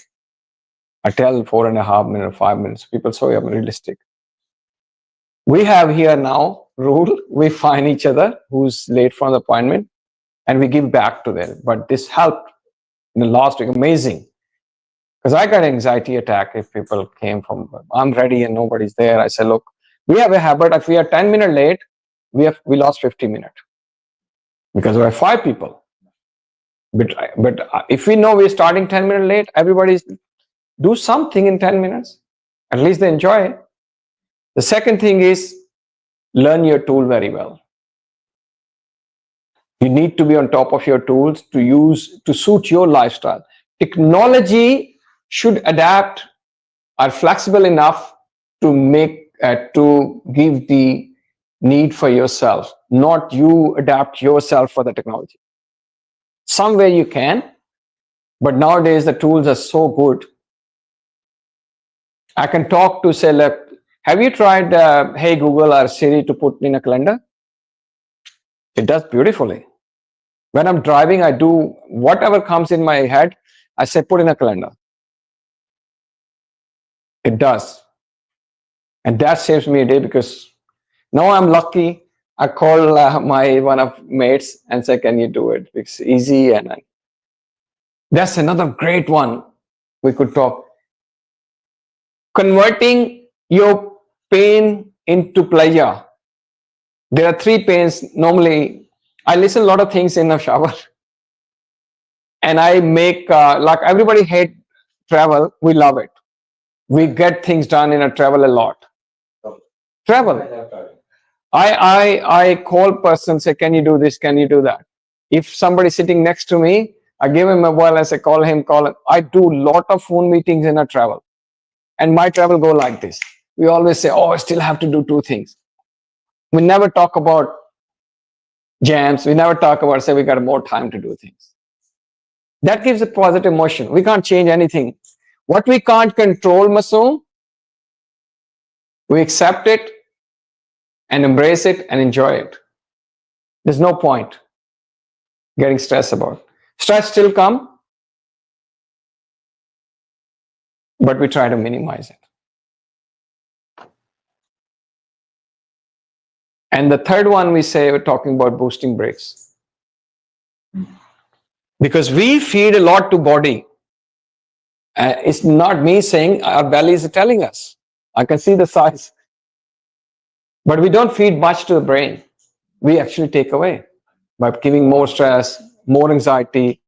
I tell 4.5 minutes, 5 minutes. People say I'm realistic. We have here now rule. We find each other who's late for the appointment, and we give back to them. But this helped in the last week. Amazing. Because I got anxiety attack if people came from, I'm ready and nobody's there. I said, look, we have a habit. If we are 10 minutes late, we lost 50 minutes because we are 5 people. But if we know we're starting 10 minutes late, everybody's do something in 10 minutes. At least they enjoy it. The second thing is learn your tool very well. You need to be on top of your tools to use to suit your lifestyle. Technology should adapt, are flexible enough to make to give the need for yourself, not you adapt yourself for the technology. Somewhere you can, but nowadays the tools are so good. I can talk to say, look, have you tried Hey Google or Siri to put in a calendar? It does beautifully. When I'm driving, I do whatever comes in my head. I say, put in a calendar. It does. And that saves me a day because now I'm lucky. I call my one of mates and say, can you do it? It's easy. And that's another great one we could talk. Converting your pain into pleasure. There are 3 pains. Normally, I listen a lot of things in the shower. And I make, like everybody hate travel. We love it. We get things done in a travel a lot. Travel. I call person, say, can you do this? Can you do that? If somebody sitting next to me, I give him a mobile, I say, call him. I do lot of phone meetings in a travel. And my travel go like this. We always say, oh, I still have to do 2 things. We never talk about jams. We never talk about, say, we got more time to do things. That gives a positive emotion. We can't change anything. What we can't control, Masoom, we accept it and embrace it and enjoy it. There's no point getting stressed about it. Stress still come, but we try to minimize it. And the third one we say, we're talking about boosting breaks. Because we feed a lot to body. It's not me saying, our belly is telling us. I can see the size. But we don't feed much to the brain. We actually take away by giving more stress, more anxiety,